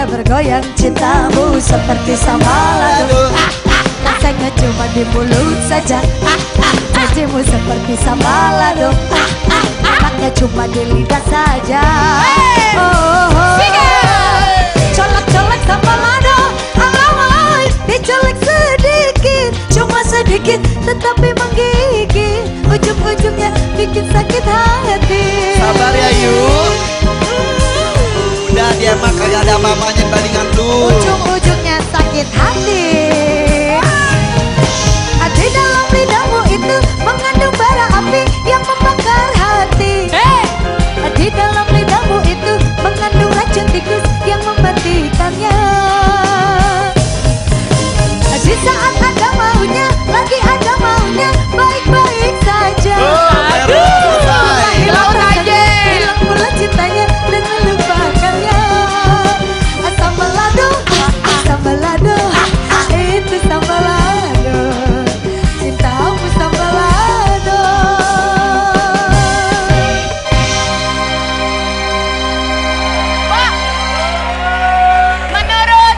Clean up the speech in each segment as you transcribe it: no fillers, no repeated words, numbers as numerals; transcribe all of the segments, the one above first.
bergoyang cintamu seperti sambalado. Rasanya cuma di mulut saja. Janjimu seperti sambalado. Emaknya cuma di lidah saja. Colek-colek sambalado. Alamai dicolek sedikit, cuma sedikit tetapi menggigit. Ujung-ujungnya bikin sakit hati. Sabar ya Yuk. Udah dia mah kagak ada apa-apanya bandingan lu. Ujung-ujungnya sakit hati. Di dalam lidahmu itu mengandung bara api yang membakar hati. Di dalam lidahmu itu mengandung racun tikus yang mematikannya. Di saat ada maunya, lagi ada maunya, baik-baik saja. Hilang aja, hilang pula cintanya dan melupakannya. Sambalado, sambalado, itu sambalado. Cintamu sambalado. Pak, menurut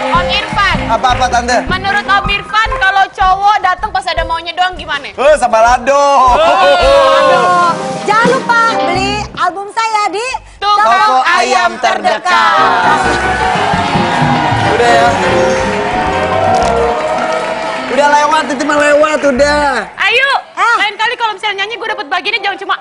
Om Irfan. Apa-apa tante? Menurut Om Irfan kalau cowok datang pas ada maunya doang gimana? Sambalado. Aduh, jangan lupa beli album saya di Toko ayam terdekat. Udah ya. Udah lewat, itu mah lewat udah. Ayo, lain kali kalau misalnya nyanyi gue dapet bagiannya jangan cuma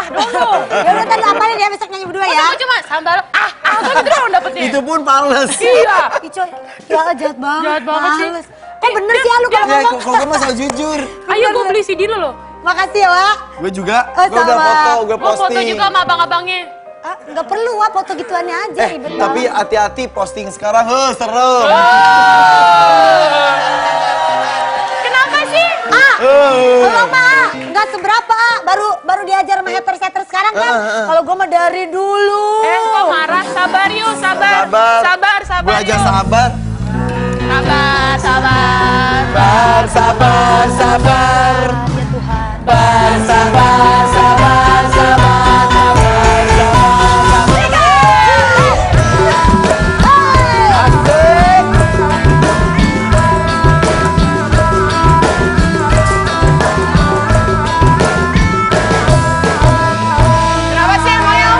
dulu. Ya udah tadi apa nih dia besok nyanyi berdua ya? Gue cuma sambal kan gitu doang dapetnya. Itu pun fals. Iya. Ih, coy, ya jahat banget. Jahat banget sih. Males. Kok bener sih ya lu kalau Ya ngomong? kok gue mah selalu jujur. Ayo gue beli CD lu loh. Makasih ya, Wak. Gue juga, Oh, gue udah sama. foto, gue Gue foto posting. juga sama abang-abangnya. Nggak perlu, Wak, foto gituannya aja. Ribet Tapi banget. hati-hati posting sekarang, serem. Kenapa sih? Kalau Pak, nggak seberapa, baru diajar sama haters sekarang kan. Kalau gue mah dari dulu. Kok marah? Sabar yuk, sabar. Gue aja yuk. sabar. Sabar. Sabar. Ya Tuhan. Sabar. Kenapa sih Moyo?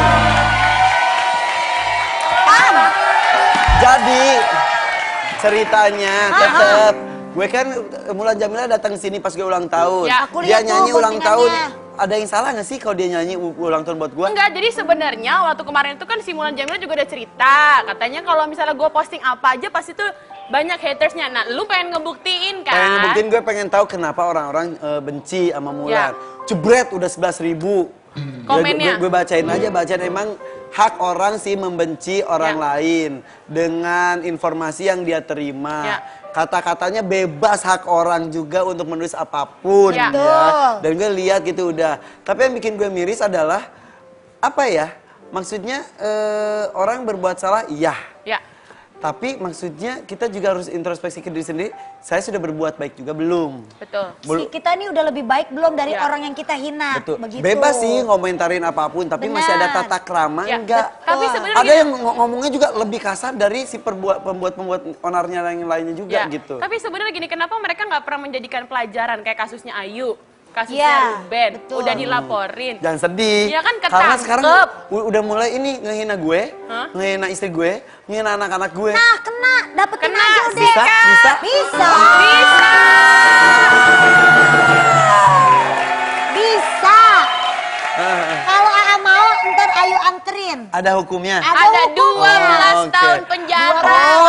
Jadi ceritanya tetep gue kan Mulan Jamila datang sini pas gue ulang tahun. Ya, aku Dia lihat tuh nyanyi ulang tahun. postingannya. Ada yang salah gak sih kalau dia nyanyi ulang tahun buat gue? Enggak, jadi sebenarnya waktu kemarin itu kan si Mulan Jamila juga udah cerita. Katanya kalau misalnya gue posting apa aja pasti tuh banyak hatersnya. Nah, lu pengen ngebuktiin kan? Pengen ngebuktiin, gue pengen tahu kenapa orang-orang benci sama Mulan. Jebret udah 11.000. Komennya. Gue bacain emang hak orang sih membenci orang lain dengan informasi yang dia terima. Ya. Kata-katanya bebas hak orang juga untuk menulis apapun Ya. ya. Dan gue lihat gitu udah. Tapi yang bikin gue miris adalah apa ya? Maksudnya orang berbuat salah, iya. Ya. Tapi maksudnya kita juga harus introspeksi ke diri sendiri. Saya sudah berbuat baik juga belum? Betul. Si kita ini udah lebih baik belum dari Ya. orang yang kita hina? Betul. Begitu. Bebas sih ngomentarin apapun, tapi masih ada Benar. tata krama Ya, enggak? tapi sebenarnya Ada gini- yang ngomongnya juga lebih kasar dari si pembuat onarnya yang lainnya juga Ya. gitu. Tapi sebenarnya gini, kenapa mereka nggak pernah menjadikan pelajaran kayak kasusnya Ayu, kasusnya Ya, Ruben, betul. udah dilaporin. Jangan sedih. Iya kan, Karena ketangkep. sekarang udah mulai ini ngehina gue, Hah? ngehina istri gue, ngehina anak-anak gue. Nah, kena, dapetin Kena, aja udah. Bisa? Bisa? Bisa. Bisa. Bisa. Kalau AA mau, ntar Ayu anterin. Ada hukumnya? Ada hukumnya. 12 Oke. tahun penjara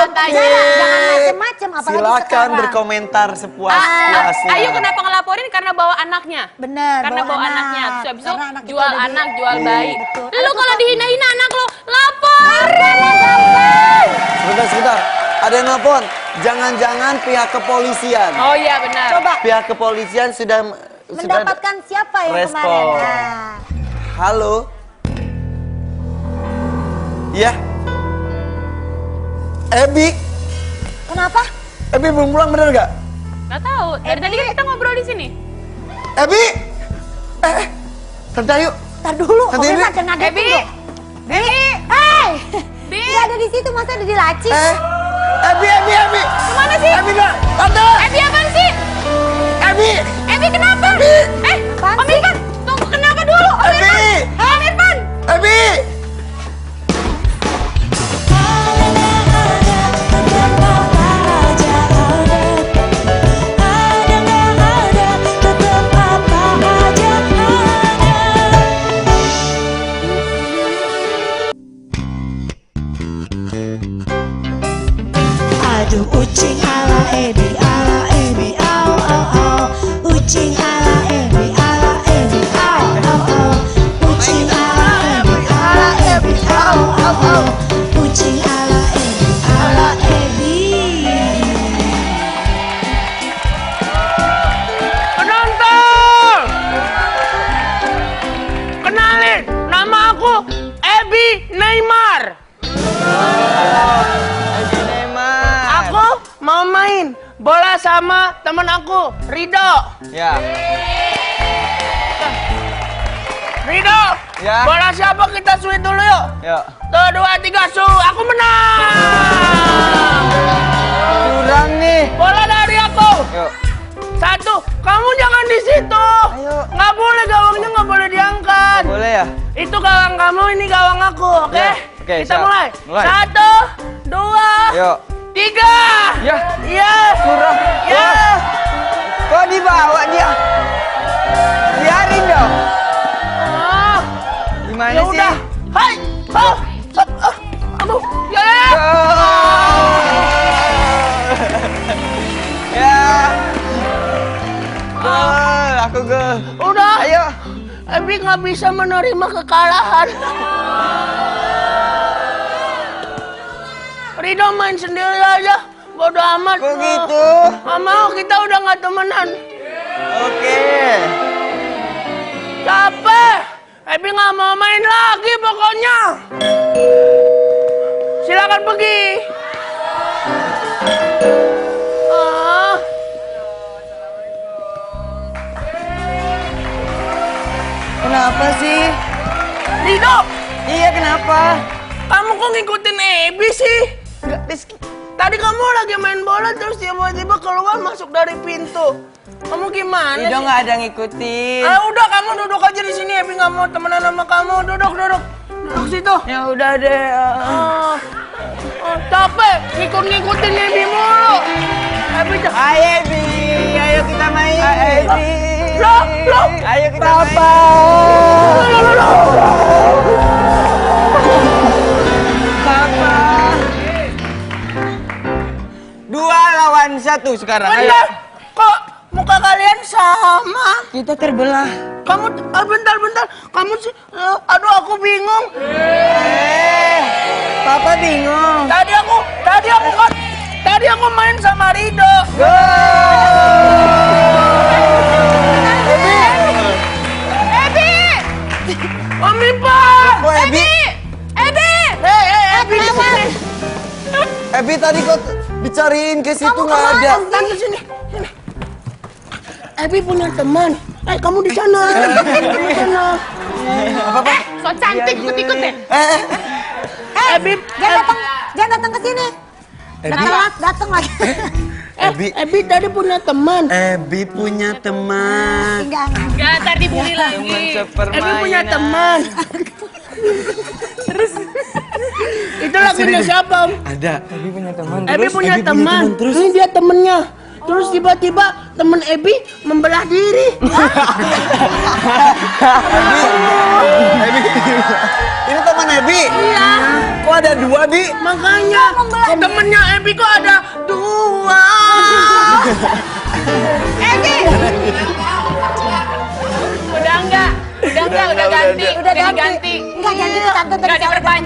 katanya. Jangan macem-macem, apalagi Silakan sekarang. berkomentar sepuas-puasnya. Ayu kenapa ngelaporin? Karena bawa anaknya. Bener, Karena bawa anaknya. Terus habis itu Karena anak kita jual udah anak, di- jual bayi. Betul. Lu kalau dihina-hina anak lu, lapor. Sebentar. Ada yang nelpon. Jangan-jangan pihak kepolisian. Oh iya benar. Coba Pihak kepolisian sudah mendapatkan siapa yang respon. kemarin? Nah. Halo. Iya. Ebi. Kenapa? Ebi belum pulang bener gak? Nggak tahu. Dari tadi kan kita ngobrol di sini. Ebi. Tante Ayu. Ntar dulu, Nanti Om ini- Irfan jangan ngagetin Ebi. dong. Bi, hey! Bi. Dia ada di situ, masa ada di laci? Ebi. Kemana sih? Ebi dong. Tante. Ebi apaan sih? Ebi. Ebi kenapa? Apaan Om sih? Irfan, tunggu kenapa dulu? Om Ebi. Irfan, Om Irfan. Ebi. Aduh ucing ala Ebi, au au au. Ucing ala Ebi, au au au. Ucing ala Ebi, au au au. Ucing ala Ebi. Penonton! Kenalin, nama aku Ebi Neymar. Aku mau main bola sama temen aku, Rido. Ya. Rido, Ya. bola siapa kita sweet dulu yuk? Yuk. 1, 2, 3, su, aku menang. Curang nih. Bola dari aku. Yuk. 1, kamu jangan di situ. Ayo. Nggak boleh, gawangnya nggak boleh diangkat. Boleh ya? Itu gawang kamu, ini gawang aku, oke? Ya, oke, Kita siap. mulai. Mulai. 1, 2, Yuk. 3. Ya. Iya. Curang. Ya. Kok dibawa dia? Biarin dong. Ah, Gimana ya udah. Hai. Aduh. Ya. Ya. Gol, aku gol. Udah. Ayo. Ebi nggak bisa menerima kekalahan. Rido main sendiri aja. Bodoh amat. Kok gitu? Nggak mau, kita udah nggak temenan. Oke. Capek. Ebi nggak mau main lagi pokoknya. Silakan pergi. Ah. Kenapa sih? Rido, Iya, kenapa? kamu kok ngikutin Ebi sih? Tadi kamu lagi main bola terus tiba-tiba keluar masuk dari pintu. Kamu gimana Rido sih? nggak ada ngikutin. Udah kamu duduk aja di sini. Ebi nggak mau temenan sama kamu. Duduk situ. Ya udah deh. Capek ngikutin Ebi mulu. Ebi Ayo, Ebi. Ayo kita main. Ayo, Ebi. Loh. Ayo kita main. Papa. 2 lawan 1 sekarang. Ayo. Bener. Kok muka kalian sama? Kita terbelah. Kamu bentar. Kamu sih aduh aku bingung. Papa bingung. Tadi aku main sama Rido. Ebi! Om Irfan! Kok Ebi? Ebi di sini. Ebi tadi kok dicariin ke situ nggak ada. Tante sini. Ebi punya teman. Kamu di sana. Di sana. So cantik ikut-ikut deh. Ebi, Jangan datang ke sini. Datang lagi. Ebi tadi punya teman. Ebi punya teman. Enggak. Gak, ntar dibully lagi. Ebi punya teman. Itu lagunya siapa, Om? Ada. Ebi punya teman. Ebi punya teman. Ini dia temennya. Terus tiba-tiba temen Ebi membelah diri. Ebi. Ini teman Ebi. Iya. Kok ada 2, Bi? Makanya temennya Ebi kok ada 2. Ebi! Udah ganti. Udah ganti. diganti. Enggak ganti tuh tante tadi.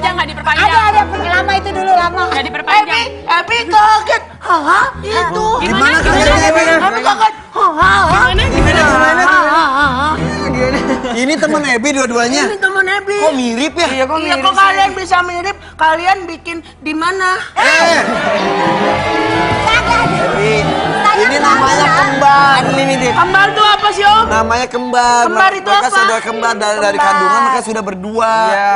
Nggak diperpanjang. Ada lama itu dulu lama. Nggak diperpanjang. Ebi kaget. Haha, itu. Gimana? Ebi kaget. Haha. Gimana? Ini teman Ebi dua-duanya. Ini temen Ebi. Kok mirip ya? Iya, Iya, kok kalian bisa mirip? Kalian bikin di mana? Ebi. Ini namanya kembar. Unlimited. Kembar tuh apa sih Om? Namanya kembar. Kembar itu Mereka apa? saudara kembar dari kandungan mereka sudah berdua.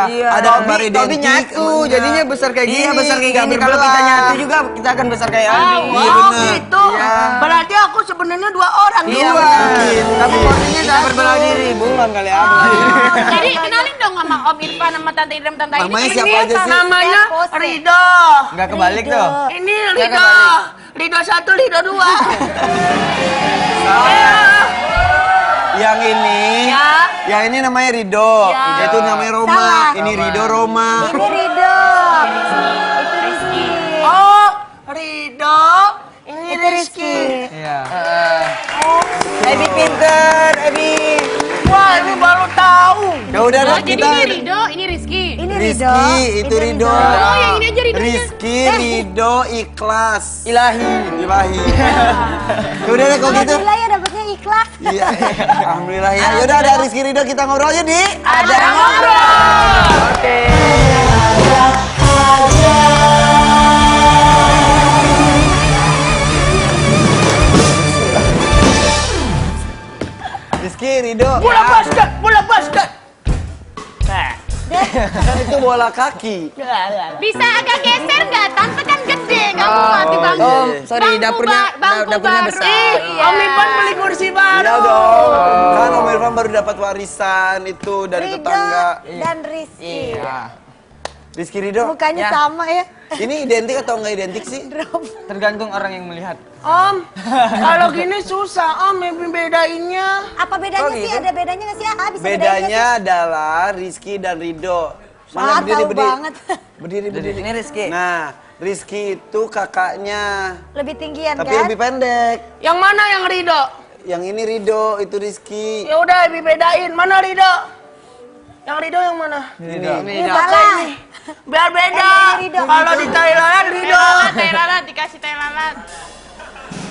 Iya. Ada kembar Tapi identik. nyatu, emangnya. jadinya besar kayak gini. Iya, besar kayak Nggak gini. Kalau kita berbelah. nyatu juga, kita akan besar kayak Aldi. Iya, Oh bener. gitu. Iya. Berarti aku sebenarnya 2 orang. Iya, dua. benar. Tapi porsinya kita berbelah diri, bukan kali Aldi. Jadi kenalin dong sama Om Irfan sama Tante Idam Tante Aini. Namanya Ini siapa dia, aja sih? Namanya Rido. Nggak kebalik tuh. Ini Nggak Rido. kebalik. Rido 1, Rido 2. Yang ini, Ya. yang ini namanya Rido. Ya. Itu namanya Roma. Salah. Ini Rido Roma. Ini Ridho. Itu Rizky. Oh, Rido. Ini Itu Rizky. Iya. Ebi pinter, Ebi. Wah, ini baru tahu. Ya udah Oh, dah jadi kita. ini Rido, ini Rizky. Ini Ridho. Rizky, itu Rido. Oh, yang ini aja Ridonya. Rizky, Rido, ikhlas. Ilahi. Ilahi. Ya udah deh kalau gitu. Alhamdulillah ya dapetnya ikhlas. Iya. Alhamdulillah ya. Yaudah ada Rizky Rido kita ngobrol aja di. Ada ngobrol. Oke. Rizky Rido. Bola basket, bola basket. Kan itu bola kaki. Bisa agak geser nggak? Tante kan gede, nggak muat di bangku. Oh, sorry, Bangku dapurnya- bangku dapurnya baru. besar. Iya. Om Irfan beli kursi baru. Iya dong. Kan Om Irfan baru dapat warisan itu dari Ridho tetangga. dan Rizky. Iya. Rizky Rido. Mukanya Ya. sama ya. Ini identik atau enggak identik sih? Tergantung orang yang melihat. Om, kalau gini susah Om bedainnya. Apa bedanya Oh, sih? gitu? Ada bedanya nggak sih? Ah, bisa Bedanya adalah Rizky dan Rido. Ah, tahu banget. Berdiri, berdiri. Ini Rizky. Nah, Rizky itu kakaknya. Lebih tinggian Tapi kan? lebih pendek. Yang mana yang Rido? Yang ini Rido, itu Rizky. Ya udah bedain. Mana Rido? Yang Rido yang mana? Ini. Ini salah. Biar beda. Ini Rido. Kalau di Thailand Rido. Teh lalat, dikasih teh lalat.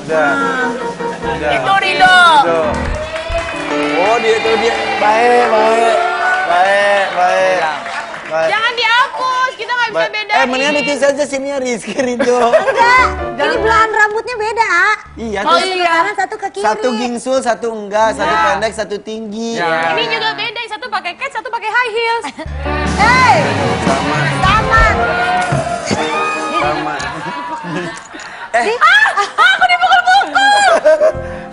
Udah. Udah. Itu Rido. Rido. Oh, dia itu dia. Baik, baik. Baik, baik. Baik. Jangan dihapus, kita nggak bisa Baik. bedain. Mendingan ditulis aja sininya Rizky Rido. Enggak. Ini belahan rambutnya beda, Ah. Iya, Satu terus ke kanan, satu ke kiri. satu gingsul, satu enggak, satu pendek, satu tinggi. Ya. Ini juga beda, yang satu pakai cat, satu pakai high heels. Hey, Sama, sama. sama. Aku dipukul-pukul.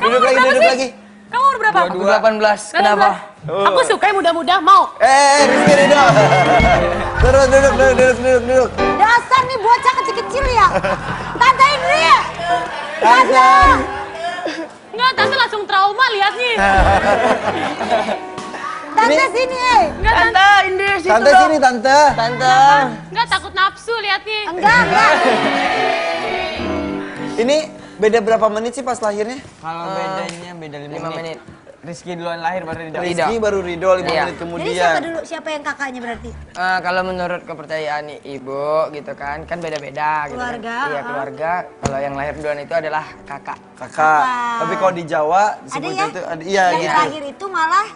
Duduk lagi, duduk lagi. Kamu umur berapa? 18. Kenapa? Aku suka yang muda-muda, mau. Rizky Rido. Terus duduk. Dasar nih bocah kecil-kecil ya. Tante Indri. Tante. Enggak, tante langsung trauma liatnya. Tante sini, Enggak, tante. Tante Indi situ Tante dong. sini, tante. Tante. Enggak, takut nafsu liatnya. Enggak. Ini beda berapa menit sih pas lahirnya? Kalau bedanya beda 5 menit. Rizky duluan lahir baru Rido. Rizky baru Rido 5 Iya. menit Jadi kemudian. siapa dulu? Siapa yang kakaknya berarti? Kalau menurut kepercayaan ibu gitu kan beda-beda gitu kan. Keluarga, Iya, keluarga. Kalau yang lahir duluan itu adalah kakak. Kakak. Tapi kalau di Jawa Ada disebutnya ya? itu ada iya Yang gitu. terakhir itu malah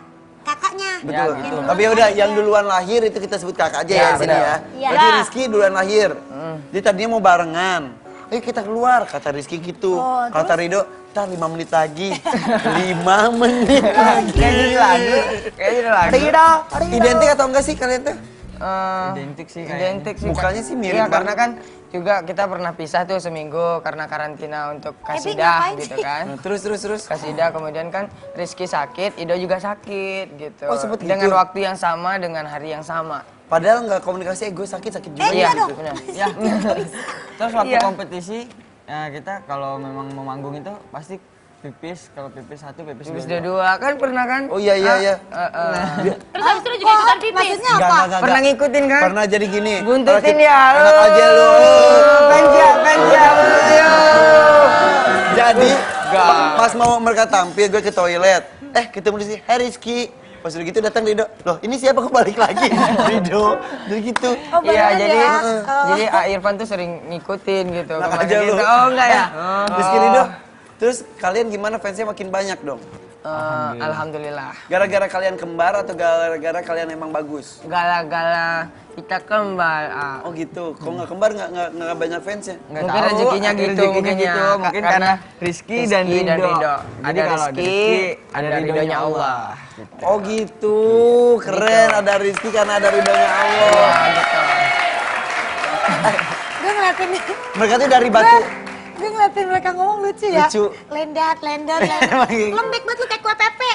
kakaknya. Betul. Ya, Yang gitu. duluan Tapi ya udah kakaknya. yang duluan lahir itu kita sebut kakak aja Ya, ya sini benar. ya. Iya. Berarti Rizky duluan lahir. Dia tadinya mau barengan. Ayo kita keluar, kata Rizky gitu. Oh, Kata Rido, ntar 5 menit lagi. 5 menit lagi. Kayak jadi lagu. Kayak jadi lagu. Rido. Identik atau enggak sih kalian tuh? Identik sih. Identik sih. Mukanya sih mirip Iya, karena banget. kan juga kita pernah pisah tuh seminggu karena karantina untuk ngapain kasidah gitu sih? kan. Nah, terus. Kasidah kemudian kan Rizky sakit, Ido juga sakit gitu. Oh, sempet dengan gitu? waktu yang sama dengan hari yang sama. Padahal nggak komunikasi, gue sakit juga Iya gitu. dong. benar. Ya. Terus waktu Iya. kompetisi kita kalau memang mau manggung itu pasti pipis, kalau pipis satu, pipis dua kan pernah kan? Oh iya. Terus habis itu lu juga ikutan pipis. Maksudnya Nggak, apa? nggak. Pernah ngikutin kan? Pernah jadi gini. Buntutin Kalau ya. Enak aja lu. Panja, buntutin. Jadi Nggak. pas mau mereka tampil gue ke toilet. Ketemu di sini, "Hey Rizky." Pas udah gitu datang Rido. Loh, ini siapa kok balik lagi? Rido. Jadi gitu. Oh, Iya, beneran jadi ya? jadi A. Irfan tuh sering ngikutin gitu. Enak kemana aja lu. gitu. Oh, enggak ya? Rizky Rido. Terus kalian gimana fansnya makin banyak dong? Alhamdulillah. Gara-gara kalian kembar atau gara-gara kalian emang bagus? Gala-gala kita kembar. Oh gitu. Kalau nggak kembar nggak banyak fansnya. Mungkin rezekinya gitu, mungkin karena Rizky dan Rido. Ada Rizky, ada ridhonya Allah. Oh gitu. Keren. Ada Rizky karena ada ridhonya Allah. Gue ngeliatin Mereka tuh dari batu. Gue ngeliatin mereka ngomong lucu ya. Lucu. Lendat. gitu. Lembek banget lu kayak kue pepe.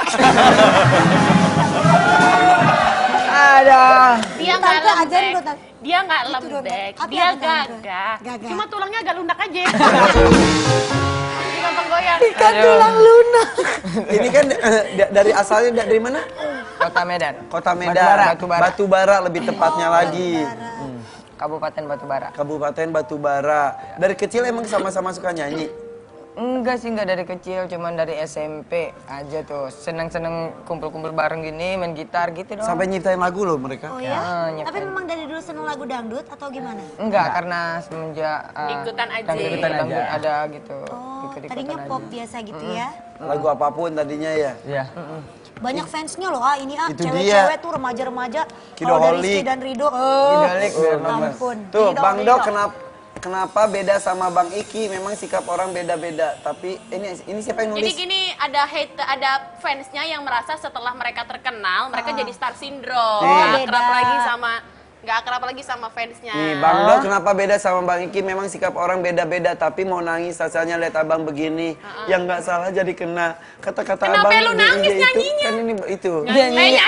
Ada. Dia nggak Tante, ajarin lembek. dong, Tante. Dia nggak Itu dong, lembek. Tante. Dia Apa, Tante? gagah. Gagah. Cuma tulangnya agak lunak aja. Jadi gampang goyang. Ikan tulang lunak. Ini kan dari asalnya dari mana? Kota Medan. Kota Medan. Batubara. Batubara lebih tepatnya lagi. Kabupaten Batubara. Kabupaten Batubara. Dari kecil emang sama-sama suka nyanyi. Enggak sih, enggak dari kecil, cuman dari SMP aja tuh. Seneng-seneng kumpul-kumpul bareng gini, main gitar gitu dong. Sampai nyiptain lagu loh mereka. Oh Ya, ya? Tapi nyepen. memang dari dulu seneng lagu dangdut atau gimana? Enggak, karena semenjak Ikutan aja. dangdut ada gitu. Oh, Ikut-ikutan tadinya aja. pop biasa gitu ya? Lagu apapun tadinya ya. Iya. Banyak fansnya loh, ini Itu cewek-cewek tuh remaja-remaja. Kido Kalau dari Holik. Rizky dan Rido, Kidolik, biar ampun. Tuh, Rido, Bang Rido. Dok kenapa beda sama Bang Iki? Memang sikap orang beda-beda. Tapi ini siapa yang Jadi nulis? gini, ada fansnya yang merasa setelah mereka terkenal, mereka jadi star syndrome. Nih. Nggak akrab lagi sama fansnya. Nih, Bang Dok kenapa beda sama Bang Iki? Memang sikap orang beda-beda, tapi mau nangis asalnya lihat abang begini. Yang nggak salah jadi kena. Kata-kata Kenapa abang lu di nangis IG nyanyinya? Kan ini itu. Nyanyi.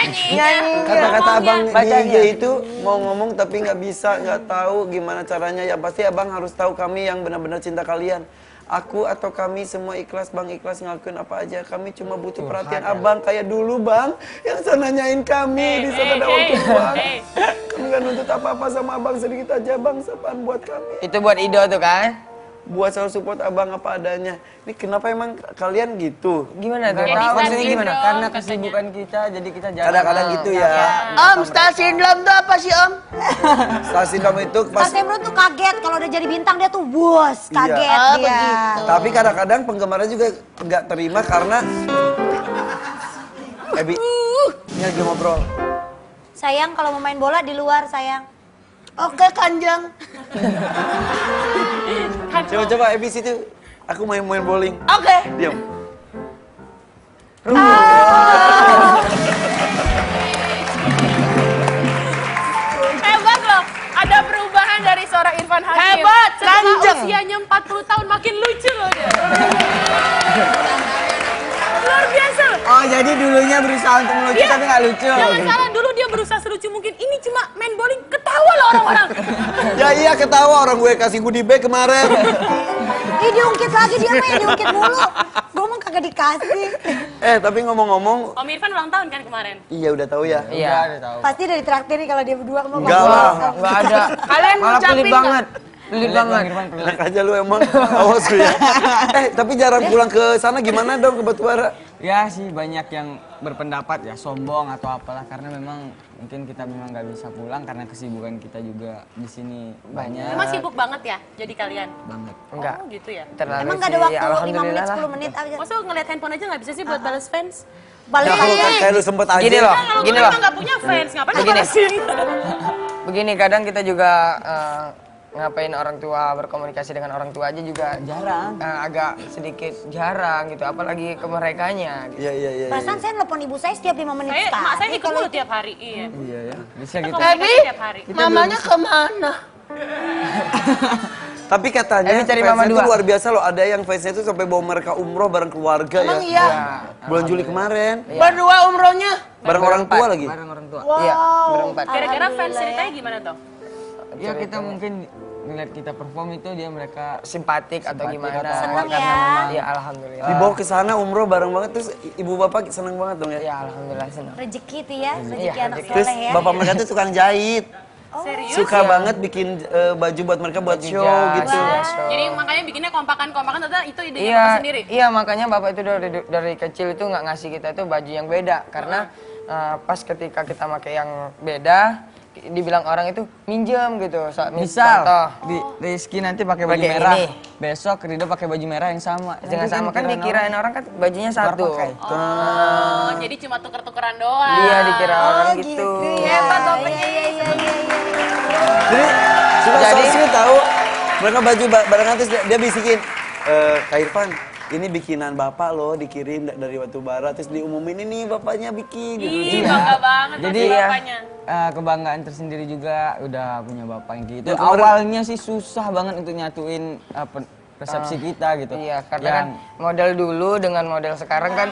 Kata-kata abang di Bacanya. IG itu mau ngomong tapi nggak bisa, nggak tahu gimana caranya. Ya pasti abang harus tahu kami yang benar-benar cinta kalian. Aku atau kami semua ikhlas, Bang ikhlas ngelakuin apa aja. Kami cuma butuh perhatian abang kayak dulu, Bang. Yang sana nanyain kami di sana ada waktu luang. Kami nggak nuntut apa-apa sama abang, sedikit aja bang, sapaan buat kami. Itu buat Ido tuh kan? Buat selalu support abang apa adanya. Ini kenapa emang kalian gitu? Gimana tuh? Jadi Tahu star maksudnya gimana? syndrome Karena katanya. kesibukan kita, jadi kita jarang. Kadang-kadang gitu ya. Om, star syndrome tuh apa sih Om? Star syndrome itu pas. Pas Emro tuh kaget kalau udah jadi bintang dia tuh bos, kaget Oh, dia. begitu. Tapi kadang-kadang penggemarnya juga nggak terima karena. Ebi, ini lagi ngobrol. Sayang kalau mau main bola di luar sayang. Oke, Kanjang. Coba Ebi situ. Aku main bowling. Oke. Diam. Hebat loh, ada perubahan dari seorang Irfan Hakim. Hebat, Setelah ranjang. usianya 40 tahun makin lucu loh dia. Luar biasa loh. Oh, jadi dulunya berusaha untuk melucu Iya. tapi nggak lucu. Jangan salah, dulu dia berusaha selucu mungkin. Ini cuma main bowling, ketawa loh orang-orang. Ya iya ketawa orang gue kasih goodie bag kemarin. Ih diungkit lagi dia mah yang diungkit mulu. Gue mah kagak dikasih. Tapi ngomong-ngomong, Om Irfan ulang tahun kan kemarin? iya udah tahu ya. Iya. Udah tahu. Pasti dari traktir nih kalau dia berdua mah. Enggak lah. Enggak ada. Kalian Malah ngucapin pelit nggak? banget. Pelit banget. Enak aja lu emang. Awas lu ya. Tapi jarang pulang ke sana gimana dong ke Batubara? Ya sih banyak yang berpendapat ya sombong atau apalah karena memang mungkin kita memang nggak bisa pulang karena kesibukan kita juga di sini banyak Emang sibuk banget ya jadi kalian? banget. Enggak. Oh gitu ya? Terlalu Emang gak ada sih, waktu 5 alhamdulillah menit, lah. 10 menit aja. Masa ngeliat handphone aja nggak bisa sih buat balas fans? Balik Ya kalau lagi. kayak lu sempet aja. Gini loh. Kalau gue Gini loh. emang nggak punya fans, ngapain gue Begini. balesin? Begini, kadang kita juga ngapain orang tua berkomunikasi dengan orang tua aja juga Jarang. agak sedikit jarang gitu, apalagi ke merekanya. Gitu. Iya. Perasaan saya nelpon ibu saya setiap 5 menit Saya, sekali. mak saya ikut kalau mulu tiap hari, iya. Iya ya, bisa Kita gitu. komunikasi tiap hari. Mamanya kemana? Tapi katanya Ebi cari mama fansnya itu dua. luar biasa loh. Ada yang fansnya itu sampai bawa mereka umroh bareng keluarga Emang ya. iya? Bulan Juli kemarin. Berdua umrohnya? Bareng orang tua lagi. Bareng orang tua. Iya, berempat. Kira-kira fans ceritanya gimana tuh? Ya kita mungkin ngeliat kita perform itu dia mereka Simpatik atau gimana? Seneng Karena ya. memang- Iya, alhamdulillah. Dibawa ke sana umroh bareng banget terus ibu bapak seneng banget dong ya. Iya, alhamdulillah senang. Rezeki tuh ya, rezeki Iya, anak rezeki. Terus soleh ya. bapak mereka tuh tukang jahit. Serius? Suka banget bikin baju buat mereka buat show gitu. Jadi makanya bikinnya kompakan-kompakan, ternyata itu idenya Iya, bapak sendiri? iya makanya bapak itu dari kecil itu nggak ngasih kita itu baju yang beda karena pas ketika kita pakai yang beda dibilang orang itu minjem gitu. Misal Contoh. Rizky nanti pakai baju Pakai merah, ini. besok Rido pakai baju merah yang sama. Jangan sama kan dikirain orang kan bajunya satu. pakai. Oh, jadi cuma tuker-tukeran doang. Dia dikira orang gitu. Hebat topengnya. Jadi suka Jadi- sosmed tahu. Mereka baju barengan terus dia bisikin, Kak Irfan, ini bikinan bapak loh, dikirim dari Batubara, terus diumumin ini bapaknya bikin. Ih, Gitu. bangga banget Jadi pasti ya, bapaknya. kebanggaan tersendiri juga udah punya bapak yang gitu. Dan kemarin- Awalnya sih susah banget untuk nyatuin persepsi kita gitu. Iya, karena kan model dulu dengan model sekarang kan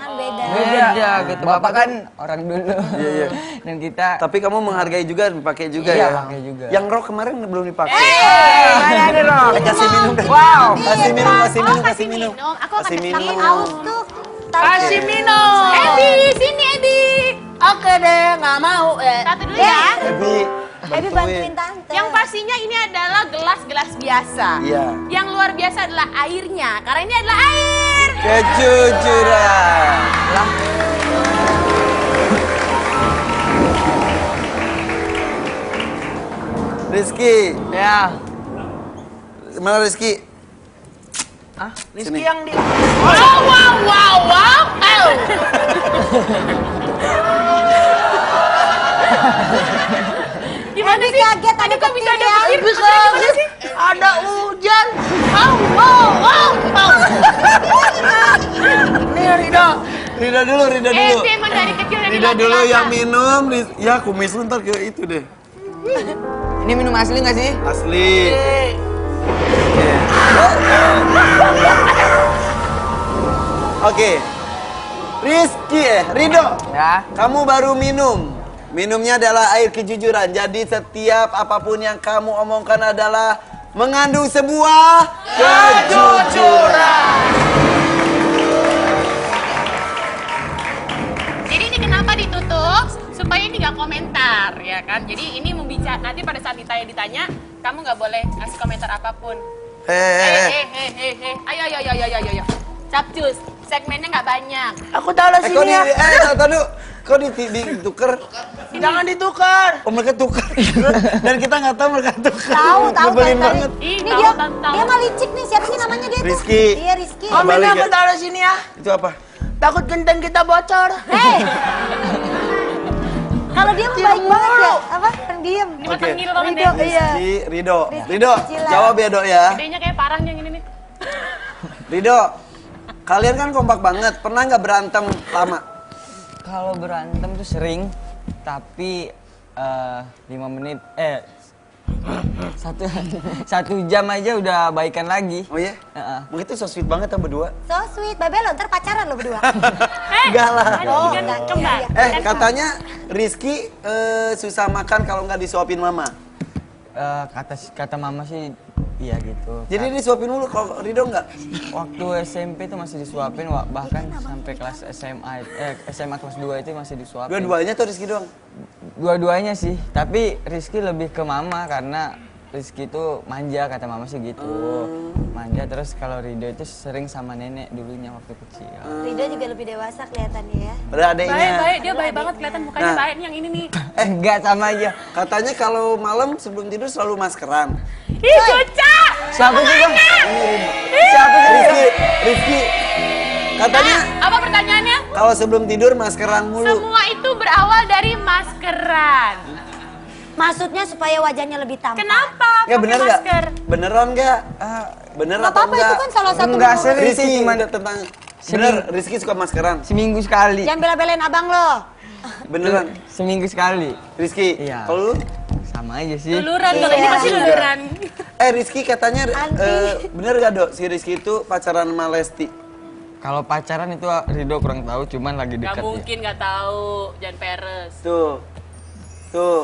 beda gitu. Bapak kan orang dulu. Iya. Dan kita Tapi kamu menghargai juga, dipakai juga Iya, ya. pakai juga. Yang rok kemarin belum dipakai. Mana ada loh. Kasih minum deh. Wow. Kasih minum, kasih minum, Oh, kasih minum. Aku akan Kasih kasih minum. Aus tuh. Kasih minum. Ebi, sini Ebi. Oke deh, nggak mau. Satu dulu ya. Ebi bantuin tante. Yang pastinya ini adalah gelas-gelas biasa. Iya. Yang luar biasa adalah airnya, karena ini adalah air. Kejujuran. Rizky, Ya. mana Rizky? Rizky Sini. yang di... Wow, wow, wow, wow. Gimana sih? kaget Tadi kok bisa ada ya. air? Maksudnya gimana sih? Ada hujan. Wow, wow, wow, wow. Nih Rido. Rida dulu, Rida dulu. Ebi emang dari kecil udah Rida dulu dilatih yang masak. minum. Ya kumis lu ntar ke itu deh. Ini minum asli nggak sih? Asli. Oke. Rizky Rido. Ya. Kamu baru minum. Minumnya adalah air kejujuran. Jadi setiap apapun yang kamu omongkan adalah mengandung sebuah kejujuran. Jadi ini kenapa ditutup? Supaya ini nggak komentar, ya kan? Jadi ini membicara nanti pada saat ditanya, kamu nggak boleh ngasih komentar apapun. Hehehe. Ayo, ayo, ayo, ayo, ayo, ayo. Capcus, segmennya nggak banyak. Aku taruh Kok sini ya. tahu dulu. Kok dituker? Jangan ditukar. Oh mereka tukar. Dan kita nggak tahu mereka tukar. Tahu Nyebelin tadi. banget. Ih, Ini tahu, dia, tahu. dia mah licik nih. Siapa sih namanya dia tuh? Rizky. Iya Rizky. Om ini Balik aku ya. taruh sini ya. Itu apa? Takut konten kita bocor. Hei. Kalau dia mah baik banget ya. Apa? Pendiam. Ini mah Oke. tengil banget Rido, deh. iya. Rido. Rizky Rido, kecilan. jawab ya Dok ya. Gedenya kayak parang yang ini nih. Rido, kalian kan kompak banget. Pernah nggak berantem lama? kalau berantem tuh sering, tapi 5 menit satu jam aja udah baikan lagi. Oh iya? Heeh. Mungkin itu so sweet banget ya berdua. So sweet. Babe lo ntar pacaran lo berdua. Enggak lah. Aduh, kan enggak. kembar. Iya, iya. Katanya Rizky susah makan kalau nggak disuapin mama. Kata mama sih iya gitu. Jadi disuapin mulu, kalau Rido nggak? Waktu SMP itu masih disuapin, bahkan sampai kelas SMA kelas 2 itu masih disuapin. Dua-duanya tuh Rizky doang? Dua-duanya sih, tapi Rizky lebih ke mama karena Rizky itu manja, kata mama sih gitu. Manja, terus kalau Rido itu sering sama nenek dulunya waktu kecil. Rido juga lebih dewasa kelihatannya ya. Ada adeknya. Baik, dia baik banget kelihatan mukanya Nah. baik nih yang ini nih. Enggak, sama aja. Katanya kalau malam sebelum tidur selalu maskeran. Ih, Cuca! Siapa sih bang? Siapa Rizky? Katanya Apa pertanyaannya? kalau sebelum tidur maskeran mulu. Semua itu berawal dari maskeran. Maksudnya supaya wajahnya lebih tampan. Kenapa Ya pakai bener nggak? masker? Beneran nggak? Bener Nggak atau apa-apa enggak? itu kan salah satu. Enggak, sering sih, Rizky cuman tentang bener Rizky suka maskeran. seminggu sekali. Jangan bela-belain abang lo. Beneran. Seminggu sekali. Rizky, Iya. kalau lu? Sama aja sih. Luluran, kalau ini pasti luluran. Rizky katanya bener gak Dok si Rizky itu pacaran sama Lesti? Kalau pacaran itu Rido kurang tahu, cuman lagi Gak dekat ya. mungkin gak tahu, jangan peres. Tuh.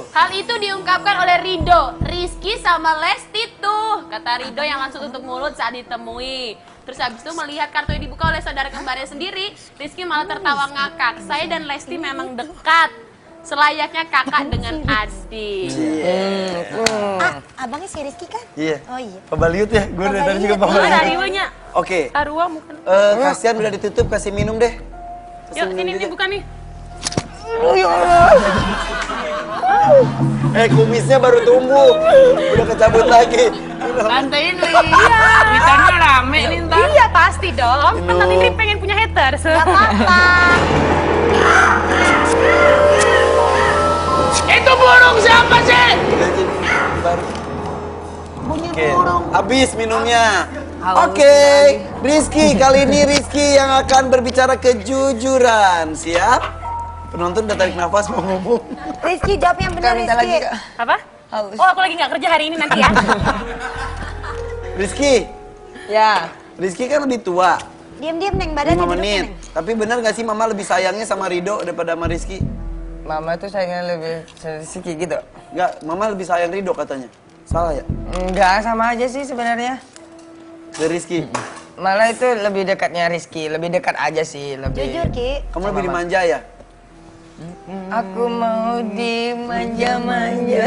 Hal itu diungkapkan oleh Rido, Rizky sama Lesti tuh. Kata Rido yang langsung tutup mulut saat ditemui. Terus habis itu melihat kartu yang dibuka oleh saudara kembarnya sendiri, Rizky malah tertawa ngakak. Saya dan Lesti memang dekat, selayaknya kakak dengan adik. Abangnya si Rizky kan? Iya. Oh iya. Pabaliut ya, gue udah tadi juga Mana pabaliut. Riwanya? Oke, Taruah bukan. kasihan udah ditutup, kasih minum deh. Kasih Yuk, minum ini juga. bukan nih. Kumisnya baru tumbuh. Udah kecabut lagi. Santai ini. Iya. Twitternya rame nih ntar. Iya pasti dong. Kan nanti Indri pengen punya haters. Gak apa-apa. Itu burung siapa sih? Udah jadi baru. Bunyi Oke, burung. habis minumnya. Haus Oke, Rizky, kali ini Rizky yang akan berbicara kejujuran. Siap? Penonton udah tarik nafas mau ngomong. Rizky jawab yang benar, Minta lagi, Rizky. Kak. Apa? Haus. Oh aku lagi nggak kerja hari ini nanti ya. Rizky, Ya. Rizky kan lebih tua, Diam-diam, Neng. Badannya 5 duduknya, menit. Neng. Tapi benar gak sih Mama lebih sayangnya sama Rido daripada sama Rizky? Mama tuh sayangnya lebih sedikit gitu. Enggak, Mama lebih sayang Rido katanya. Salah ya? Enggak, sama aja sih sebenarnya. Dari Rizky. Malah itu lebih dekatnya Rizky, lebih dekat aja sih, lebih. Jujur, Ki. Kamu lebih dimanja ya? Aku mau dimanja-manja.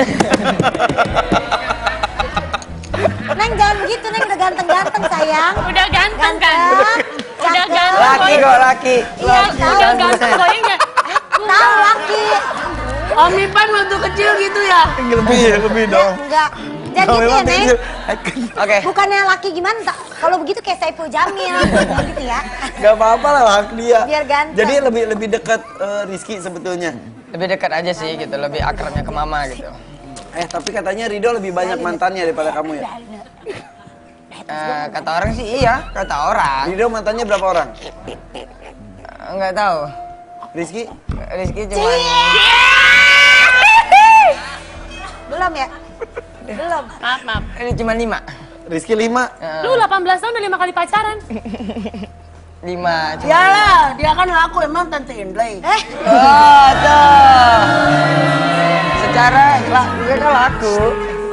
Neng, jangan begitu, Neng. Udah ganteng-ganteng, sayang. Udah ganteng kan? Ganteng. Udah Cakep. ganteng. Laki kok, laki. Iya, udah ganteng goyangnya. Tahu, laki. Om Ipan waktu kecil gitu ya? Lebih dong. Enggak. Jangan gitu ya, Neng. Oke. Bukannya laki gimana? Kalau begitu kayak Saiful Jamil. Gitu ya. Gak apa-apa lah hak dia. Biar ganteng. Jadi lebih dekat Rizky sebetulnya. Lebih dekat aja sih gitu, lebih akrabnya ke mama gitu. Tapi katanya Rido lebih banyak mantannya daripada kamu ya? Kata orang sih iya, kata orang. Rido mantannya berapa orang? Enggak tahu. Rizky? Rizky cuma Belum ya? Belum. Maaf. ini cuma 5. Rizky 5. Lu 18 tahun udah 5 kali pacaran. 5 cuma. Iyalah, dia kan laku emang Tante Indlay. Oh, tuh. Secara lah juga kan laku.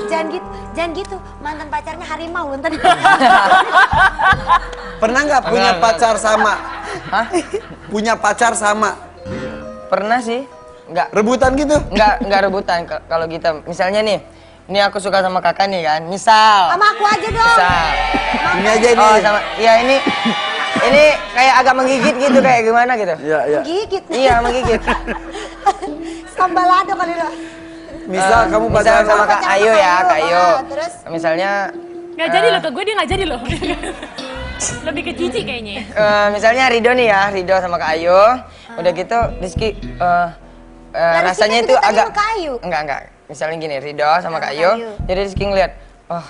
Jangan gitu. Mantan pacarnya harimau ntar. Pernah nggak punya Enggak. pacar sama? Hah? Punya pacar sama? Pernah sih? Enggak. Rebutan gitu? Enggak rebutan kalau kita. Misalnya nih, ini aku suka sama kakak nih kan. Misal. Sama aku aja dong. Misal. Ini aja ini. Oh, sama. Ya ini kayak agak menggigit gitu kayak gimana gitu. Iya, iya. Gigit. Iya, menggigit. Sambalado kali lo. Misal kamu Misal pacaran sama sama Kak Ayu ya, Kak Ayu. Terus? Misalnya Nggak jadi loh ke gue, dia nggak jadi loh. Lebih ke Cici kayaknya ya. misalnya Rido nih ya, Rido sama Kak Ayu. Udah gitu Rizky rasanya Rizky kan itu deketannya agak sama Kak Ayu. Enggak. Misalnya gini, Rido sama Kak Kak Ayu. Ayu. Jadi Rizky ngeliat, oh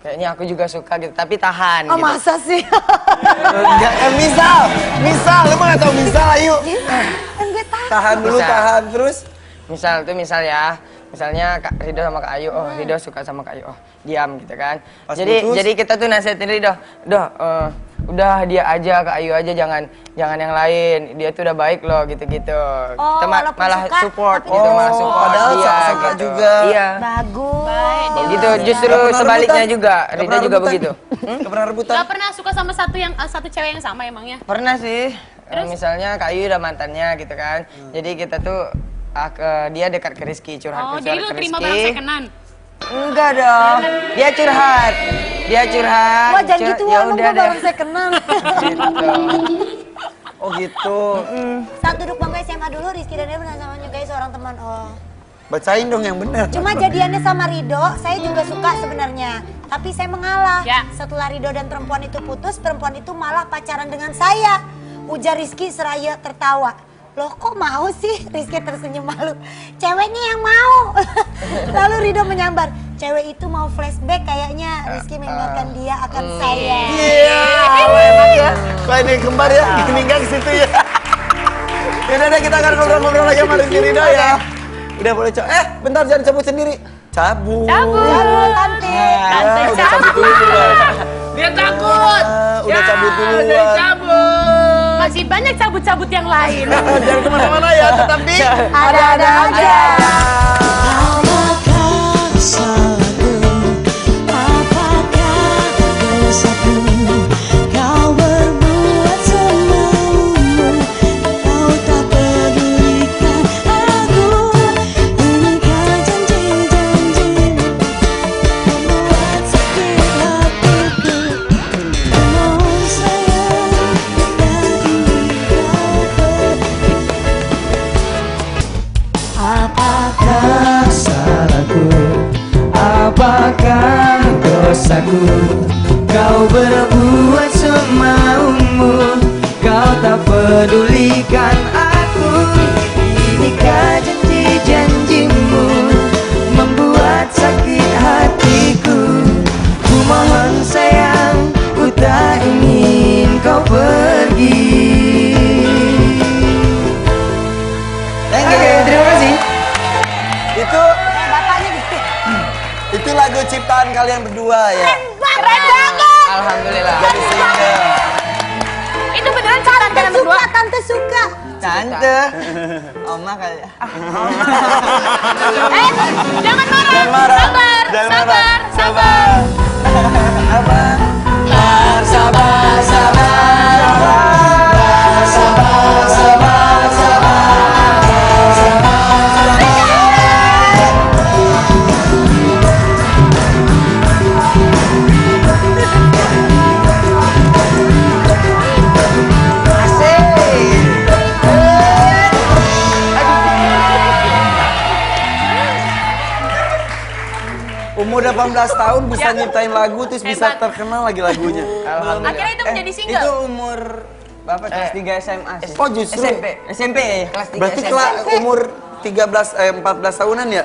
kayaknya aku juga suka gitu, tapi tahan Oh gitu. masa sih? Enggak, misal, lu mah nggak tahu misal, ayo. Kan gue tahu. Tahan dulu, Misal. tahan terus. Misal ya, misalnya Kak Rido sama Kak Ayu, oh Rido suka sama Kak Ayu, oh diam gitu kan. Pas Jadi putus? jadi kita tuh nasihatin Rido, udah dia aja, Kak Ayu aja, jangan yang lain, dia tuh udah baik loh gitu-gitu. Oh, Kita walaupun malah suka, support tapi gitu, Oh, malah support padahal dia suka gitu. juga. Iya. Bagus. Gitu, justru Nggak pernah sebaliknya rebutan? juga, Nggak Rido pernah juga rebutan? begitu. Nggak pernah rebutan? Gak pernah suka sama satu cewek yang sama emangnya? Pernah sih. Misalnya Kak Ayu udah mantannya gitu kan. Jadi kita tuh dia dekat ke Rizky, curhat Oh, jadi lu ke terima Rizky. barang sekenan? Enggak dong. Dia curhat. Wah jangan gitu, Ya emang udah gue deh. baru second-an. Gitu. Oh gitu. Saat duduk bangku SMA dulu, Rizky dan dia pernah sama nyukai seorang teman. Oh. Bacain dong yang benar. Cuma jadiannya sama Rido, saya juga suka sebenarnya. Tapi saya mengalah. Ya. Setelah Rido dan perempuan itu putus, perempuan itu malah pacaran dengan saya. Ujar Rizky seraya tertawa. Loh kok mau sih? Rizky tersenyum malu. Ceweknya yang mau. Lalu Rido menyambar. Cewek itu mau flashback kayaknya. Rizky mengingatkan dia akan saya. Iya, enak ya. Kalau ini kembar ya, gini kan ke situ ya. Yaudah kita akan ngobrol-ngobrol lagi sama Rizky Rido ya. Udah boleh bentar jangan cabut sendiri. Cabut. Tante. Ya, udah cabut dulu. Dia takut. Udah cabut dulu. Udah cabut. Masih banyak cabut-cabut yang lain. Jangan kemana-mana ya, tetap di Ada-ada aja. Apakah salahku? Apakah dosaku? Kau berbuat semalumu. Kau tak pedulikan aku. Inikah janji-janjimu membuat sakit hatiku. Oh sayang, tak ingin kau pergi. Apakah kau berbuat semaumu, kau tak pedulikan aku. Inikah janji-janjimu membuat sakit hatiku. Ku mohon sayang, ku tak ingin kau pergi. Thank you, terima kasih. Bapaknya gitu. Itu lagu ciptaan kalian berdua ya. Keren banget. Alhamdulillah. Jadi single. Itu beneran ciptaan Tante kalian berdua? suka, tante suka. Tante, Oma kali ya. Jangan marah. Jangan marah. Sabar, Jangan sabar, marah. sabar. Apa? Umur 18 tahun bisa nyiptain lagu terus bisa Hebat. terkenal lagi lagunya. Akhirnya itu menjadi single. Itu umur Bapak kelas 3 SMA sih. Oh justru. SMP kelas 3 Berarti SMP. umur 14 tahunan ya?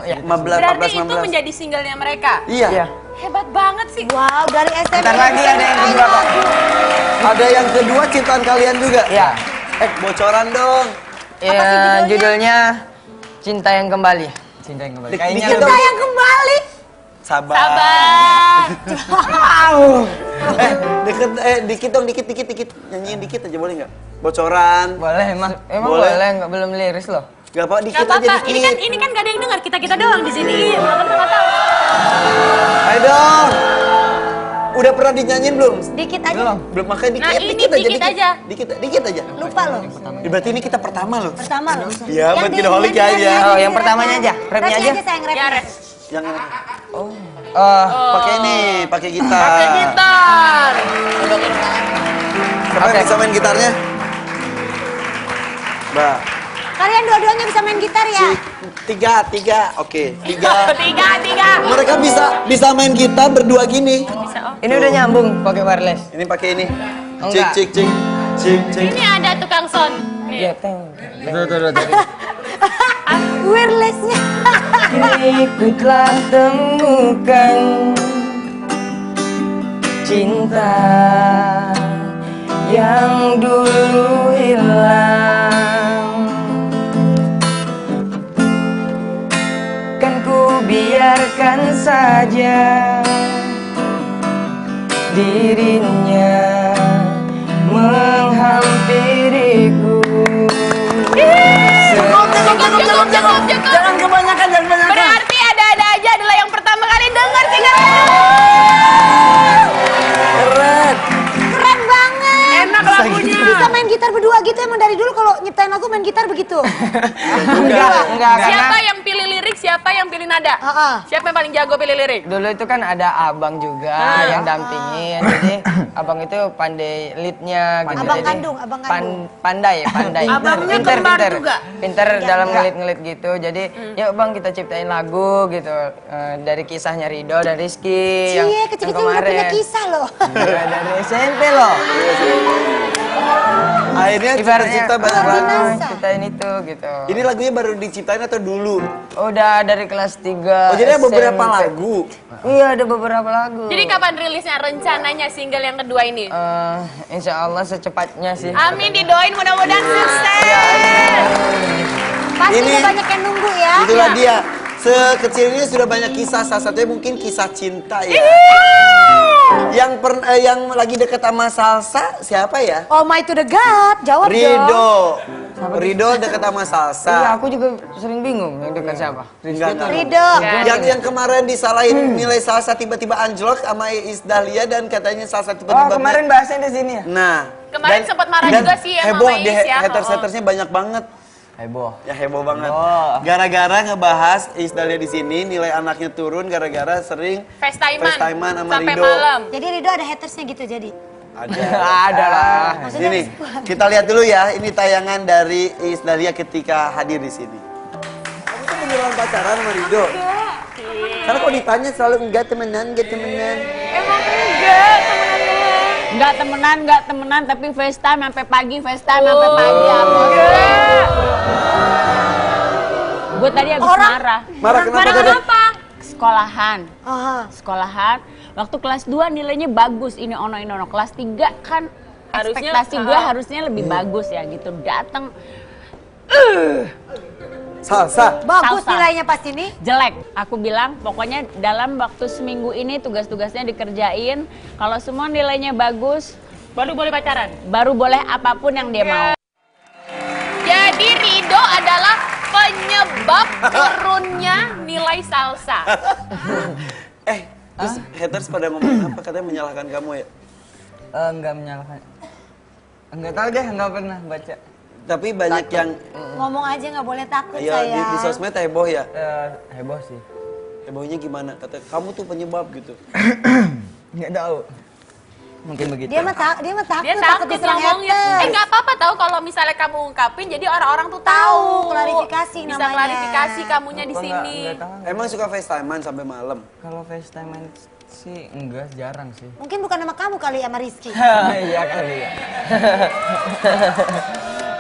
Ya. 15, Berarti 14, itu 16. menjadi singlenya mereka. Iya. Iya. Hebat banget sih. Wow, dari SMP. Bentar lagi ada yang kedua, Pak. Ada yang kedua ciptaan kalian juga? Ya. Bocoran dong. Ya, judulnya Cinta yang Kembali. Cinta yang kembali. Dikit Kayaknya Kita lebih yang kembali. Sabar. Sabar. Dikit dong, dikit. Nyanyiin dikit aja boleh nggak? Bocoran. Boleh emang Boleh. boleh nggak belum liris loh. Gak apa, dikit Gak aja apa-apa. dikit. Ini kan gak ada yang dengar. Kita doang di sini. Makanya nggak tahu. Ayo dong. Udah pernah dinyanyiin belum? Dikit aja. Belum, makanya dikit, Nah, ini dikit aja. Dikit aja. Lupa loh. Berarti ini kita pertama loh. Pertama loh. Iya, Yang buat di- Kidaholic yang di- aja. Oh, yang pertamanya aja, rapnya aja. sayang, Ya, rapnya. Res. Yang Oh, pakai ini, pakai gitar. Pakai gitar. Siapa yang bisa main gitarnya? Mbak. Kalian dua-duanya bisa main gitar ya? Tiga, oke. Tiga. Tiga. Mereka bisa main gitar berdua gini. Bisa, oh. ini udah nyambung pakai wireless. Ini pakai ini. Oh, Cik. Ini ada tukang sound. Ya, Nih. teng. Wirelessnya. Kini ku telah temukan cinta yang dulu hilang. Kan ku biarkan saja dirinya menghampiriku. Cukup. Jangan kebanyakan. Berarti ada-ada aja adalah yang pertama kali dengar single. Keren. Keren banget. Enak lagunya. Bisa main gitar berdua gitu emang dari dulu kalau nyiptain lagu main gitar begitu. Enggak, Siapa yang pilih lirik, siapa yang pilih nada? Heeh. Siapa yang paling jago pilih lirik? Dulu itu kan ada abang juga yang dampingin, jadi abang itu pandai leadnya gitu. Abang jadi kandung, abang kandung. pandai. Abangnya kembar juga? Pinter dalam ngelit-ngelit gitu. Jadi, yuk bang kita ciptain lagu gitu dari kisahnya Rido dan Rizky yang Kecil-kecil udah punya kisah loh. Iya, dari SMP loh. Akhirnya Ibaratnya cipta banyak lagu. ciptain itu gitu. Ini lagunya baru diciptain atau dulu? Udah dari kelas 3 Oh, jadi ada beberapa SMP. lagu. Iya, ada beberapa lagu. Jadi kapan rilisnya rencananya single yang kedua ini? Insya Allah secepatnya sih. Amin, didoain mudah-mudahan sukses. Pasti Ini- udah banyak yang nunggu ya. Itulah dia. Sekecil ini sudah banyak kisah, salah satunya mungkin kisah cinta ya. Yang lagi deket sama Salsa siapa ya? Oh my to the God, jawab dong. Rido deket sama Salsa. Iya, aku juga sering bingung yang dekat siapa. Enggak. Rido. Yang kemarin disalahin nilai Salsa tiba-tiba anjlok sama Iis Dahlia dan katanya Salsa Oh, tiba-tiba. kemarin bahasnya di sini ya? Nah. Kemarin sempat marah juga sih ya heboh, sama Iis ya. haters-hatersnya banyak banget. heboh. Ya heboh banget. Oh. Gara-gara ngebahas Iis Dahlia di sini nilai anaknya turun gara-gara sering FaceTime-an sama sampai Rido. malam. Jadi Rido ada hatersnya gitu jadi. Ada. Ada lah. Maksudnya Sini, kita lihat dulu ya. Ini tayangan dari Iis Dahlia ketika hadir di sini. Kamu tuh beneran pacaran sama Rido? Karena kalau ditanya selalu enggak temenan. Emang enggak. Nggak temenan, tapi FaceTime sampai pagi, apa? Gue tadi habis marah. Marah kenapa tadi? Sekolahan. Waktu kelas 2 nilainya bagus, ini ono. Kelas 3 kan Harusnya, ekspektasi gue harusnya lebih bagus ya gitu. Datang Salsa. Bagus Salsa. nilainya pas ini. jelek. Aku bilang pokoknya dalam waktu seminggu ini tugas-tugasnya dikerjain. Kalau semua nilainya bagus, Baru boleh pacaran. baru boleh apapun yang dia mau. Jadi Rido adalah penyebab turunnya nilai salsa. Terus haters pada ngomong apa? Katanya menyalahkan kamu ya? Enggak menyalahkan. Enggak tahu deh, enggak pernah baca. Tapi banyak yang Ngomong aja nggak boleh takut ya di sayang. sosmed heboh ya. Heboh sih. Hebohnya gimana? Kata kamu tuh penyebab gitu. Enggak tahu. Mungkin begitu. Dia mah takut, Dia takut diserang ngomongnya. haters. Nggak apa-apa tahu kalau misalnya kamu ungkapin, jadi orang-orang tuh tahu. Klarifikasi Bisa namanya. klarifikasi kamunya di Apa sini. enggak tahu. Emang suka FaceTime-an sampai malam? Kalau FaceTime sih enggak, jarang sih. Mungkin bukan nama kamu kali sama Rizky. Iya kali ya.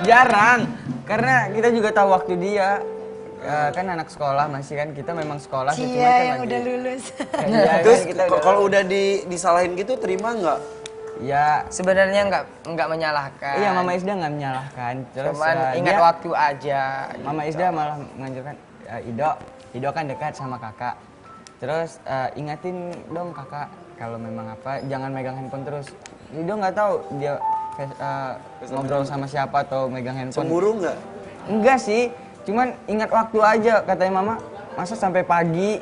Jarang, karena kita juga tahu waktu dia. Kan anak sekolah masih kan, kita memang sekolah sih, cuma kan Cia yang lagi. udah lulus. Iya, Terus kan kita udah- kalau udah disalahin gitu terima nggak? ya Sebenarnya nggak menyalahkan. iya, Mama Isda nggak menyalahkan. Terus Cuman ingat dia- waktu aja. Mama Isda malah menganjurkan, Ido kan dekat sama kakak. Terus ingatin dong kakak kalau memang apa, jangan megang handphone terus. Ido nggak tahu dia ngobrol sama siapa atau megang handphone. Cemburu nggak? Enggak sih, cuman ingat waktu aja katanya Mama. Masa sampai pagi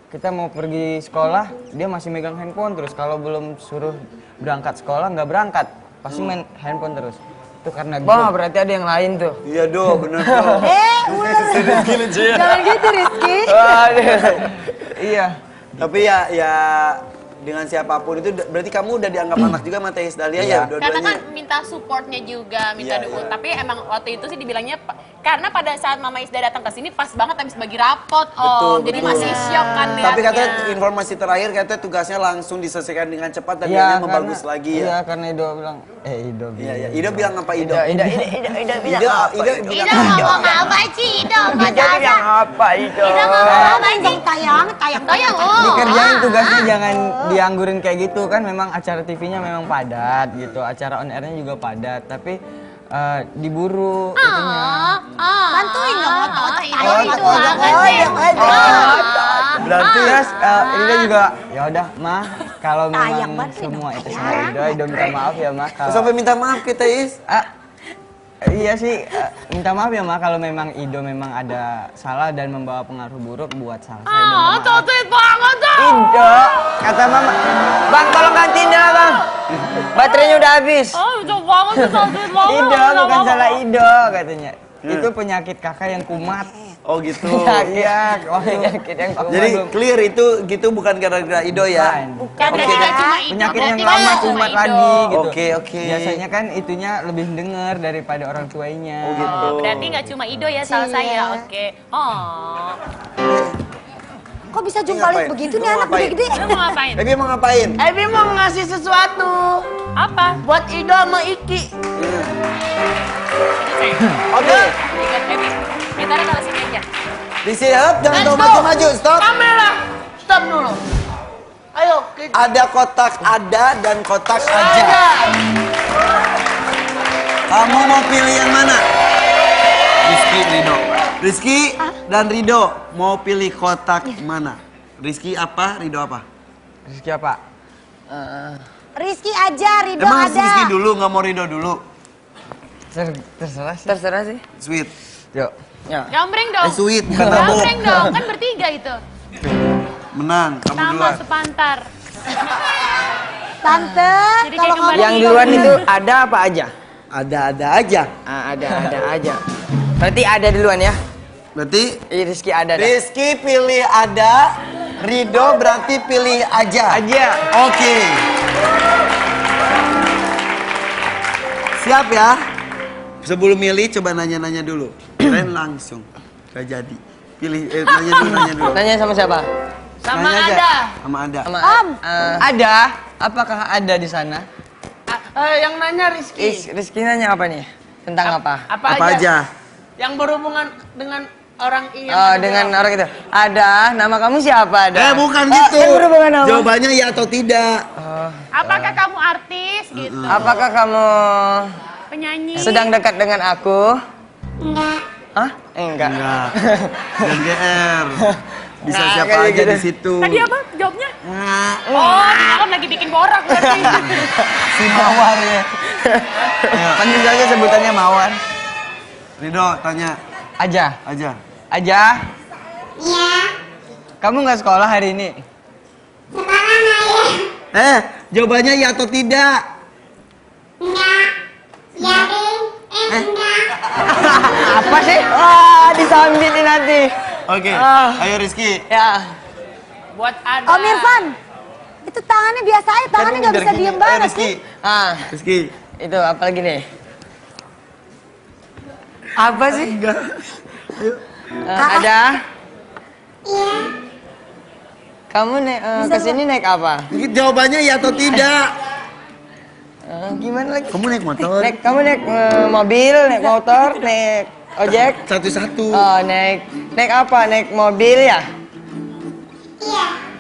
kita mau pergi sekolah dia masih megang handphone terus. Kalau belum suruh berangkat sekolah nggak berangkat, pasti main handphone terus. Itu karena Wah, grup. berarti ada yang lain tuh. Iya do, bener do. Jangan gitu Rizky. Iya. Tapi ya dengan siapapun itu berarti kamu udah dianggap anak juga sama Teh Dahlia ya Iya. Karena dua-duanya. kan minta supportnya juga, minta Iya, dukung. iya. Tapi emang waktu itu sih dibilangnya karena pada saat Mama Isda datang ke sini pas banget habis bagi rapot, Om. Jadi betul. masih syok kan Tapi liatnya. katanya informasi terakhir katanya tugasnya langsung diselesaikan dengan cepat dan Iya, dia karena- membagus lagi Iya, ya. karena Ido bilang, Ido bilang. Iya, iya. Ido bilang apa Ido? Ida bilang Ido bilang Ida ngomong apa sih, Ida? Ida bilang apa itu? Ida ngomong apa sih? Tayang. Oh. Dikerjain tugasnya jangan dianggurin kayak gitu kan, memang acara TV-nya memang padat gitu, acara on air-nya juga padat, tapi diburu itunya. Bantuin dong otot-otot Ido tayang. itu Otot-otot banget sih. tayang. Berarti Terus Ido juga, ya udah mah kalau Tayang memang banget sih, semua dong. itu sama Ido minta maaf ya mah. Kalau sampai minta maaf kita Is. iya sih, minta maaf ya mah kalau memang Ido memang ada salah dan membawa pengaruh buruk buat salah saya. Ido minta maaf. Sweet banget tuh. Ido, kata mama, Bang, tolong gantiin dah, Bang. Baterainya udah habis. Lucu banget tuh, sweet banget. Ido bukan salah Ido katanya. Itu penyakit kakak yang kumat. Oh gitu. Iya, penyakit yang kumat. Jadi clear itu gitu bukan gara-gara Ido ya. Kan berarti nggak cuma Ido. Penyakit yang berarti lama nggak cuma kumat Ido. lagi gitu. Oke, oke. Biasanya kan itunya lebih denger daripada orang tuanya. Oh gitu. Oh, berarti nggak cuma Ido ya salah saya. Oke. Oh. Kok bisa Ini jumpalin ngapain? begitu Lu nih anak ngapain? gede-gede? Lu mau ngapain? Ebi mau ngapain? Ebi mau ngasih sesuatu Apa? buat Ido sama Iki. Oke. Ingat, Ebi. Kita taruh sini aja. Disiap, jangan Let's tahu go. maju-maju. Stop. Kamera, stop dulu. Ayo, kita. Ada kotak ada dan kotak aja. Kamu mau pilih yang mana? Rizky, Rido. Rizky dan Rido mau pilih kotak mana? Rizky apa, Rido apa? Rizky apa? Rizky aja, Rido Emang ada. Rizky dulu, nggak mau Rido dulu? Terserah sih. Terserah sih. Sweet. Yuk. Ya. Gambreng dong. Sweet, bukan mabuk. Gambreng dong. Kan bertiga itu. Menang, kamu Sama duluan. sepantar. Tante, Jadi kalau kayak kembali ngomong Yang duluan itu ada apa aja? Ada aja. Ada aja. Berarti ada duluan ya? Berarti Rizky ada dah. Rizky pilih ada, Rido berarti pilih aja. Aja. Oke. Siap ya? Sebelum milih coba nanya-nanya dulu. Keren langsung. Gak jadi. Pilih, nanya dulu. Tanya sama siapa? Sama Nanya aja. ada. Sama ada. Sama Om. Ada? Apakah ada di sana? Yang nanya Rizky. Rizky nanya apa nih? Tentang apa? Apa aja? Yang berhubungan dengan orang ini. Oh, dengan orang itu. Ada, nama kamu siapa? Ada. Bukan gitu. Yang berhubungan apa? Jawabannya ya atau tidak. Apakah kamu artis gitu? Apakah kamu Penyanyi? sedang dekat dengan aku? Enggak. Hah? Enggak. Dan GR. Bisa Nah, siapa kayak aja gitu. di situ. Tadi apa jawabnya? Oh, malam lagi bikin borak berarti. Si Mawar ya. Panggil saja sebutannya Mawar. Ridho tanya Aja. aja. Aja. Iya. Kamu nggak sekolah hari ini? Sekarang ayah. Jawabannya ya atau tidak? Enggak. Yakin? Enggak. Apa sih? Wah, disambitin nanti. Oke. Ayo Rizky. Ya. Buat ada. Om Irfan, itu tangannya biasa aja, tangannya nggak bisa diem banget Rizky. sih. Rizky. Itu apa lagi nih? Apa sih? Ada? Iya. Kamu kesini naik apa? Jawabannya ya atau tidak? Gimana lagi? Kamu naik motor? Kamu naik mobil, naik motor, naik ojek? Satu-satu. Oh, naik apa? Naik mobil ya?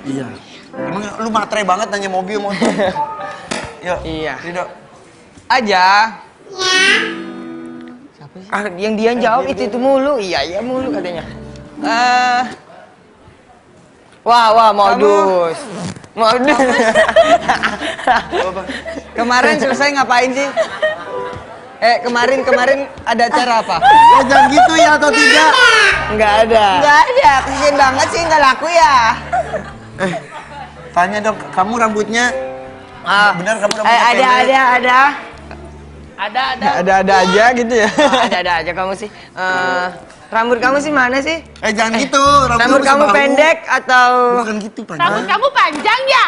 Iya. Emang lu matre banget nanya mobil motor. Yuk. Iya. Ridho. Aja. Siapa sih? Yang dia jawab itu mulu. Iya mulu katanya. Wah, modus. Modus. Kemarin selesai ngapain sih? Kemarin ada acara apa? Jangan gitu ya atau tidak? Enggak ada. Kasian banget sih enggak laku ya. Tanya dong, kamu rambutnya benar kamu rambutnya pendek? Ada aja gitu ya. Ada aja kamu sih. Rambut kamu sih mana sih? Jangan gitu. Rambut kamu pendek atau Bukan gitu, Pak. Rambut kamu panjang ya?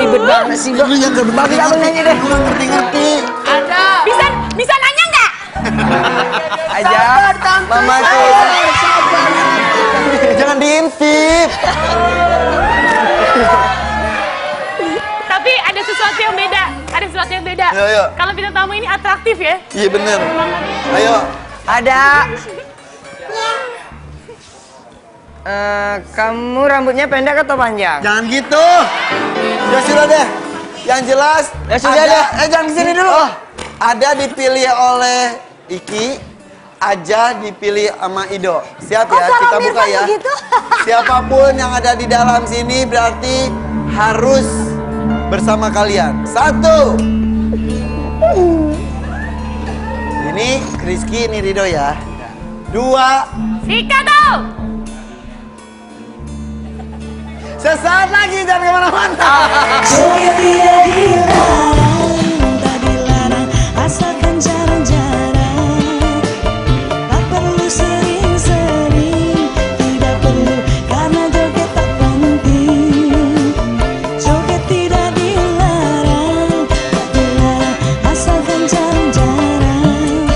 ribet banget sih, Bang. Lu yang gak Bagus abang nyanyi deh. Lu gak ngerti-ngerti. Ada. Bisa nanya nggak? Aja. Mama tuh. Jangan diintip. Tapi ada sesuatu yang beda. Yo. Kalau bintang tamu ini atraktif ya? Iya bener. Ayo. Ada. Kamu rambutnya pendek atau panjang? Jangan gitu. Ya sudah deh. Yang jelas. Ya sudah ada, deh. Jangan kesini dulu. Ada dipilih oleh Iki. Aja dipilih sama Ido. Siap Kok ya, kalau kita Om buka Irfan ya. begitu? Siapapun yang ada di dalam sini berarti harus bersama kalian. 1. Ini Rizky, ini Ridho ya. 2. Sika tuh. Sesaat lagi, jangan kemana-mana. Joget tidak dilarang, tak dilarang, asalkan jarang-jarang. Tak perlu sering-sering, tidak perlu karena joget tak penting. Joget tidak dilarang, tak dilarang, asalkan jarang-jarang.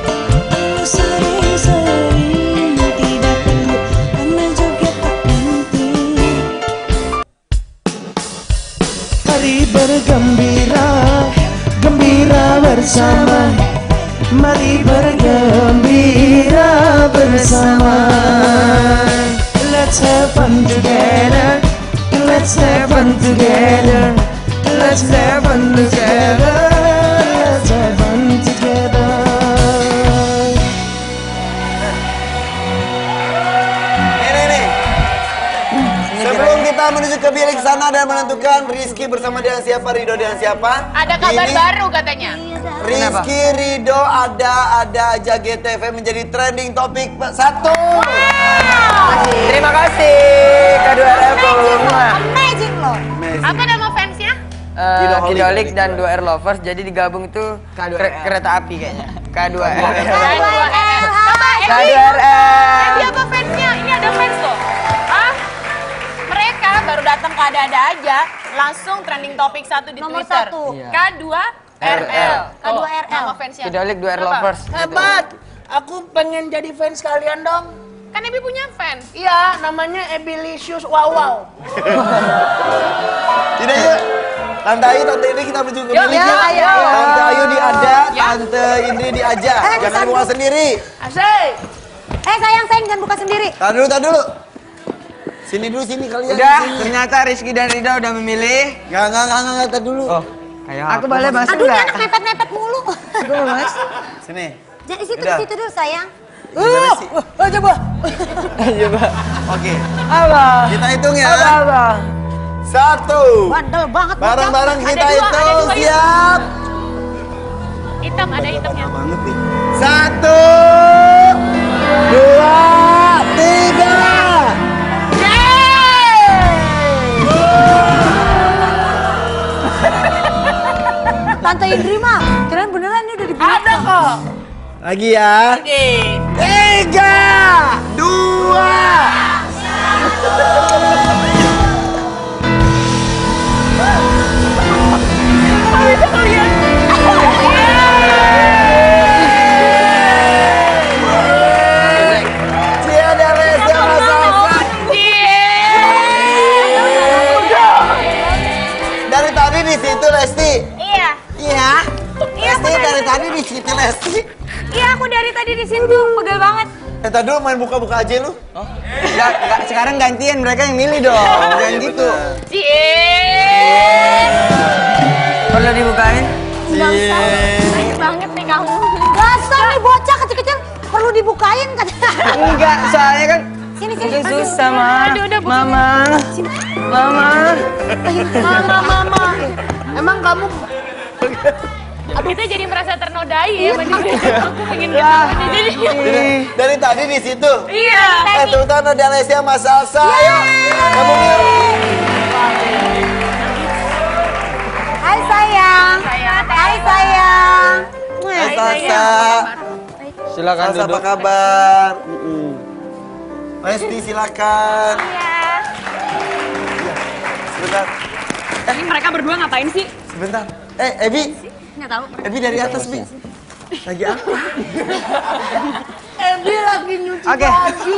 Tak perlu sering-sering, tidak perlu karena joget tak penting. Mari bergembira, gembira bersama. Mari bergembira bersama. Let's have fun together. Let's have fun together. Let's have fun together. Let's have fun together. Nih. Sebelum kita menuju ke bilik sana dan menentukan Rizky bersama dengan siapa, Ridho dengan siapa. Ada kabar ini baru katanya. Rizky, Ridho, ada aja GTV menjadi trending topik 1. Terima kasih kedua level. Amazing loh. Apa nama fansnya? Kidolik dan 2R Lovers, jadi digabung itu kereta api kayaknya. K2R. Jadi apa fansnya? Ini ada fans loh. Mereka baru datang ke ada-ada aja, langsung trending topik 1 di Nomor Twitter. 1. Iya. K2RL. K2RL. Nama fansnya. Kidolik 2R Kenapa? Lovers. Hebat. Aku pengen jadi fans kalian dong. Kan Ebi punya fans. Iya, namanya Ebilicious Wow Wow. Tidak yuk. Tante Ayu, Tante Indri kita menuju ke bilik ya, yuk. ayo. Tante Ayu diada, Tante Indri diajak. Jangan buka sendiri. Asik. Sayang jangan buka sendiri. Tahan dulu. Sini dulu, sini kalian. Udah, Sini. ternyata Rizky dan Rida udah memilih. Enggak, tahan dulu. Oh, kayak Aku boleh masuk Aduh, ini nggak? anak mepet-mepet mulu. Aku mau masuk. Sini. Jadi situ Udah. dulu sayang. Gimana sih? Coba. Oke. Apa? Kita hitung ya. Apa? 1. Bandel banget. Bareng-bareng Ada kita dua, hitung. ada dua, yuk. Siap. Hitam, ada hitamnya. Banget nih. 1, 2, 3. Tante Indri mah, kirain beneran ini udah dibuka. Ada kok. Lagi ya. 3, 2. Tiada Lesti sama Salsa. Dari tadi di situ Lesti. Iya. Iya. Lesti dari tadi di situ Lesti. Iya, aku dari tadi di situ, pegel banget. Tadi dulu main buka-buka aja lu. Enggak, sekarang gantian mereka yang milih dong. Jangan gitu. Perlu dibukain? Baik banget nih kamu. Dasar nih bocah kecil-kecil perlu dibukain katanya. Enggak, soalnya kan Sini. mungkin susah, Ma. Mama. Mama. Emang kamu Kita jadi merasa ternodai ya. Aku pengen Ya. jadi. Dari tadi di situ. Iya. Tepuk tangan ada Lesti sama Salsa. Ayo. Kamu yuk. Hai sayang. Hai sayang. Hai Salsa. silakan Salsa apa duduk. kabar? Lesti silakan. Sebentar. Ini mereka berdua ngapain sih? Sebentar. Ebi. Nggak tahu. Ebi dari atas, Bi. Lagi apa? Ebi lagi nyuci Oke. baju.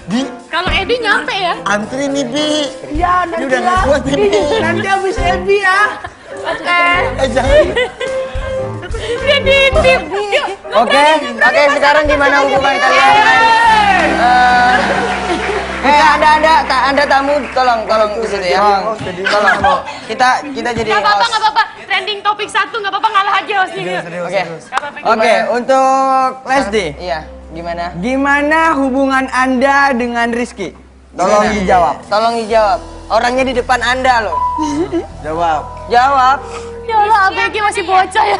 Bi, Kalau Edi nyampe ya. antri nih, Bi. Ya, Ini nanti udah nggak kuat nih, Bi. Nanti habis Ebi ya. Jangan. Dia ditip. Oke, sekarang gimana hubungan kalian? Anda tamu tolong ke situ ya. Tolong. Kita jadi Gak apa-apa, host. gak apa-apa. Trending topik 1, gak apa-apa, ngalah aja hostnya. Oke. Gak apa-apa. Oke, untuk Lesti. Iya, gimana? Gimana hubungan Anda dengan Rizky? Tolong Gimana? dijawab. Tolong dijawab. Orangnya di depan Anda loh. Jawab. Jawab. Ya Allah, ABG masih bocah ya.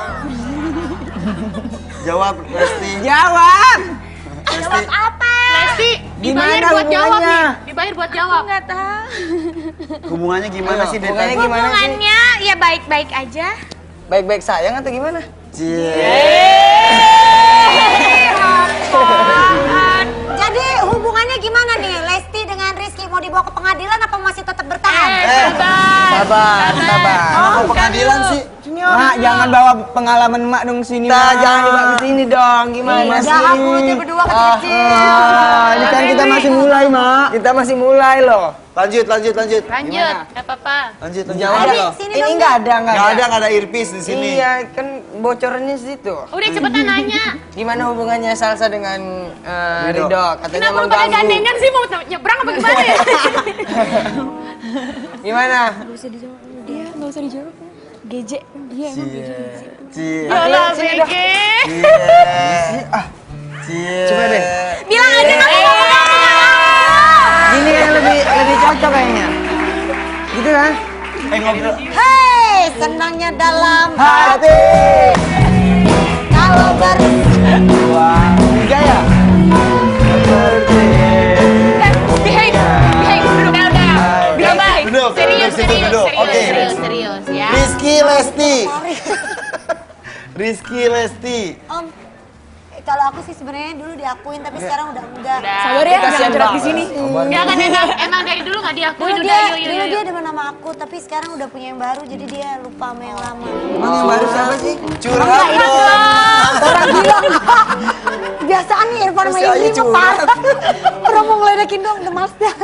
Jawab, Lesti. Jawab. Lesti. Lesti, dibayar Gimana buat jawab hubungannya? nih. Dibayar buat jawab. Nggak tahu. Hubungannya gimana sih dari Hubungannya tadi? gimana sih? Hubungannya ya baik-baik aja. Baik-baik sayang atau gimana? Jadi hubungannya gimana nih Lesti dengan Rizky, mau dibawa ke pengadilan apa masih tetap bertahan? Sabar. Kenapa pengadilan sih? Mak, jangan bawa pengalaman Mak dong sini. Nah, Mak. jangan dibawa ke sini dong. Gimana sih? Jangan mulutnya berdua kecil. Ini kan kita masih mulai, Mak. Kita masih mulai loh. Lanjut. Lanjut, gak apa-apa. Lanjut. Jawab Abi, loh. sini Ini dong. nggak ada. Nggak ada earpiece di sini. Iya, kan bocorannya situ. Udah cepetan nanya. Gimana hubungannya Salsa dengan Rido? Katanya Kenapa lu pada mengganggu. gandengan sih, mau nyebrang apa gimana ya? Gimana? Cie. Ya Allah, ABG. Coba deh. Bilang aja kamu mau Gini yang lebih cocok kayaknya. Gitu kan? Ngobrol. Hei, senangnya dalam Hati. kalau baru Tiga ya? Behave. Udah. Bilang baik. Duduk. Serius. Oke. Serius ya. Rizky Lesti. Rizky Lesti. Om. Kalau aku sih sebenarnya dulu diakuin tapi sekarang udah enggak. Sabar ya, jangan curhat di sini. Enggak kan emang dari dulu gak diakuin Dulu udah dia, yuk. dulu dia demen sama aku tapi sekarang udah punya yang baru jadi dia lupa sama yang lama. Emang yang baru siapa sih? Curhat dong. Orang bilang biasaan nih Irfan sama Masih aja Indri mah curhat. parah. pura-pura mau ngeledekin dong, demas dah.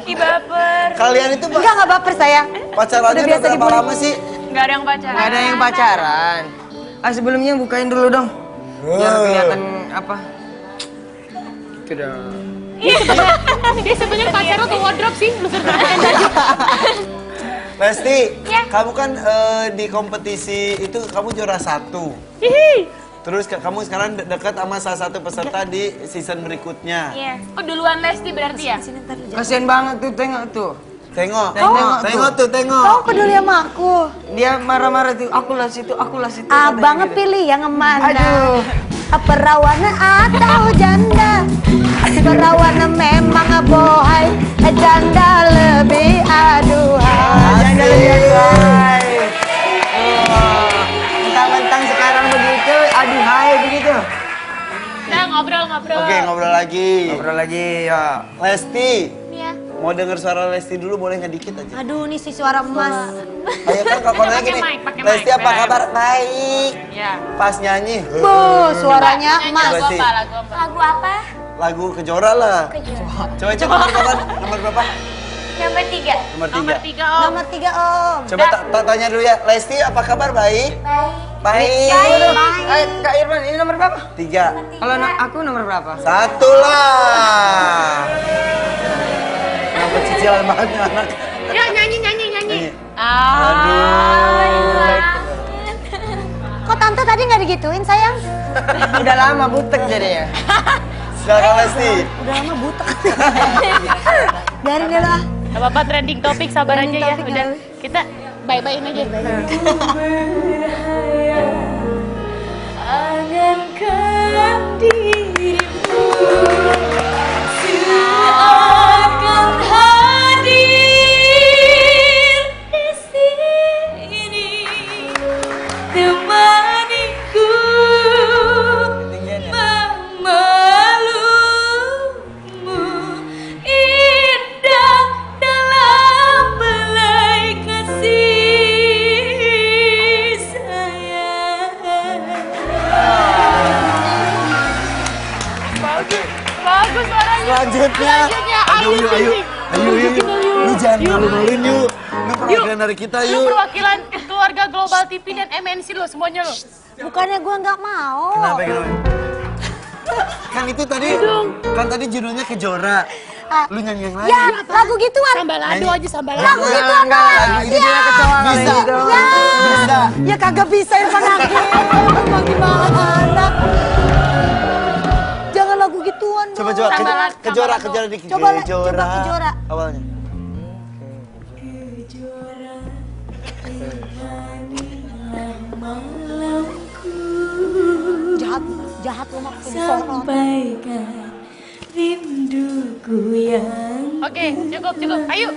Ih baper. Kalian itu Enggak baper sayang. pacarannya udah berapa lama sih? Nggak ada yang pacaran. Nggak ada yang pacaran. Sebelumnya bukain dulu dong. Biar kelihatan apa? Dia sebenarnya pacaran tuh wardrobe sih, lu sertakan baju. Lesti, Ya. kamu kan di kompetisi itu kamu juara 1. Terus kamu sekarang dekat sama salah satu peserta di season berikutnya. Iya. Oh duluan Lesti berarti ya? Kasian banget tuh, tengok tuh. Tengok, Tengok tuh. tengok. Kau peduli sama aku. Dia marah-marah tuh, aku lah situ. Abang pilih yang mana? Perawan atau janda? Perawan memang bohai, janda lebih aduhai. Jangan lebih aduhai. Mentang-mentang sekarang begitu, aduhai begitu. Nah ngobrol-ngobrol. Oke, ngobrol lagi. Ngobrol lagi, ya. Lesti, Iya. mau denger suara Lesti dulu boleh nggak dikit aja? Aduh, nih si suara emas. Ayo kan kalau nanya gini, pakai Lesti mic, apa Beb. kabar? Baik. Iya. Pas nyanyi, Suaranya Nyanyi emas. lagu Lesti. apa? Lagu apa? lagu Kejora lah. Coba nomor berapa? Nomor berapa? Nomor 3. Nomor 3. Nomor 3 Om. Nomor 3 Om. Coba tanya dulu ya, Lesti apa kabar? Baik. Baik. Kak Irfan, ini nomor berapa? 3. Kalau aku nomor berapa? 1 lah. Kenapa cicilan banget nih anak? Ya nyanyi. Kok tante tadi nggak digituin sayang? Udah lama butek jadinya. Silakan Lesti. Udah lama butek. Biarin dulu ah. Gak apa-apa trending topik, sabar aja Trending ya. topik, Udah, nggak kita bye-byein aja. Angankan dirimu seakan hadir di sini, temaniku memelukmu, indah dalam belai kasih sayang. Bagus suaranya. Selanjutnya. Ayo. Lu jangan malu-maluin yuk. Lu perwakilan dari kita Lu yuk. perwakilan keluarga Global TV dan MNC lo semuanya lo. Bukannya gue nggak mau. Kenapa? Kan itu tadi, kan tadi judulnya Kejora. Ah. Lu nyanyi yang lain. Ya, lagu gituan. Sambalado aja sambalado. Lagu gituan doang. Itu judulnya Kecoa kali Bisa. gitu. Ya. Bisa. Ya kagak bisa Irfan Hakim. Mau gimana? Jangan lagu gituan dong. Coba Sambalan, Kejora sambalado. dikit. Coba Kejora. Awalnya. Jahat lu mah. Sampaikan rinduku yang Oke, cukup. Ayo.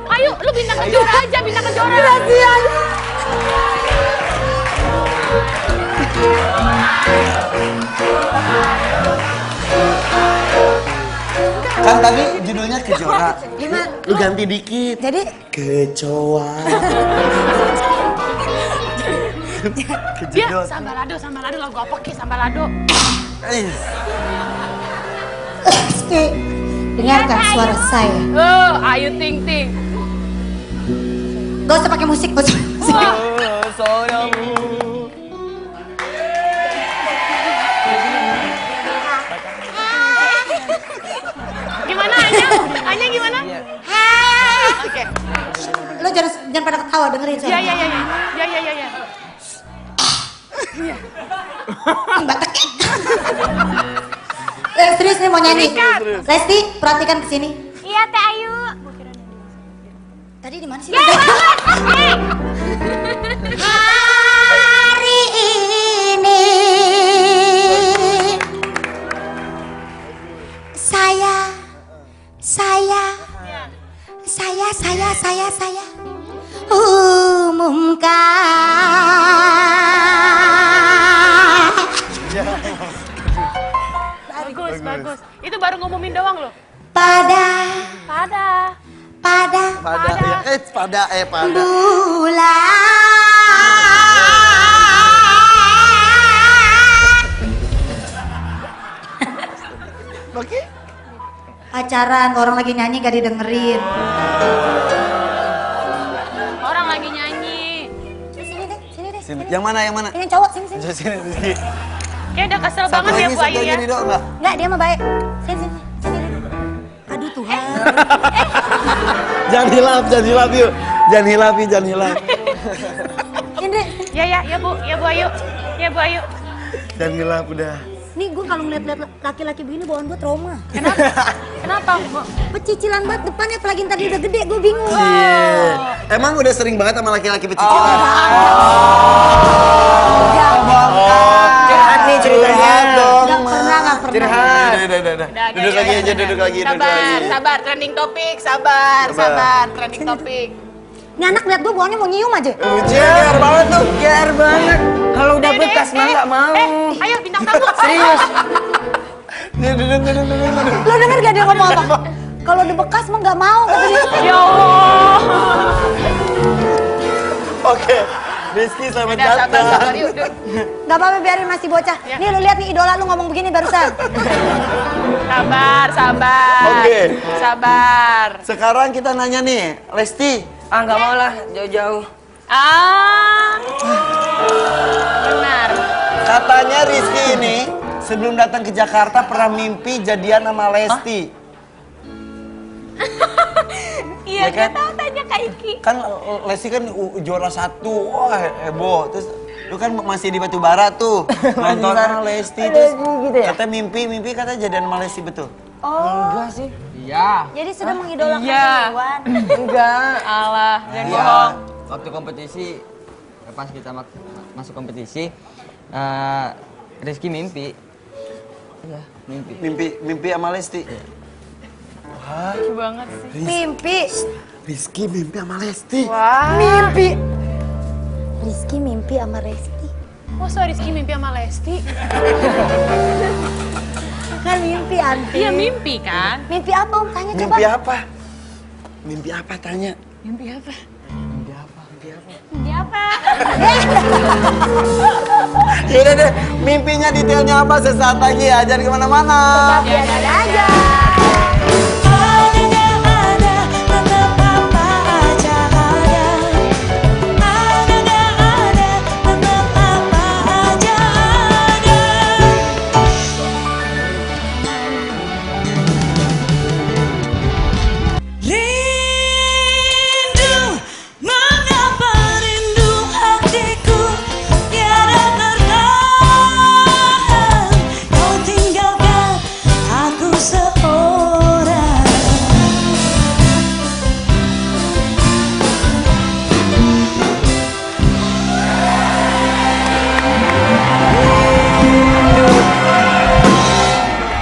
Ayo, lu bintang Kejora aja, bintang Kejora. Kan tadi judulnya Kejora. Gimana? Lu ganti dikit. Jadi Kecoa. Dia sambalado lagu apa ke sambalado? Rizky, dengarkan suara saya. Oh, Ayu Ting Ting. Gak usah pakai musik, gak usah pakai musik. Gimana Anya? Anya gimana? Oke. Lo jangan pada ketawa, dengerin suara. Ya. Serius nih mau nyanyi. Lesti, perhatikan ke sini. Iya Teh Ayu. Tadi di mana sih? hari ini saya umumkan. Bagus. Itu baru ngumumin doang loh. Pada bulan pacaran, orang lagi nyanyi gak didengerin. Orang lagi nyanyi. Sini deh, sini deh. Sini. Yang mana? Ini yang cowok, sini. Sini, Rizky. Kayak udah kesel Satu banget ya lagi, Bu satu Ayu lagi ya. Rido enggak? Enggak, dia mah baik. Sini. Aduh Tuhan. Jangan hilap yuk. Jangan hilap. Sini. Ya Bu Ayu. Ya Bu Ayu. Jangan hilap udah. Nih gue kalau ngeliat laki-laki begini bawaan gue trauma. Kenapa Bu? Pecicilan banget depannya, apalagi ntar dia udah gede, gue bingung. Emang udah sering banget sama laki-laki pecicilan? Curhat nih ceritanya. Gak pernah. Curhat. Udah. Duduk lagi aja, duduk lagi. Sabar, trending topik, sabar, trending topik. Ini anak liat gue bawaannya mau nyium aja. GR banget tuh. GR banget. Kalau udah bekas mah nggak mau. Ayo bintang tamu. Serius. Duduk. Lo denger gak dia ngomong apa? Kalau udah bekas mah gak mau kata dia. Ya Allah. Oke. Rizky selamat Udah sabar datang. yuk. Dud. Gak apa-apa, biarin masih bocah. Nih lu lihat nih idola lu ngomong begini barusan. Sabar. Oke. Sabar. Sekarang kita nanya nih, Lesti. Ah nggak mau lah, jauh-jauh. Benar. Katanya Rizky ini sebelum datang ke Jakarta pernah mimpi jadian sama Lesti. Iya, Ya kan? kita tahu tanya Kak Iki. Kan Lesti kan juara 1, wah heboh. Terus lu kan masih di Batubara tuh, nonton Lesti terus gitu ya? katanya mimpi katanya jadian sama Lesti betul. Enggak sih. Iya. Jadi sudah mengidolakan Iya. duluan. Enggak. Allah, jangan Iya. bohong. Waktu kompetisi, pas kita masuk kompetisi, Rizky mimpi. Iya, mimpi. Mimpi sama Lesti. Lucu banget sih. Mimpi. Rizky mimpi sama Lesti. Mimpi. Rizky mimpi sama Resti. Masa Rizky mimpi sama Lesti? Kan mimpi Anti. Iya mimpi kan? Mimpi apa Om? Tanya coba. Mimpi apa? Mimpi apa tanya? Mimpi apa? Yaudah deh, mimpinya detailnya apa sesaat lagi ya, jangan kemana-mana. Biarin aja.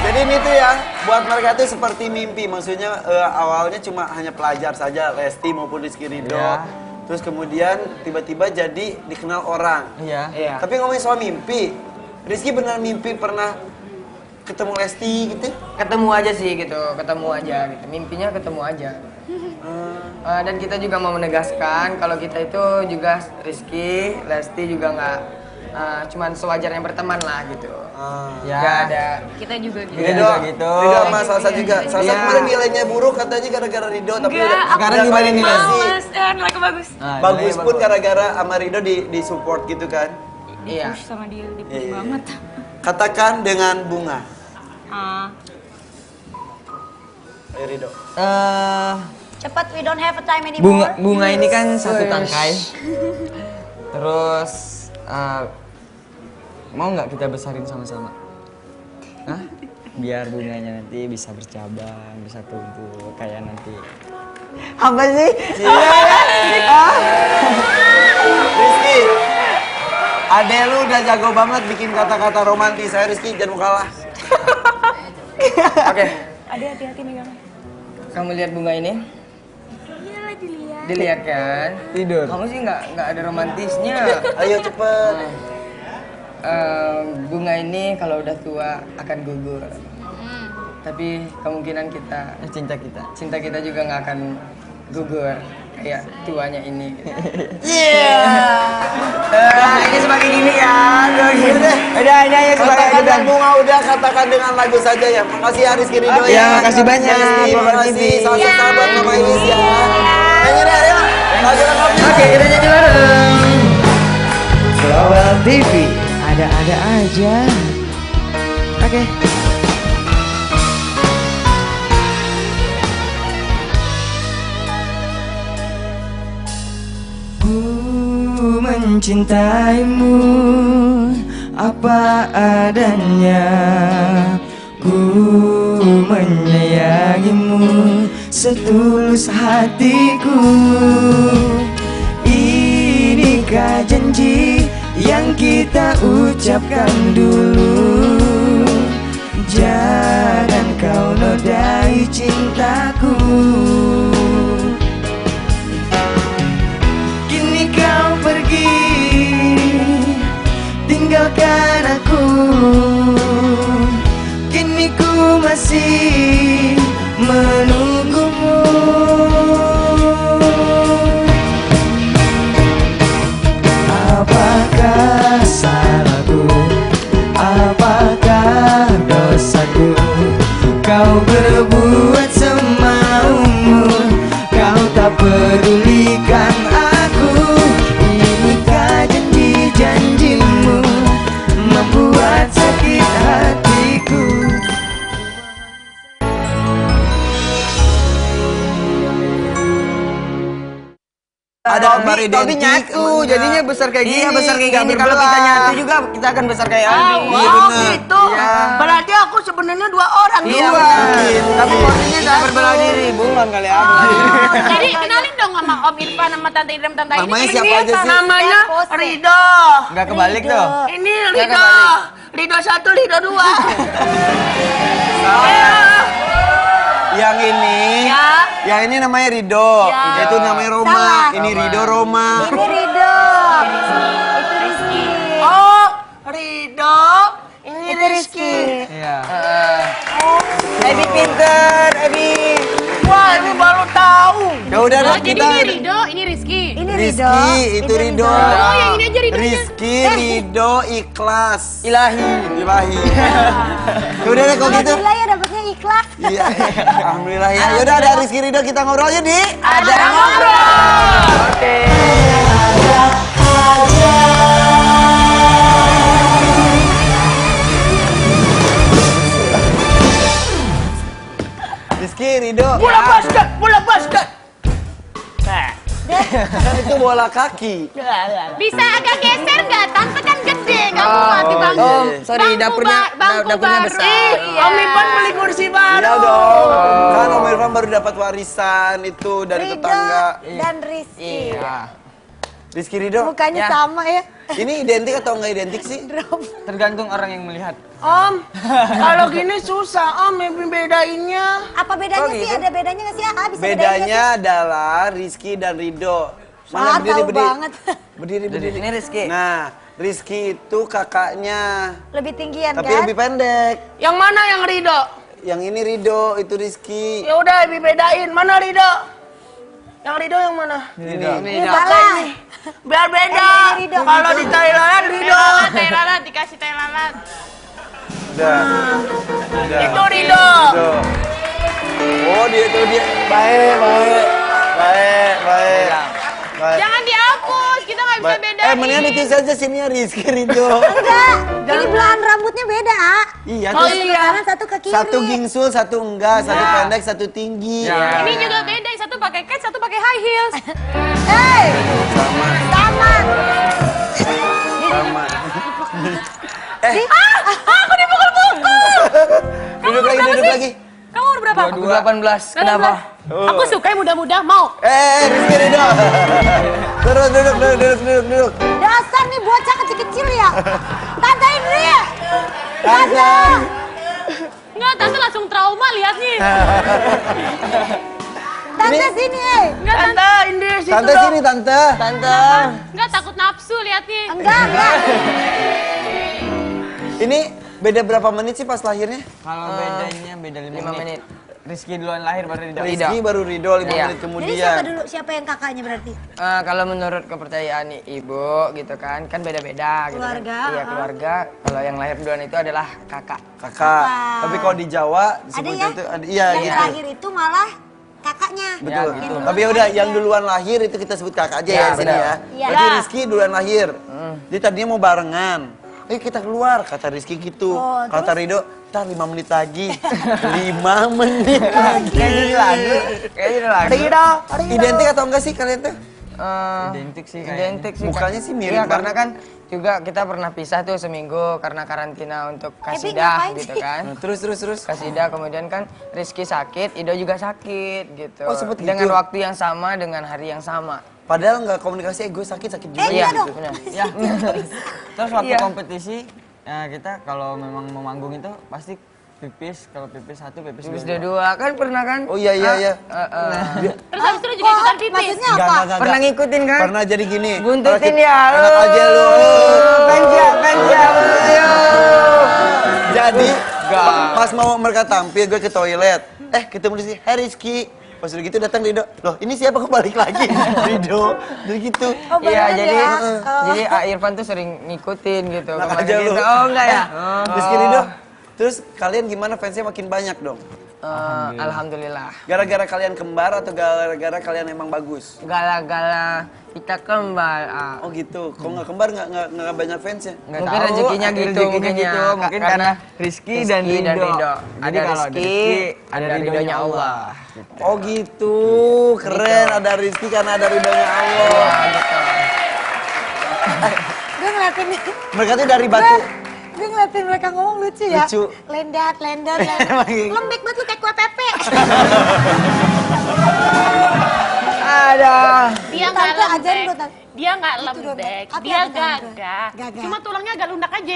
Jadi ini tuh ya, buat mereka tuh seperti mimpi. Maksudnya awalnya cuma hanya pelajar saja, Lesti maupun Rizky Ridho. Iya. Terus kemudian tiba-tiba jadi dikenal orang. Iya. Iya. Tapi ngomongin soal mimpi, Rizky benar mimpi pernah ketemu Lesti gitu? Ketemu aja sih gitu, ketemu aja gitu. Mimpinya ketemu aja. Dan kita juga mau menegaskan kalau kita itu juga Rizky, Lesti juga nggak cuman sewajarnya berteman lah gitu. Ya. Nggak ada. Kita juga gitu. Kita juga gitu. Ridho sama Salsa juga. Salsa Iya. kemarin nilainya buruk katanya gara-gara Ridho, tapi Enggak, aku sekarang gimana nilai? males. Nilai bagus. Nah, bagus nilainya pun gara-gara sama Ridho di support gitu kan. Iya. Push sama dia, dipush Iya. banget. Katakan dengan bunga. Ayo Ridho. Cepat, we don't have a time anymore. Bunga ini kan satu tangkai. Terus mau nggak kita besarin sama-sama? Hah? Biar bunganya nanti bisa bercabang, bisa tumbuh kayak nanti. Apa sih? Rizky, ade lu udah jago banget bikin kata-kata romantis. Saya Rizky, jangan mau kalah. Oke. Ade hati-hati megangnya. Kamu lihat bunga ini? Iyalah dilihat. Dilihat kan? Tidur. Kamu sih nggak ada romantisnya. Ayo cepet. Bunga ini kalau udah tua akan gugur. Tapi kemungkinan Cinta kita. cinta kita juga nggak akan gugur kayak tuanya ini. Gitu. Ini sebagai gini kan. Udah ini aja sebagai katakan bunga udah katakan dengan lagu saja ya. Makasih ya Rizky Ridho ya. makasih banyak. Terima kasih sahabat Mama Inis ya. Nyanyi deh ayo. Lagu lengkap. Oke, kita nyanyi bareng. Global TV, ada-ada aja. Oke. Ku mencintaimu apa adanya. Ku menyayangimu setulus hatiku. Inikah janji yang kita ucapkan dulu? Jangan kau nodai cintaku. Kini kau pergi, tinggalkan aku. Kini ku masih menunggumu. Apakah salahku? Apakah dosaku? Kau berbuat semaumu. Kau tak pedulikan aku. Inikah janji-janjimu membuat sakit hatiku. Ada kembar Tapi identik. nyatu, jadinya besar kayak gini. Iya, besar kayak Nggak gini. Kalau kita nyatu juga, kita akan besar kayak Aldi. Wow, gitu. Berarti aku sebenarnya 2 orang. Iya, dua. mungkin. Tapi porsinya kita berbelah diri, bukan kali aku. Jadi kenalin dong sama Om Irfan sama Tante Idam Tante Aini. Namanya Ini siapa aja sih? Namanya Ridho. Nggak kebalik tuh. Ini Ridho. Ridho 1, Ridho 2. Yang ini, yang ini namanya Ridho. Itu namanya Roma. Salah. Ini Ridho Roma. Ini Ridho. Itu Rizky. Oh, Ridho. Ini Rizky. Iya. Ebi pinter, Ebi. Wah, ini baru tahu. Ya udah Oh, dong jadi kita. ini Ridho, ini Rizky. Ini Ridho. Rizky, itu Ridho. Oh, yang ini aja Ridhonya. Rizky, Ridho, Ikhlas. Ilahi. Ilahi. Ya udah deh kalau gitu. Alhamdulillah ya dapetnya ikhlas. Iya. Alhamdulillah ya. Yaudah ada Rizky Ridho kita ngobrolnya di. Ada ngobrol. Oke. Rizky Ridho. Bola basket, bola basket. Itu bola kaki. Bisa agak geser nggak? Tante kan gede, kamu mati bangku. Om, sorry, dapurnya bangku dapurnya baru. besar. Iya. Om Irfan beli kursi Iya baru. dong. Kan Om Irfan baru dapat warisan itu dari Ridho tetangga. dan Rizky. Iya. Rizky Ridho. Mukanya sama ya. Ini identik atau nggak identik sih? Tergantung orang yang melihat. Om, kalau gini susah Om bedainnya. Apa bedanya sih? Ada bedanya nggak sih? Ah, bisa bedain nggak Bedanya adalah Rizky dan Ridho. Ah, tahu banget. Berdiri. Ini Rizky. Nah, Rizky itu kakaknya, sih? Lebih tinggian tapi kan? lebih pendek. Yang mana yang Ridho? Yang ini Ridho, itu Rizky. Ya udah bedain. Mana Ridho? Yang Ridho yang mana? Ini salah. Biar beda. Ini Ridho. Kalau di Thailand Ridho. Teh lalat, dikasih teh lalat. Udah. Itu Ridho. Ridho. Oh, dia tuh dia. Baik. Jangan dihapus, kita nggak bisa bedain. Mendingan itu saja sininya Rizky Ridho. Enggak. Ini belahan rambutnya beda, Ah. Iya, Oh terus Satu ke iya. kanan, satu ke kiri. satu gingsul, satu enggak, satu pendek, satu tinggi. Ini juga beda, yang satu pakai cat, satu pakai high heels. Hei, Sama. sama. Sama. Aku dipukul-pukul. Duduk lagi. Kamu umur berapa? Aku 18. Kenapa? Aku suka yang muda-muda, mau. Rizky Ridho. Terus duduk. Dasar nih bocah kecil-kecil ya. Tante Indri. Tante. Enggak, tante langsung trauma liatnya. Tante sini, Enggak, tante. Tante Indri situ Tante dong. sini, Tante. Enggak, takut nafsu liatnya. Enggak. Ini beda berapa menit sih pas lahirnya? Kalau bedanya beda 5 menit. Rizky duluan lahir baru Ridho. Rizky baru Ridho 5 Iya. menit Jadi kemudian. siapa dulu? Siapa yang kakaknya berarti? Kalau menurut kepercayaan ibu gitu kan beda-beda gitu kan. Keluarga, Iya keluarga. Kalau yang lahir duluan itu adalah kakak. Kakak. Tapi kalau di Jawa Ada disebutnya ya? itu iya Yang gitu. terakhir itu malah kakaknya. Betul. Ya, gitu. Tapi ya udah yang duluan lahir itu kita sebut kakak aja ya, Ya, sini benar. ya. Iya. Berarti Rizky duluan lahir. Dia tadinya mau barengan. Kita keluar, kata Rizky gitu. Oh, Kata Ridho, ntar 5 menit lagi. 5 menit lagi. Kayak jadi lagu. Kayak jadi lagu. Identik atau enggak sih kalian tuh? Identik sih kayaknya. Identik sih. Mukanya sih mirip Iya, karena banget. kan juga kita pernah pisah tuh seminggu karena karantina untuk ngapain kasidah gitu sih? kan. Nah, terus. Kasidah kemudian kan Rizky sakit, Ido juga sakit gitu. Oh, sempet dengan gitu? waktu yang sama dengan hari yang sama. Padahal nggak komunikasi, gue sakit juga. Iya dong. benar. Ya. Terus waktu Iya. kompetisi kita kalau memang mau manggung itu pasti pipis, kalau pipis 1, pipis Terus 2. dua kan pernah kan? Oh iya. Terus habis itu lu juga ikutan pipis. Maksudnya apa? Pernah ngikutin kan? Pernah jadi gini. Buntutin Kalau ya, Enak aja lu. Panja, Jadi pas mau mereka tampil gue ke toilet. Ketemu di sini, "Hai Rizky." Pas udah gitu datang Ridho. Loh, ini siapa kok balik lagi? Ridho. Jadi gitu. Oh, Iya, beneran jadi ya? jadi Irfan tuh sering ngikutin gitu. Enak kemana aja lu. gitu. Oh enggak ya? Rizky Ridho. Terus kalian gimana fansnya makin banyak dong? Alhamdulillah. Gara-gara kalian kembar atau gara-gara kalian emang bagus? Gala-gala kita kembar. Oh gitu. Kalau nggak kembar nggak banyak fansnya. Mungkin rezekinya gitu, mungkin ya. Mungkin karena Rizky dan Ridho. Ada Jadi kalau Rizky, ada ridhonya Allah. Oh gitu. Keren ada Rizky karena ada ridhonya Allah. Gue ngeliatin Mereka tuh dari batu. Gue ngeliatin mereka ngomong lucu ya. Lucu. Lendat. Lembek banget lu kayak kue pepe. Ada. Dia nggak Tante, ajarin lembek. gua, Tante. Dia nggak Itu dong, lembek. Tante. Apa Dia yang Tante? gagah. Gagah. Cuma tulangnya agak lunak aja.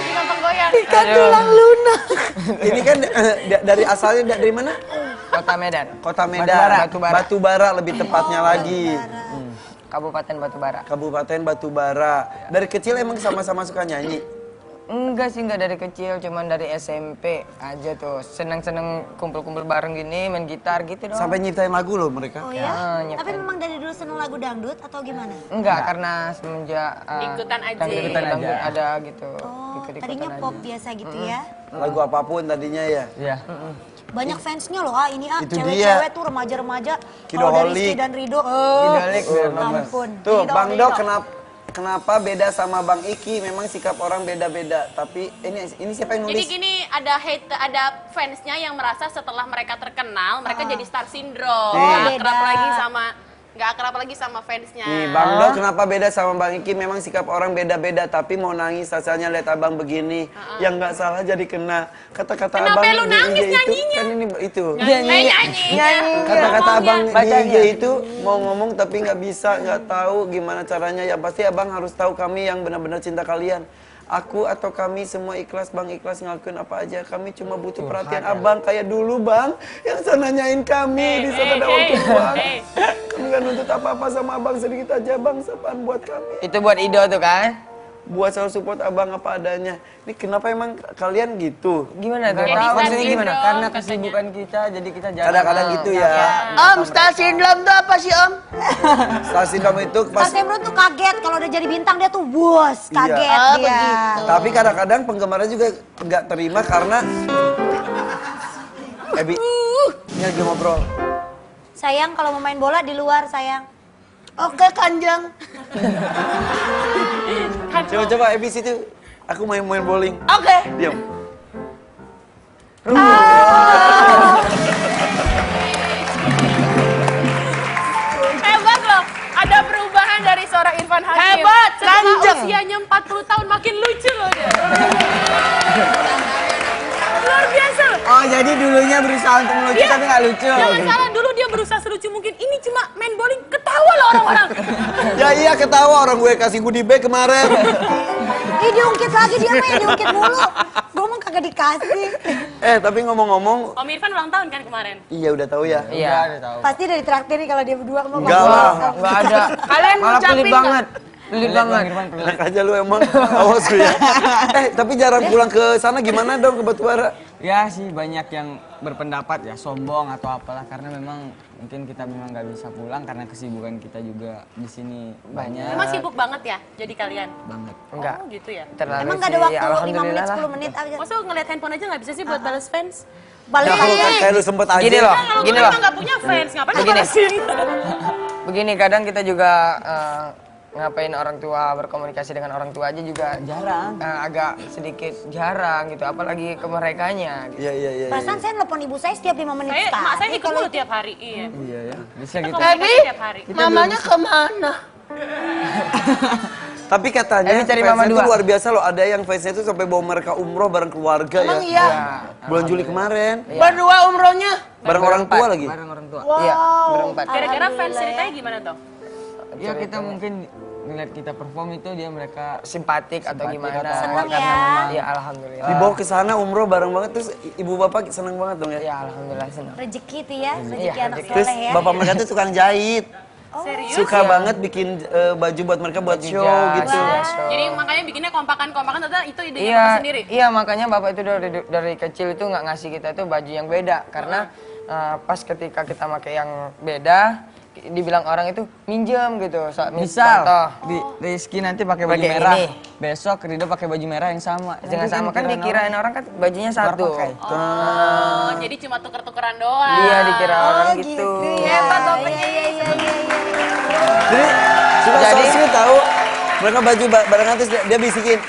Gampang goyang. Ikan tulang lunak. Ini kan dari asalnya dari mana? Kota Medan. Kota Medan. Batubara. Batubara lebih tepatnya lagi. Kabupaten Batubara. Kabupaten Batubara. Dari kecil emang sama-sama suka nyanyi. Enggak sih, enggak dari kecil, cuman dari SMP aja tuh. Seneng-seneng kumpul-kumpul bareng gini, main gitar gitu doang. Sampai nyiptain lagu loh mereka. Oh Ya, ya? Tapi nyepel. memang dari dulu seneng lagu dangdut atau gimana? Enggak, karena semenjak Ikutan aja. dangdut ada gitu. Oh, Ikut-ikutan tadinya aja. pop biasa gitu ya. Lagu apapun tadinya ya. Iya. Banyak fansnya loh, ini Itu cewek-cewek dia. tuh remaja-remaja. Kalau Kidoholik. dari Rizky dan Ridho, Kidoholik, ampun. Tuh, Ridho, Bang Ridho. Dok kenapa beda sama Bang Iki? Memang sikap orang beda-beda. Tapi ini siapa yang Jadi nulis? gini, ada fansnya yang merasa setelah mereka terkenal, mereka jadi star syndrome. Iya. Nggak akrab lagi sama fansnya. Nih, Bang Dok kenapa beda sama Bang Iki? Memang sikap orang beda-beda, tapi mau nangis asalnya lihat abang begini. Yang nggak salah jadi kena. Kata-kata Kenapa abang lu di nangis IG nyanyinya? Kan ini itu. Nyanyi. Kata-kata abang di Bacanya. IG itu mau ngomong tapi nggak bisa, nggak tahu gimana caranya. Ya pasti abang harus tahu kami yang benar-benar cinta kalian. Aku atau kami semua ikhlas, Bang ikhlas ngelakuin apa aja. Kami cuma butuh perhatian abang kayak dulu, Bang. Yang sana nanyain kami di sana ada waktu Bang. Kami nggak nuntut apa-apa sama abang, sedikit aja Bang, sapaan buat kami. Itu buat Ido tuh kan? Buat selalu support abang apa adanya. Ini kenapa emang kalian gitu? Gimana tuh? Jadi Tahu star maksudnya syndrome gimana? Karena katanya. kesibukan kita, jadi kita jarang. Kadang-kadang gitu ya. Om, star syndrome tuh apa sih Om? Star syndrome itu pas. Star Syndrome tuh kaget kalau udah jadi bintang dia tuh bos, kaget Iya. dia. Tapi kadang-kadang penggemarnya juga nggak terima karena Ebi, ini lagi ngobrol. Sayang kalau mau main bola di luar sayang. Oke, Kanjeng. Coba Ebi situ. Aku main bowling. Oke. Diam. Hebat loh, ada perubahan dari seorang Irfan Hakim. Hebat, Setelah Kanjeng. usianya 40 tahun makin lucu loh dia. Luar biasa loh. Oh, jadi dulunya berusaha untuk melucu tapi nggak lucu. Jangan salah, dulu dia berusaha selucu mungkin. Ini cuma main bowling, ketawa loh orang-orang. Ya iya ketawa orang gue kasih goodie bag kemarin. Ih diungkit lagi dia mah yang diungkit mulu. Gue mah kagak dikasih. Tapi ngomong-ngomong, Om Irfan ulang tahun kan kemarin? iya udah tahu ya. Iya. Udah tahu. Pasti dari traktir nih kalau dia berdua mau Enggak lah. Enggak ada. Kalian Malah pelit ngucapin banget. Pelit banget. Enak aja lu emang. Awas lu ya. Tapi jarang pulang ke sana gimana dong ke Batubara? Ya sih banyak yang berpendapat ya sombong atau apalah karena memang mungkin kita memang nggak bisa pulang karena kesibukan kita juga di sini banyak Emang sibuk banget ya jadi kalian? banget. Enggak. Oh gitu ya? Terlalu Emang gak ada sih, waktu 5 menit, alhamdulillah lah. 10 menit aja. Masa ngeliat handphone aja nggak bisa sih buat balas fans? Balik Tahu kan aja. kayak lu sempet aja. Gini loh, Kalau gini gue loh. emang nggak punya fans, ngapain gue Begini. balasin? Begini kadang kita juga ngapain orang tua berkomunikasi dengan orang tua aja juga Jarang. agak sedikit jarang gitu, apalagi ke merekanya. Gitu. Iya iya iya. Perasaan saya nelpon ibu saya setiap 5 menit Saya, sekali. emak saya ikut Kalau mulu tiap hari, iya. Iya ya. Bisa gitu. Komunikasi tiap hari. Mamanya kemana? Tapi katanya Ini cari fansnya mama itu dua. luar biasa loh. Ada yang fansnya itu sampai bawa mereka umroh bareng keluarga Emang ya. iya? Bulan Juli kemarin. Berdua umrohnya? Bareng orang tua lagi. Bareng orang tua. Iya, berempat. Kira-kira fans ceritanya gimana tuh? Ya kita mungkin ngeliat kita perform itu dia mereka Simpatik atau Simpatik gimana? atau Seneng Karena ya. memang, ya alhamdulillah. Dibawa ke sana umroh bareng banget terus ibu bapak seneng banget dong ya. Ya alhamdulillah senang. rezeki itu ya, rezeki Iya, anak rezeki. Terus soleh ya. bapak mereka tuh tukang jahit. Serius? Suka banget bikin baju buat mereka buat show gitu. Iya, show. Jadi makanya bikinnya kompakan-kompakan, ternyata itu idenya Iya, bapak sendiri? iya makanya bapak itu dari kecil itu nggak ngasih kita tuh baju yang beda karena pas ketika kita pakai yang beda dibilang orang itu minjem gitu. misal Contoh, di Rizky nanti pakai baju Pakai merah, ini. besok Rido pakai baju merah yang sama. jangan Nanti sama kan dikirain orang kan bajunya satu. pakai. Oh, jadi cuma tuker-tukeran doang. Iya dikira orang Oh gitu. gitu ya. Hebat bapaknya. Iya. Jadi suka Jadi- so sweet tahu. Mereka baju barengan terus dia bisikin,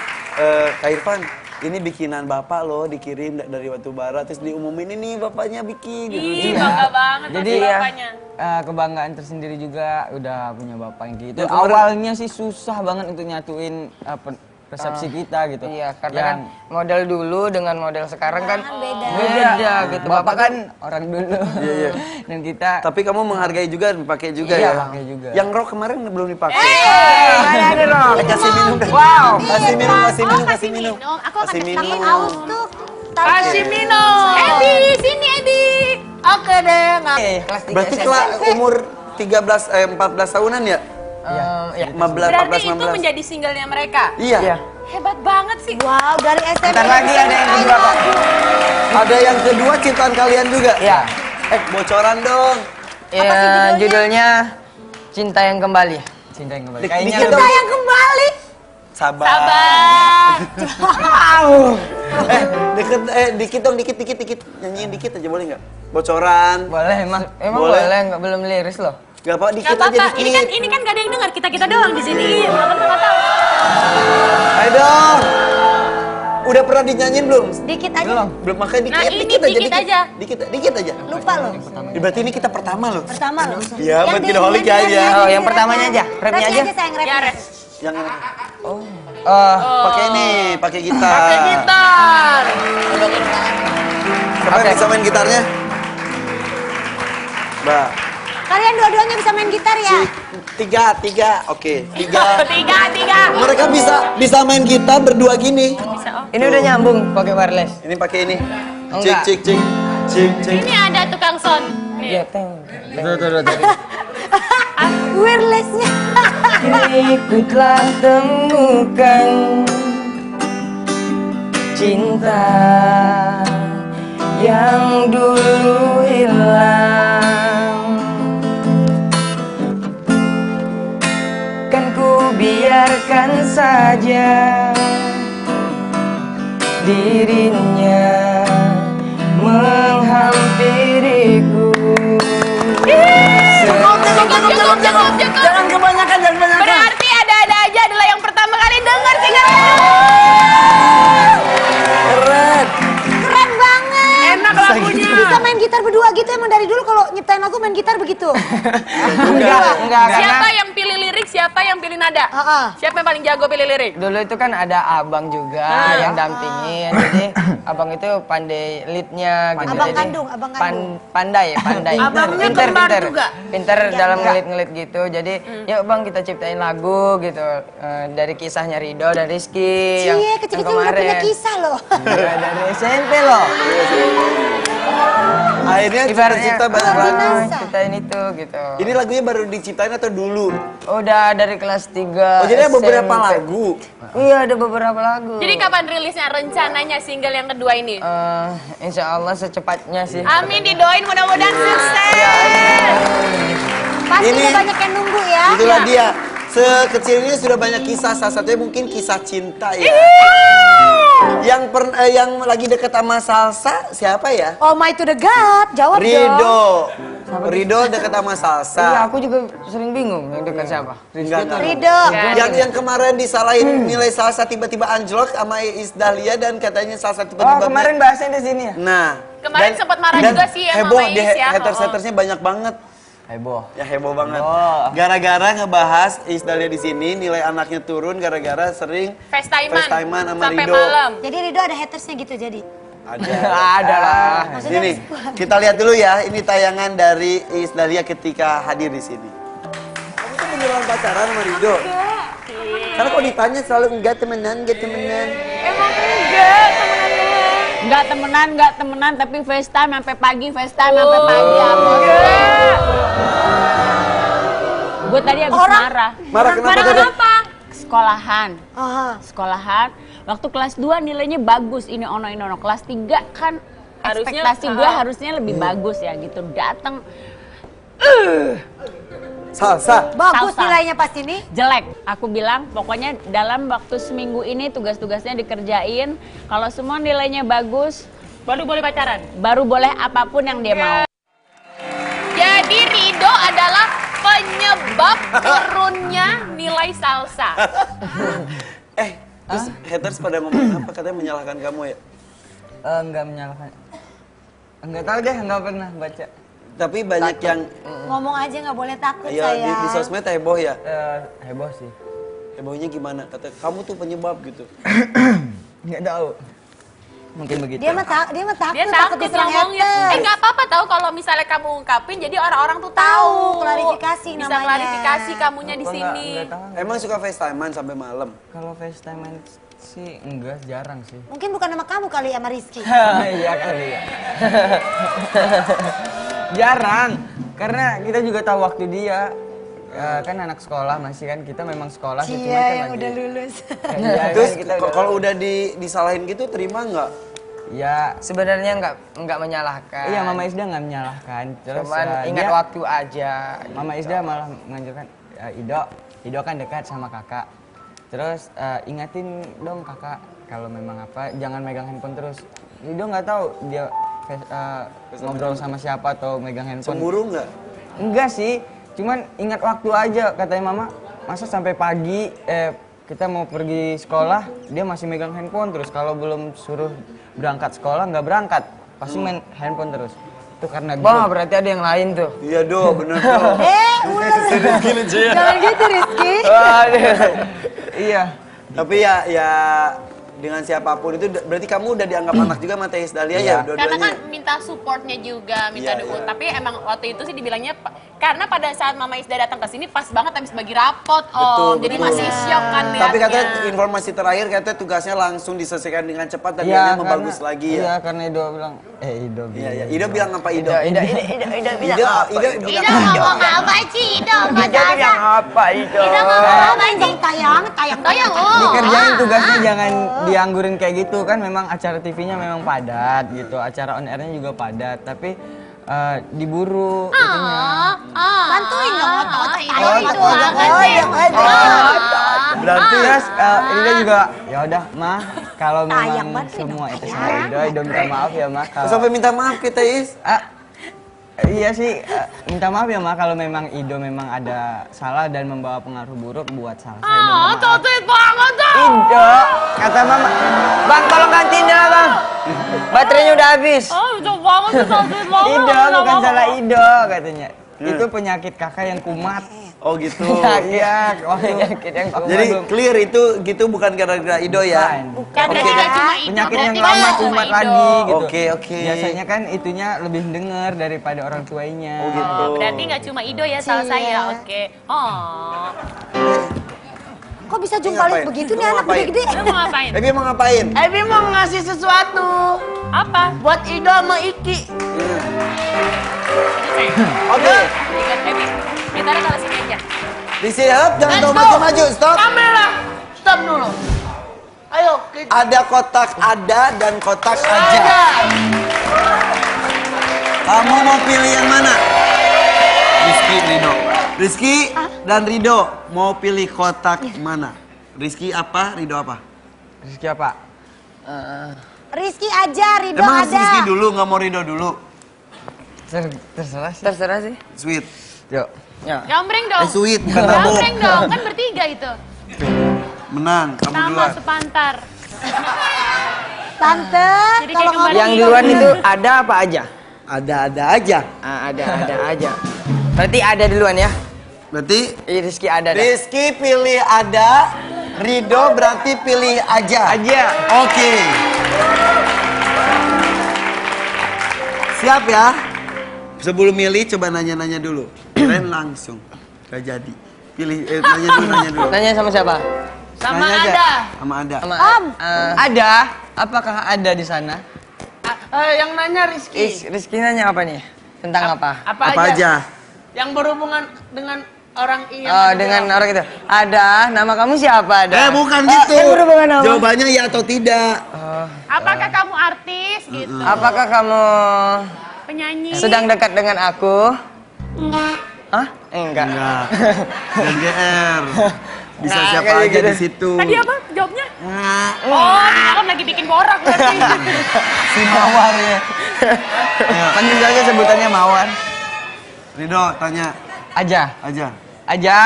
Kak Irfan, ini bikinan bapak loh dikirim dari Batu Bara terus diumumin ini bapaknya bikin. Ih, bangga banget Jadi pasti ya bapaknya. kebanggaan tersendiri juga udah punya bapak yang gitu. Ya, kemarin- Awalnya sih susah banget untuk nyatuin persepsi kita gitu. Iya, karena kan model dulu dengan model sekarang kan beda. gitu. Bapak kan orang dulu. Iya. Dan kita Tapi kamu menghargai juga, dipakai juga Iya, ya. pakai juga. Yang rok kemarin belum dipakai. ada loh. Kasih minum. Wow. Kasih minum, kasih minum, Oh, kasih minum. Aku akan Kasih Tapi minum. aus tuh. Kasih minum. Edi, sini Edi. Oke deh, nggak. Kelas 3 Berarti umur 14 tahunan ya? Iya. 15, Berarti 14, itu 16. menjadi singlenya mereka. Iya. Hebat banget sih. Wow, dari SMP. Bentar lagi ada yang kedua, Pak. Ada yang kedua ciptaan kalian juga? Iya. Bocoran dong. Ya, judulnya Cinta yang Kembali. cinta yang kembali. Dikit Kayaknya dong. Kita yang kembali. Sabar. Sabar. Dikit dong, dikit. Nyanyiin dikit aja boleh nggak? Bocoran. Boleh emang Boleh. boleh nggak belum liris loh. Gak apa, Gak dikit aja apa-apa. dikit. Ini kan gak ada yang dengar. Kita doang di sini. Teman-teman nggak tahu. Ayo dong. Udah pernah dinyanyiin belum? Dikit aja. Belum, makanya dikit, Nah, ini dikit aja. Dikit aja. Lupa loh. Berarti ini kita pertama loh. Pertama loh. Iya, Yang buat di- Kidoholic yang di- aja. Oh, yang pertamanya aja, rapnya aja. sayang, rapnya. Ya, Res. Yang enak. Oh. Pakai ini, pakai gitar. Pakai gitar. Siapa yang bisa main gitarnya? Mbak. Kalian dua-duanya bisa main gitar ya? Tiga. Oke, tiga. Tiga. Mereka bisa main gitar berdua gini. Bisa, oh. Ini udah nyambung pakai wireless. Ini pakai ini. Enggak. Cik. Ini ada tukang son. Iya, Nih. teng. Wirelessnya. Ku telah temukan cinta yang dulu hilang. Kan ku biarkan saja dirinya menghampiriku. Cukup. Jangan kebanyakan. Berarti ada-ada aja adalah yang pertama kali dengar singlenya. Keren. Keren banget. Enak lagunya. Bisa main gitar berdua gitu emang dari dulu kalau nyiptain lagu main gitar begitu. Enggak, Siapa yang pilih lirik, siapa yang pilih nada? Heeh. Siapa yang paling jago pilih lirik? Dulu itu kan ada abang juga yang dampingin, jadi abang itu pandai leadnya gitu. Abang jadi kandung, abang kandung. pandai. Abangnya Pinter, kembar pinter. juga? Pinter dalam ngelit-ngelit gitu. Jadi, yuk bang kita ciptain lagu gitu dari kisahnya Rido dan Rizky yang Cie, kecil-kecil udah kemarin. punya kisah loh. Iya, dari SMP loh. Akhirnya Ibaratnya cita-cita banyak lagu. ciptain itu gitu. Ini lagunya baru diciptain atau dulu? Udah dari kelas 3 Oh jadi ada beberapa SMP. lagu. Iya, ada beberapa lagu. Jadi kapan rilisnya rencananya single yang kedua ini? Insya Allah secepatnya sih. Amin, didoain mudah-mudahan sukses. Pasti Ini- udah banyak yang nunggu ya. Itulah dia. Sekecil ini sudah banyak kisah, salah satunya mungkin kisah cinta ya. Yang lagi deket sama Salsa siapa ya? Oh my to the God, jawab dong. Rido. Rido deket sama Salsa. Iya, aku juga sering bingung yang dekat siapa. Enggak. Rido. Yang kemarin disalahin nilai Salsa tiba-tiba anjlok sama Iis Dahlia dan katanya Salsa Oh, tiba-tiba kemarin bahasnya di sini ya? Nah, Kemarin sempat marah juga sih ya heboh, sama Iis ya. haters-hatersnya banyak banget. Heboh. Ya heboh banget. Oh. Gara-gara ngebahas Iis Dahlia di sini nilai anaknya turun gara-gara sering FaceTime-an sama sampai Rido. malam. Jadi Rido ada hatersnya gitu jadi. Ada. Ada lah. Ini kita lihat dulu ya, ini tayangan dari Iis Dahlia ketika hadir di sini. Kamu tuh beneran pacaran sama Rido? Karena kalau ditanya selalu enggak temenan. Emang enggak temenan. Nggak temenan, tapi FaceTime sampai pagi, FaceTime sampai pagi. Gue tadi habis marah. Marah kenapa tadi? Sekolahan. Aha. Sekolahan. Waktu kelas 2 nilainya bagus. Ini ono. Kelas 3 kan Harusnya, ekspektasi gue harusnya lebih bagus ya gitu. Datang Salsa. Bagus Salsa. nilainya pas ini. jelek. Aku bilang pokoknya dalam waktu seminggu ini tugas-tugasnya dikerjain. Kalau semua nilainya bagus, Baru boleh pacaran. baru boleh apapun yang dia mau. Jadi Rido adalah penyebab turunnya nilai salsa. Terus haters pada ngomong apa? Katanya menyalahkan kamu ya? Enggak menyalahkan. Enggak tahu deh, enggak pernah baca. Tapi banyak yang Ngomong aja nggak boleh takut ya di sayang. sosmed heboh ya. Heboh sih. Hebohnya gimana? Kata kamu tuh penyebab gitu. Enggak tahu. Mungkin begitu. Dia mah takut, Dia takut takut diserang ngomongnya. haters. Nggak apa-apa tahu kalau misalnya kamu ungkapin, jadi orang-orang tuh tahu. Klarifikasi Bisa namanya. klarifikasi kamunya di Apa sini. Enggak tahu. Emang suka FaceTime-an sampai malam? Kalau FaceTime sih enggak, jarang sih. Mungkin bukan nama kamu kali sama Rizky. Iya kali ya. Jarang, karena kita juga tahu waktu dia. Kan anak sekolah masih kan, kita memang sekolah sih, cuma Cia kan yang lagi- udah lulus. Iya, Terus kan kita kalau udah disalahin gitu terima nggak? ya Sebenarnya nggak menyalahkan. iya, Mama Isda nggak menyalahkan. Terus Cuman ingat dia- waktu aja. Mama Isda malah menganjurkan Ido kan dekat sama kakak. Terus ingatin dong kakak kalau memang apa jangan megang handphone terus. Ido nggak tahu dia ngobrol sama siapa atau megang handphone. Cemburu nggak? Enggak sih, cuman ingat waktu aja katanya mama. Masa sampai pagi kita mau pergi sekolah dia masih megang handphone terus. Kalau belum suruh berangkat sekolah nggak berangkat, pasti main handphone terus. Itu karena Wah, berarti ada yang lain tuh. Iya do, bener do. Ular. Jangan gitu Rizky. Iya. Tapi ya dengan siapapun itu berarti kamu udah dianggap anak juga sama Iis Dahlia ya Iya. Karena dua-duanya. kan minta supportnya juga, minta Iya, dukung. iya. Tapi emang waktu itu sih dibilangnya karena pada saat Mama Isda datang ke sini pas banget habis bagi rapot Om. Betul, Jadi betul. masih syok kan Tapi liatnya. katanya informasi terakhir katanya tugasnya langsung diselesaikan dengan cepat dan Iya, nilainya karena- membagus lagi ya. Iya, karena Ido bilang Ido Iya, iya. Ido bilang apa Ido? Ida bilang apa? Ida ngomong apa sih? Ida nggak Ida bilang apa itu? Ida ngomong apa sih? Tayang. Oh. dikerjain tugasnya jangan dianggurin kayak gitu kan. Memang acara TV-nya memang padat gitu, acara on air-nya juga padat, tapi diburu itunya. Bantuin dong otot-otot Ido tayang. itu banget sih. Berarti Terus Ido juga ya udah mah kalau Tayang memang banget, semua Ido. itu sama Ido minta maaf ya mah. Kalau sampai minta maaf kita Is. iya sih, minta maaf ya mah kalau memang Ido memang ada salah dan membawa pengaruh buruk buat Salsa. Ido minta maaf. Totoit banget tuh. Ido kata mama, Bang, tolong gantiin dah, Bang. Baterainya udah habis. Itu banget tuh totoit banget. Ido bukan salah Ido katanya. Itu penyakit kakak yang kumat. Oh gitu. Iya, waktu Penyakit yang kumat. Jadi clear itu gitu bukan gara-gara Ido ya. Karena Oke. tidak cuma Ido. penyakit yang berarti lama nggak cuma kumat Ido. lagi gitu. Oke, oke. Biasanya kan itunya lebih denger daripada orang tuanya. Oh gitu. Berarti nggak cuma Ido ya salah saya. Oke. Oh. Kok bisa jumpalit Ngapain? begitu nih Lu anak ngapain? gede-gede? Lu mau ngapain? Ebi mau ngapain? Ebi mau ngasih sesuatu Apa? buat Ido sama Iki. Oke. Ebi, kita taruh kalau sini aja. Disiap, jangan Let's tahu go. maju-maju. Stop. Kamera, stop dulu. Ayo, kita Ada kotak ada dan kotak aja. aja. Kamu mau pilih yang mana? Rizky, Rido. Rizky dan Rido mau pilih kotak mana? Rizky apa, Rido apa? Rizky apa? Rizky aja, Rido Emang ada. Rizky dulu, nggak mau Rido dulu? Terserah sih. Terserah sih. Sweet. Yuk. Ya. Gambreng dong. Sweet, bukan tabok. Gambreng dong, kan bertiga itu. Menang, kamu Sama duluan. sepantar. Tante, Jadi kalau kayak kembali Yang duluan itu ada apa aja? Ada aja. Ada aja. Berarti ada duluan ya? Berarti Rizky ada. dah. Rizky pilih ada, Rido berarti pilih aja. Aja. Oke. Siap ya? Sebelum milih coba nanya-nanya dulu. Keren langsung. Gak jadi. Pilih, nanya dulu. Nanya sama siapa? Sama Nanya aja. ada. Sama ada. Sama Om. ada. Apakah ada di sana? Yang nanya Rizky. Rizky nanya apa nih? Tentang apa? Apa Apa aja? Yang berhubungan dengan orang yang Oh, ada di dengan dalam. orang itu. Ada. Nama kamu siapa? Ada. Bukan Oh, gitu. yang berhubungan apa? Jawabannya ya atau tidak. Apakah kamu artis gitu? Apakah kamu Penyanyi? sedang dekat dengan aku? Enggak. Hah? Enggak. Enggak. Dan GR. Bisa Nah, siapa kayak aja gitu. di situ. Tadi apa jawabnya? Nah, Oh, kan lagi bikin borak berarti. si Mawar ya. Panggil saja sebutannya Mawar. Rido tanya Aja. aja. Aja.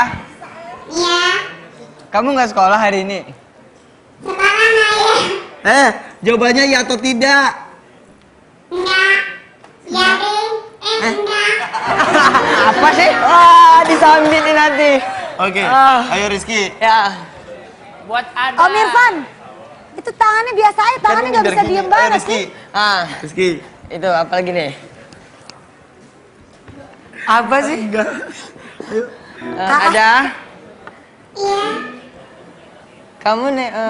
Iya. Kamu nggak sekolah hari ini? Sekarang ayah. Jawabannya ya atau tidak? Enggak. Biarin. Enggak. Apa sih? Wah, disambitin nanti. Oke. Ah. Ayo Rizky. Ya. Buat ada. Om Irfan, itu tangannya biasa aja, tangannya nggak bisa diem banget Rizky. sih. Rizky. Itu apa lagi nih? Apa sih? Ada. Iya. Kamu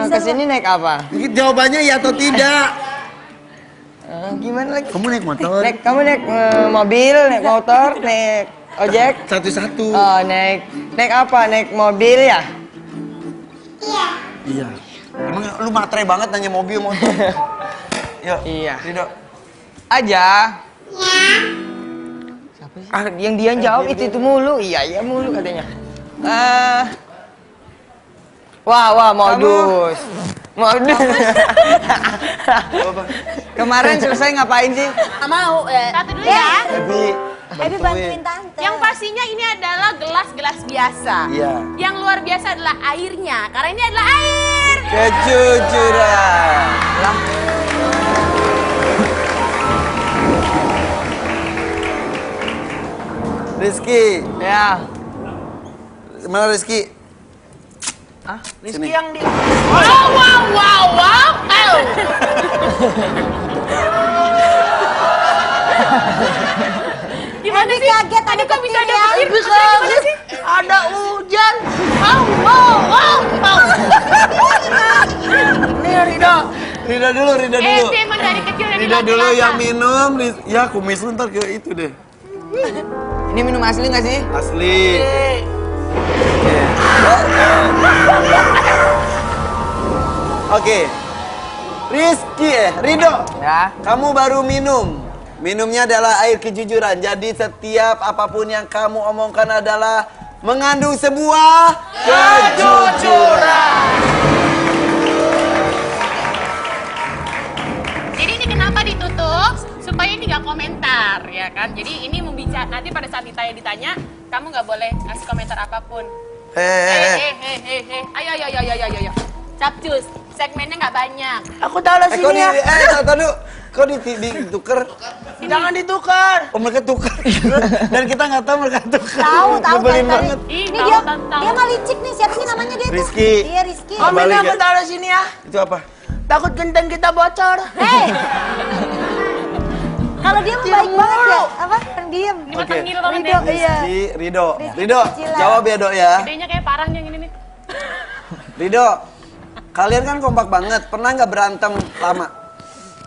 kesini naik apa? Jawabannya ya atau tidak? Gimana lagi? Kamu naik motor? Kamu naik mobil, naik motor, naik ojek? Satu-satu. Oh, naik apa? Naik mobil ya? Iya. Iya. Emang lu matre banget nanya mobil motor. Yuk. Iya. Rido. Aja. Iya. Yang dia jawab itu mulu. Iya mulu katanya. Wah, modus. Modus. Kemarin selesai ngapain sih? Nggak mau. Satu dulu ya. Ebi bantuin tante. Yang pastinya ini adalah gelas-gelas biasa. Iya. Yang luar biasa adalah airnya, karena ini adalah air. Kejujuran. Rizky. Ya. Mana Rizky? Rizky yang di Wow. Gimana Ebi sih? kaget tadi Kok bisa ada ya. air? Gimana sih? ada hujan. Wow. Nih Rido. Rido dulu. Dia emang dari kecil udah Rido dilatih dulu rasa. yang minum. Ya kumis lu ntar ke itu deh. Ini minum asli nggak sih? Asli. Oke. Rizky Rido. Ya. Kamu baru minum. Minumnya adalah air kejujuran. Jadi setiap apapun yang kamu omongkan adalah mengandung sebuah kejujuran. Jadi ini kenapa ditutup? Supaya ini nggak komentar, ya kan? Jadi ini membicara nanti pada saat ditanya, kamu nggak boleh ngasih komentar apapun. Hehehe. Ayo. Capcus, segmennya nggak banyak. Aku taruh Kok sini ya. tahu dulu. Kok ditukar? Jangan ditukar. Oh mereka tukar. Dan kita nggak tahu mereka tukar. Tahu Nyebelin tadi. banget. Ih, Ini tahu. dia mah licik nih, siapa sih namanya dia tuh? Rizky. Iya Rizky. Om ini Balik aku ya. taruh sini ya. Itu apa? Takut genteng kita bocor. Kalau dia mah baik banget ya, apa? Pendiam. Ini mah tengil banget Rido, deh. iya. Rido. Rizky Rido, kecilan. jawab ya Dok ya. Gedenya kayak parang yang ini nih. Rido, kalian kan kompak banget. Pernah nggak berantem lama?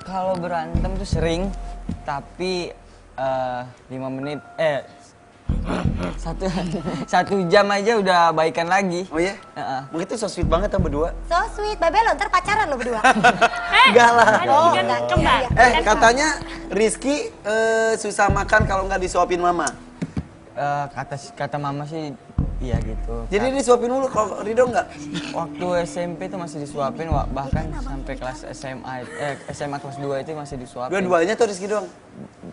Kalau berantem tuh sering, tapi 5 menit, satu jam aja udah baikan lagi. Oh iya? Heeh. Mungkin itu so sweet banget ya berdua. So sweet, Babe lo ntar pacaran lo berdua. Enggak lah. Oh, kan enggak. kembar. Iya, iya. Katanya Rizky susah makan kalau nggak disuapin mama. Kata mama sih iya gitu. Jadi disuapin dulu, kalau Rido nggak? Waktu SMP tuh masih disuapin, bahkan sampai kelas SMA kelas 2 itu masih disuapin. Dua-duanya tuh Rizky doang?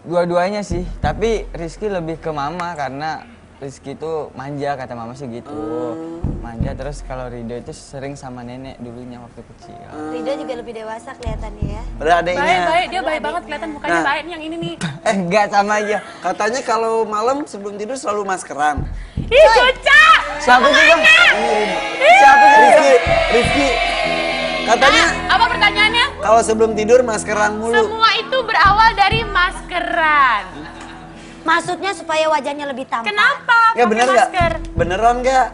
Dua-duanya sih, tapi Rizky lebih ke mama karena Rizky itu manja, kata mama sih gitu. Manja, terus kalau Rido itu sering sama nenek dulunya waktu kecil. Rido juga lebih dewasa kelihatannya ya. Ada adeknya. Baik, dia baik banget kelihatan mukanya Nah. baik nih yang ini nih. Enggak, sama aja. Katanya kalau malam sebelum tidur selalu maskeran. Ih, Cuca! Siapa sih Bang? Siapa sih? Rizky, katanya Apa pertanyaannya? kalau sebelum tidur maskeran mulu. Semua itu berawal dari maskeran. Maksudnya supaya wajahnya lebih tampan. Kenapa? Nggak pakai bener nggak? masker? Beneran nggak?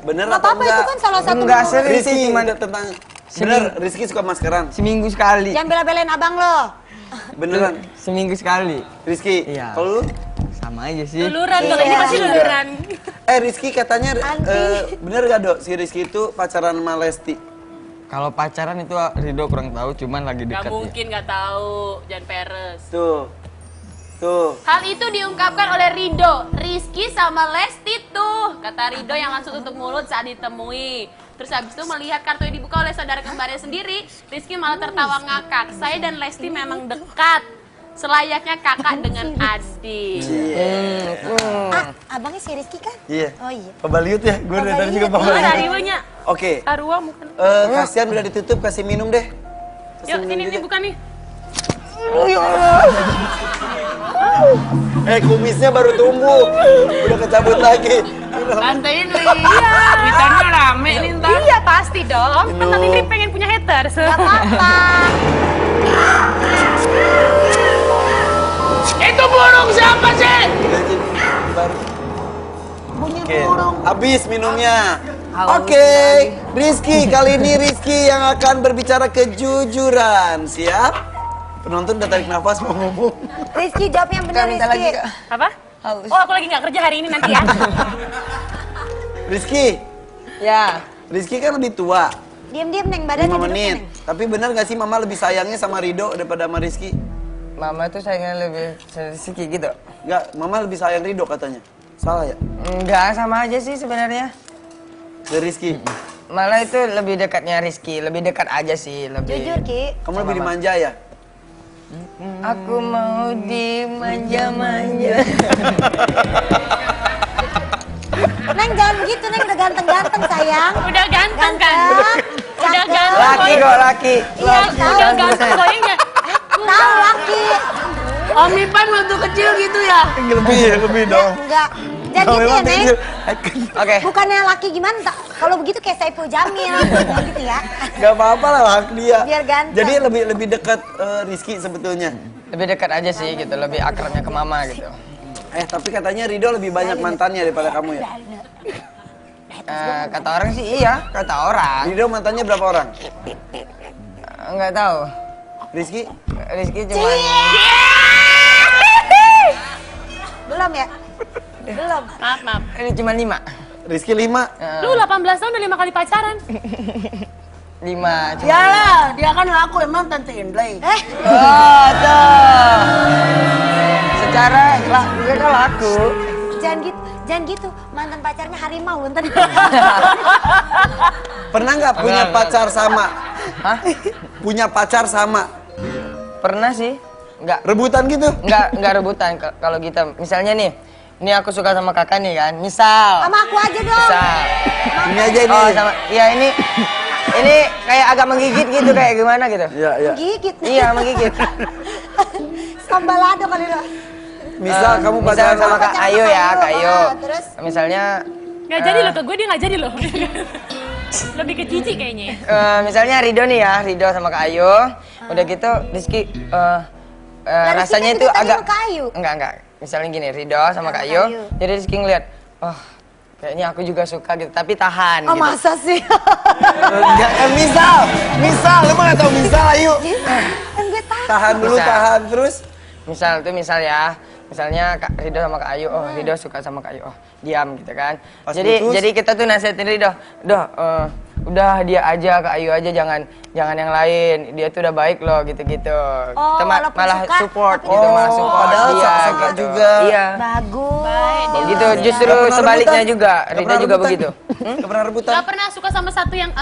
Bener Nggak atau apa-apa enggak? itu kan salah satu Enggak menurut- sering sih, Rizky, cuman tentang bener, Rizky suka maskeran. seminggu sekali. Jangan bela-belain abang lo. Beneran. Seminggu sekali. Rizky, Iya. kalau lu? Sama aja sih. Luluran, kalau ini pasti Iya. luluran. Rizky katanya bener gak Dok si Rizky itu pacaran sama Lesti? Kalau pacaran itu Rido kurang tahu, cuman lagi Gak dekat ya. mungkin gak tahu, jangan peres. Tuh. Hal itu diungkapkan oleh Rido, Rizky sama Lesti tuh, kata Rido yang langsung tutup mulut saat ditemui. Terus habis itu melihat kartu yang dibuka oleh saudara kembarnya sendiri, Rizky malah tertawa ngakak. Saya dan Lesti memang dekat, selayaknya kakak dengan adik. Abangnya si Rizky kan? Iya. Oh iya. Pabaliut ya, gue udah tadi juga Mana pabaliut. Ariwanya? Oke, Arwa bukan. kasihan udah ditutup, kasih minum deh. Yuk, sini bukan nih. Kumisnya baru tumbuh, udah kecabut lagi. Lantain iya. Twitternya rame nih ntar. Iya pasti dong. Kan nanti Tri pengen punya haters. Gak apa-apa. Itu burung siapa sih? Udah jadi baru. Bunyi Oke, burung. habis minumnya. Oke, Rizky, kali ini Rizky yang akan berbicara kejujuran. Siap? Penonton udah tarik nafas mau ngomong. Rizky jawab yang benar Rizky. Apa? Oh aku lagi nggak kerja hari ini nanti ya. Rizky, Ya, Rizky kan lebih tua, Diam-diam Neng, badannya 5 duduknya, menit. Neng. Tapi bener gak sih mama lebih sayangnya sama Rido daripada sama Rizky? mama tuh sayangnya lebih sedikit gitu. Enggak, mama lebih sayang Rido katanya. Salah ya? Enggak, sama aja sih sebenarnya. Dari Rizky. Malah itu lebih dekatnya Rizky, lebih dekat aja sih, lebih. Jujur Ki. Kamu lebih dimanja ya? Aku mau dimanja-manja. Neng jangan begitu Neng, udah ganteng-ganteng sayang. Udah ganteng kan? Ganteng. Udah Cakep. ganteng. Laki kok, laki. Iya tahu. Udah ganteng goyangnya. Tahu laki. Om Ipan waktu kecil gitu ya? Lebih dong. Enggak. Jangan gitu ya Neng. Oke. Bukannya laki gimana? Kalau begitu kayak Saiful Jamil. Gitu ya. Gak apa-apa lah hak dia. Biar ganteng. Jadi lebih dekat Rizky sebetulnya. Lebih dekat aja sih gitu, lebih akrabnya ke mama gitu. Tapi katanya Rido lebih banyak mantannya daripada kamu ya? Kata orang sih iya, kata orang. Rido mantannya berapa orang? Enggak tahu. Rizky? Rizky cuma Belum ya? Belum. Maaf. ini cuma 5. Rizky 5. Lu 18 tahun udah 5 kali pacaran. 5 cuma. Yalah, dia kan laku emang Tante Indlay. Oh, tuh. Secara dia kan laku. Jangan gitu. Mantan pacarnya harimau ntar. Pernah nggak punya Enggak. pacar sama? Hah? Punya pacar sama? Pernah sih? Enggak. Rebutan gitu? Enggak rebutan kalau kita. Misalnya nih, ini aku suka sama kakak nih kan. Misal. Sama aku aja dong. Misal. Ini aja ini. Oh, sama. Iya ini kayak agak menggigit gitu kayak gimana gitu. Iya. Gigit. Iya, menggigit. Sambalado kali dong. Misal kamu Misal pacaran sama Kak pacaran Ayu sama ya, Ayu, Kak Ayu. terus? Misalnya Gak jadi loh ke gue, dia gak jadi loh. Lebih ke cici kayaknya ya. misalnya Rido nih ya, Rido sama Kak Ayu. Udah gitu Rizky rasanya Rizky itu kan agak juga Kak Ayu. Enggak. Misalnya gini, Rido sama Kak Kak Ayu. Ayu. Jadi Rizky ngeliat, oh kayaknya aku juga suka gitu, tapi tahan Oh gitu. masa sih? Misal, lu mah gak tau misal, ayo. Kan gue tahu. Tahan dulu, Bisa. tahan, terus. Misal ya, misalnya Kak Rido sama Kak Ayu, oh Rido suka sama Kak Ayu, oh diam gitu kan. Pas Jadi putus? jadi kita tuh nasihatin Rido, udah dia aja, Kak Ayu aja, jangan yang lain. Dia tuh udah baik loh gitu-gitu. Oh, Kita walaupun malah suka, support tapi gitu, tetap malah support. support Padahal dia suka gitu. juga. Iya. Bagus. Gitu, justru Gak pernah sebaliknya rebutan? juga, Gak Rido pernah juga rebutan? begitu. Gak pernah rebutan? Gak pernah suka sama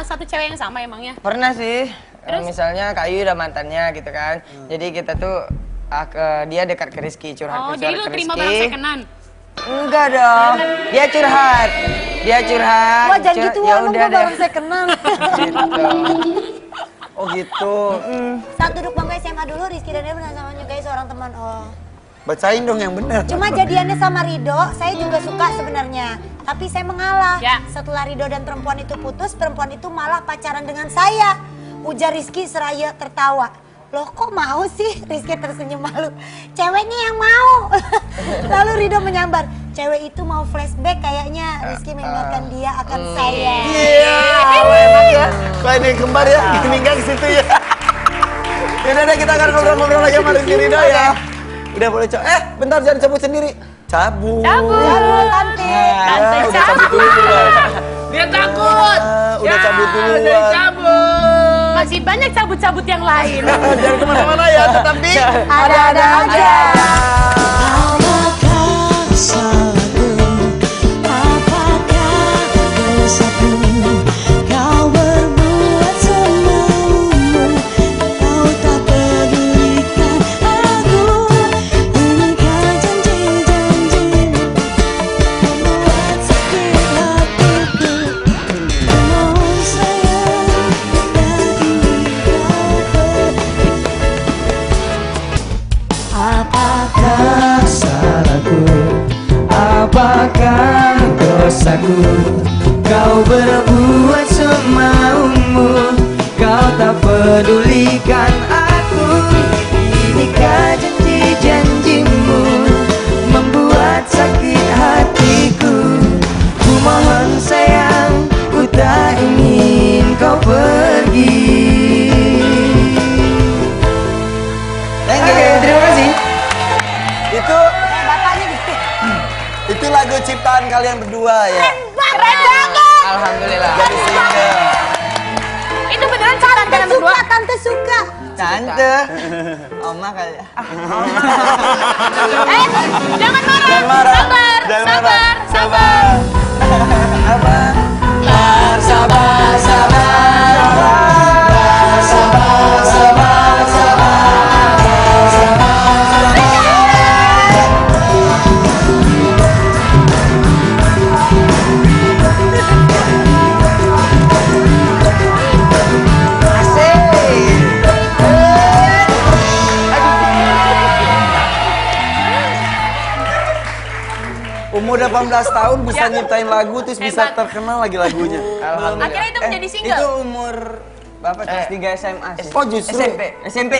satu cewek yang sama emangnya? Pernah sih. Misalnya Kak Ayu udah mantannya gitu kan. Jadi kita tuh dia dekat ke Rizky, curhat Oh, ke jadi lu ke terima Rizky. barang sekenan? Enggak dong. Dia curhat. Wah jangan gitu, Ya emang udah gue deh. baru saya kenal. Gitu. Oh gitu. Saat duduk bangku SMA dulu, Rizky dan dia pernah sama nyukai seorang teman. Oh. Bacain dong yang benar. Cuma jadiannya sama Rido, saya juga suka sebenarnya. Tapi saya mengalah. Ya. Setelah Rido dan perempuan itu putus, perempuan itu malah pacaran dengan saya. Ujar Rizky seraya tertawa. Loh kok mau sih? Rizky tersenyum malu. Ceweknya yang mau. Lalu Rido menyambar. Cewek itu mau flashback kayaknya Rizky mengingatkan dia akan saya. Iya, enak ya. Kayak ini kembar ya, meninggal ke situ ya. Yaudah deh, kita akan ngobrol-ngobrol lagi sama Rizky Rido ya. Udah boleh bentar jangan cabut sendiri. Cabut. Cabut, Tante. Tante Udah cabut dulu duluan. Dia takut. Udah cabut Udah duluan. cabut. Masih banyak cabut-cabut yang lain. Jangan kemana-mana ya, tetap di Ada-ada aja. Apakah salahku? Apakah dosaku? Kau berbuat semaumu, kau tak pedulikan aku. Inikah janji-janjimu membuat sakit hatiku? Ku mohon sayang, ku tak ingin kau pergi. Terima kasih. Itu Bapaknya gitu. itu lagu ciptaan kalian berdua ya. Keren banget. Alhamdulillah. Jadi single. Itu beneran ciptaan kalian berdua? Tante suka. Tante. Oma kali ya. Jangan marah. Jangan marah. Sabar, Jangan sabar, marah. sabar. Apa? Umur 18 tahun bisa nyiptain lagu terus bisa Hebat. terkenal lagi lagunya. Akhirnya itu menjadi single. Itu umur Bapak kelas 3 SMA sih. Oh justru. SMP.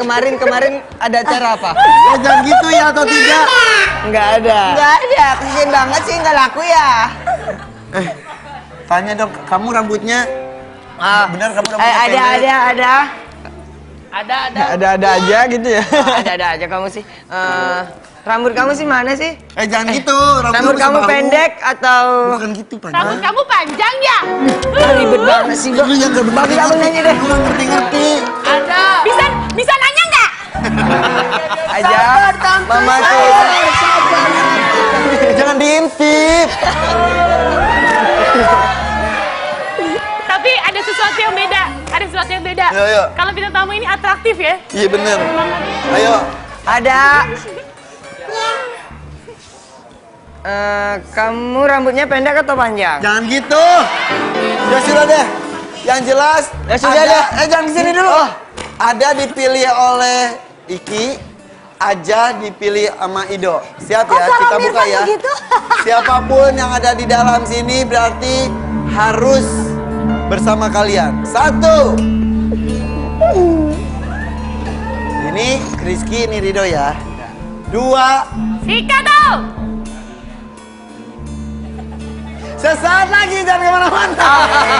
Kemarin ada acara apa? Ya jangan gitu ya atau tidak. Enggak ada. Enggak ada. Kasian banget sih enggak laku ya. Tanya dong, kamu rambutnya benar kamu rambutnya pendek? Ada. Ada aja gitu ya. Ada aja kamu sih. Rambut kamu sih mana sih? Jangan gitu. Rambut kamu pendek atau? Bukan gitu Rambut panjang. kamu panjang ya? Ribet banget sih. Lu yang Tapi kamu nyanyi deh. Lu ngerti-ngerti. Ada. Bisa nanya nggak? Aja. Mama tuh. Jangan diintip. Tapi ada sesuatu yang beda. Ada sesuatu yang beda. Iya. Kalau bintang tamu ini atraktif ya. Iya bener. Ayo. Ada. Kamu rambutnya pendek atau panjang? Jangan gitu. Ya sudah deh. Yang jelas. Ya sudah ada- deh. Jangan kesini dulu. Ada dipilih oleh Iki. Aja dipilih sama Ido. Siap ya? sama Kita buka Mirvan ya. begitu? Siapapun yang ada di dalam sini berarti harus bersama kalian. 1. Ini Rizky, ini Rido ya. 2. Sikat tuh. Sesaat lagi, jangan kemana-mana.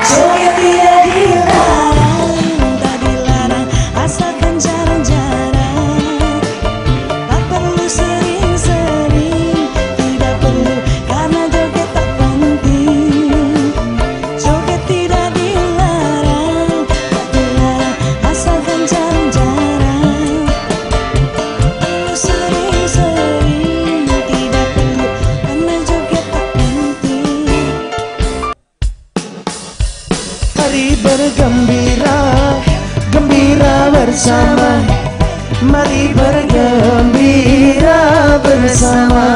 Joget tidak dilarang, tak dilarang, asalkan jarang-jarang. Tak perlu sering-sering, tidak perlu karena joget tak penting. Joget tidak dilarang, tak dilarang, asalkan jarang-jarang. Perlu sering-sering, tidak perlu karena joget tak penting. Mari bergembira, gembira bersama. Mari bergembira bersama.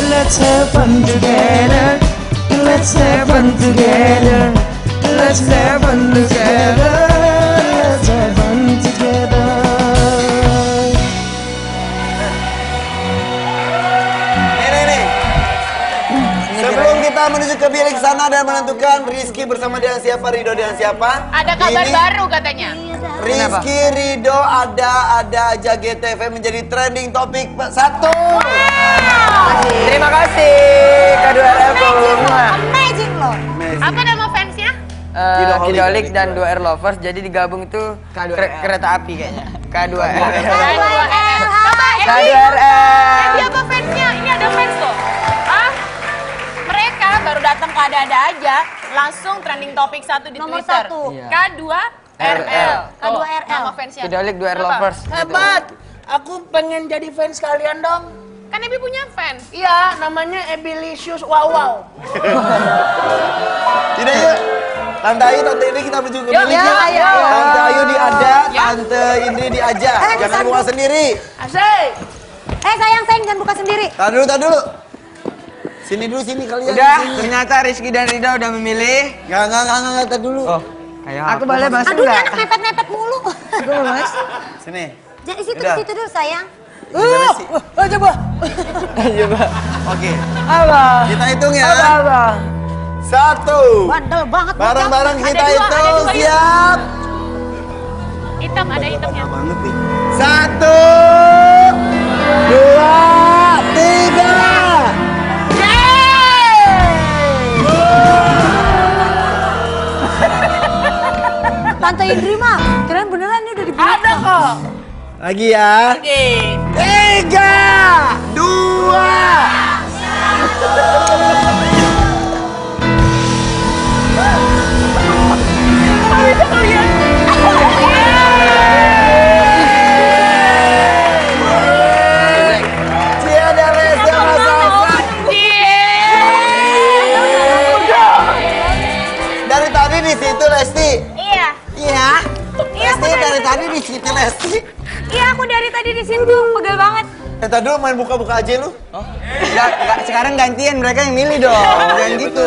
Let's have fun together. Let's have fun together. Let's have fun together. Let's have fun together. Nih. Sebelum kita menuju ke bilik sana dan menentukan Rizky bersama dengan siapa, Rido dengan siapa. Ada kabar Ini baru katanya. Rizky Rido ada aja GTV menjadi trending topik 1. Terima kasih K2RL. Amazing loh. Apa nama fansnya? Kidolik dan 2R Lovers, jadi digabung itu kereta api kayaknya. K2RL. Coba Ebi. K2RL. Ebi apa fansnya? Ini ada fans loh. Hah? Mereka baru datang ke ada-ada aja, langsung trending topik 1 di Nomor Twitter. 1. K2RL. K2RL. Nama fansnya. Kidolik 2R Apa? Lovers. Hebat. Aku pengen jadi fans kalian dong. Kan Ebi punya fans. Iya, namanya Ebilicious Wow. Tidak yuk. Tante Ayu, Tante Indri kita menuju ke bilik ya, yuk. ayo. Tante Ayu di Ada, Ya. Tante Indri di Aja. Jangan kesana. buka sendiri. Asik. Sayang jangan buka sendiri. Tar dulu. Sini dulu kalian. Udah, Sini. ternyata Rizky dan Rida udah memilih. Enggak, tar dulu. Oh, aku boleh masuk Aduh, nggak? anak mepet-mepet mulu. Aku mau mas. Sini. Jadi situ Udah. situ dulu sayang. Coba. Oke. Apa? Kita hitung ya. Apa? 1. Bandel banget. Bareng-bareng kita Ada dua, hitung. ada dua, yuk. Siap. Hitam, ada hitamnya. Banget nih. 1, 2, 3. Tante Indri mah, kirain beneran ini udah dibuka. Ada kok. Lagi ya. Oke. 3, 2. Tiada rasa masalah. Dari tadi di situ Lesti. Iya. Iya. Lesti dari tadi di situ Lesti. Iya, aku dari tadi di situ, pegel banget. Tadi dulu main buka-buka aja lu. Enggak, sekarang gantian mereka yang milih dong. Jangan gitu.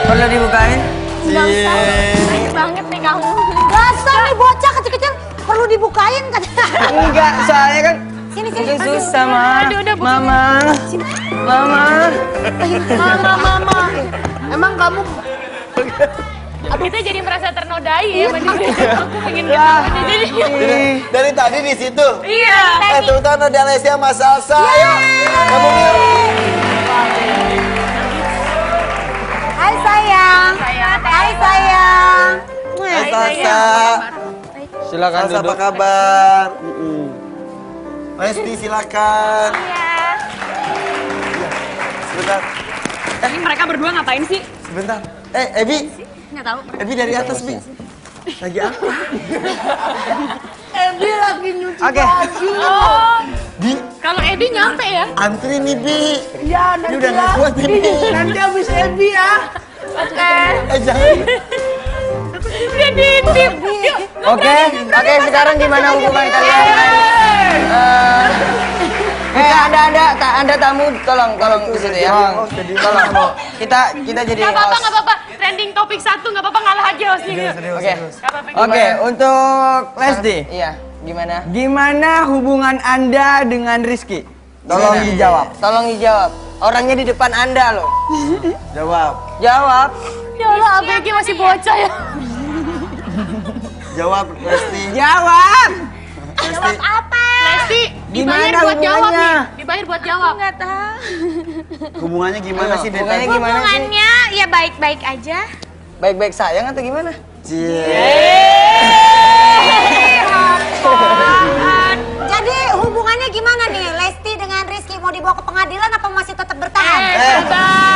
Perlu dibukain? Baik banget nih kamu. Dasar nih bocah kecil-kecil perlu dibukain katanya. Enggak, soalnya kan Sini. itu susah, Ma. Aduh, udah buka. Mama. Mama. Emang kamu Kita jadi merasa ternodai ya, aku pengen ketemu jadi. Dari tadi di situ. Iya. Terutama ada Lesti sama Salsa. Ayo. Kamu yuk. Hai sayang. Hai sayang. Hai Salsa. Silakan Salsa apa duduk. kabar? Lesti silakan. Sebentar. Ini mereka berdua ngapain sih? Sebentar. Ebi. Nggak tahu. Ebi dari atas, Bi. Lagi apa? Ebi lagi nyuci Oke. baju. Bi, Kalau Ebi nyampe ya. antri nih, Bi. Iya, Ini nanti udah ya. nggak kuat nih, Bi. Nanti habis Ebi ya. Jangan. Udah ditip. Yuk. Oke, sekarang gimana hubungan kalian? Ada tamu, tolong di situ ya. Tolong. Kita jadi Gak apa-apa, host. gak apa-apa. Trending topik 1, gak apa-apa, ngalah aja hostnya. Oke. Gak apa-apa. Oke, untuk Lesti. Iya, gimana? Gimana hubungan Anda dengan Rizky? Tolong Gimana? dijawab. Tolong dijawab. Orangnya di depan Anda loh. Jawab. Jawab. Ya Allah, ABG masih bocah ya. Jawab, Lesti. Jawab. Lesti. Lesti, dibayar Gimana buat jawab hubungannya? nih. Dibayar buat buat jawab. Nggak tahu. Hubungannya gimana sih, Deta? Hubungannya gimana sih? Hubungannya ya baik-baik aja. Baik-baik sayang atau gimana? Jadi hubungannya gimana nih? Lesti dengan Rizky mau dibawa ke pengadilan apa masih tetap bertahan?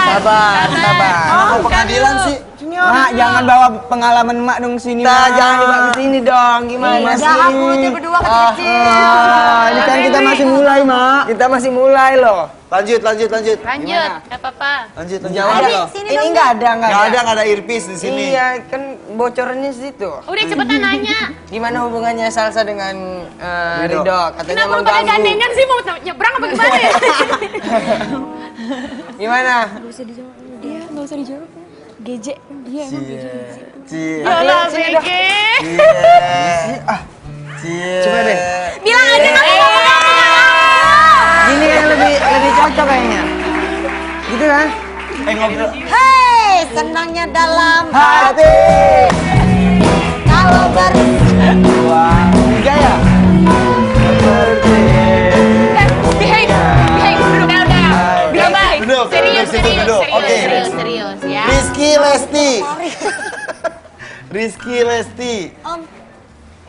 Sabar. Mau pengadilan sih? Mak, jangan bawa pengalaman mak dong sini. Kita jangan dibawa ke sini dong. Gimana sih? Jahat mulutnya berdua kecil-kecil. Ini kan kita masih mulai, Mak. Kita masih mulai loh. Lanjut. Lanjut, nggak apa-apa. Lanjut. Jawab loh. Sini Ini dong, nggak ada. Nggak ada earpiece di sini. Iya, kan bocorannya situ. Udah cepetan nanya. Gimana hubungannya Salsa dengan Ridho? Katanya Kenapa lu pada mengganggu. gandengan sih mau nyebrang apa gimana ya? Gimana? Yalah, Vicky. Coba deh. Bilang aja kamu mau Gini yang lebih cocok kayaknya. Gitu kan? Ngobrol. Hei, senangnya dalam Hati. kalau Enggak ya? behave. Udah. Bilang baik. Duduk. Oke. Serius ya. Rizky Lesti. Om,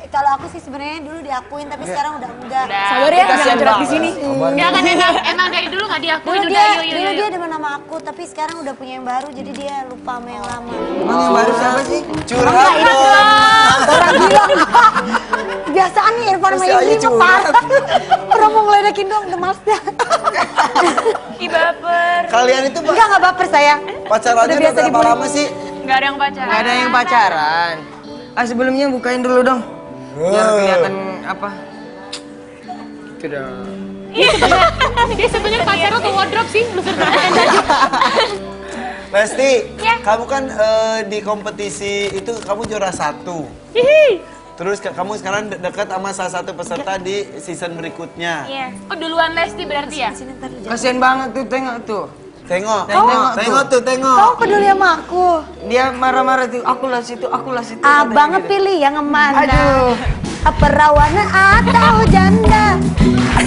kalau aku sih sebenarnya dulu diakuin tapi sekarang udah enggak. Sabar ya, jangan curhat di sini. Enggak kan emang dari dulu nggak diakuin Dulu udah dia yuk. demen sama aku tapi sekarang udah punya yang baru jadi dia lupa sama yang lama. Emang yang baru siapa sih? Curhat dong. Orang gila. Biasaan nih Irfan sama Masih aja Izzy mah curhat. parah. Orang mau ngeledekin doang udah males dah. Ih baper. Kalian itu Enggak baper sayang. pacarannya udah berapa lama sih? Nggak ada yang pacaran. Nggak ada yang pacaran. Sebelumnya bukain dulu dong. Biar kelihatan apa? Itu dong. Dia sebenarnya pacaran tuh wardrobe sih, lu Lesti, kamu kan di kompetisi itu kamu juara 1. Terus kamu sekarang dekat sama salah satu peserta di season berikutnya. Iya. Oh duluan Lesti berarti ya? Kasian banget tuh, tengok tuh. Tengok Kamu tuh. peduli sama aku. Dia marah-marah tuh, akulah situ. Abang katanya gitu. pilih yang mana? Aduh. Perawana atau janda?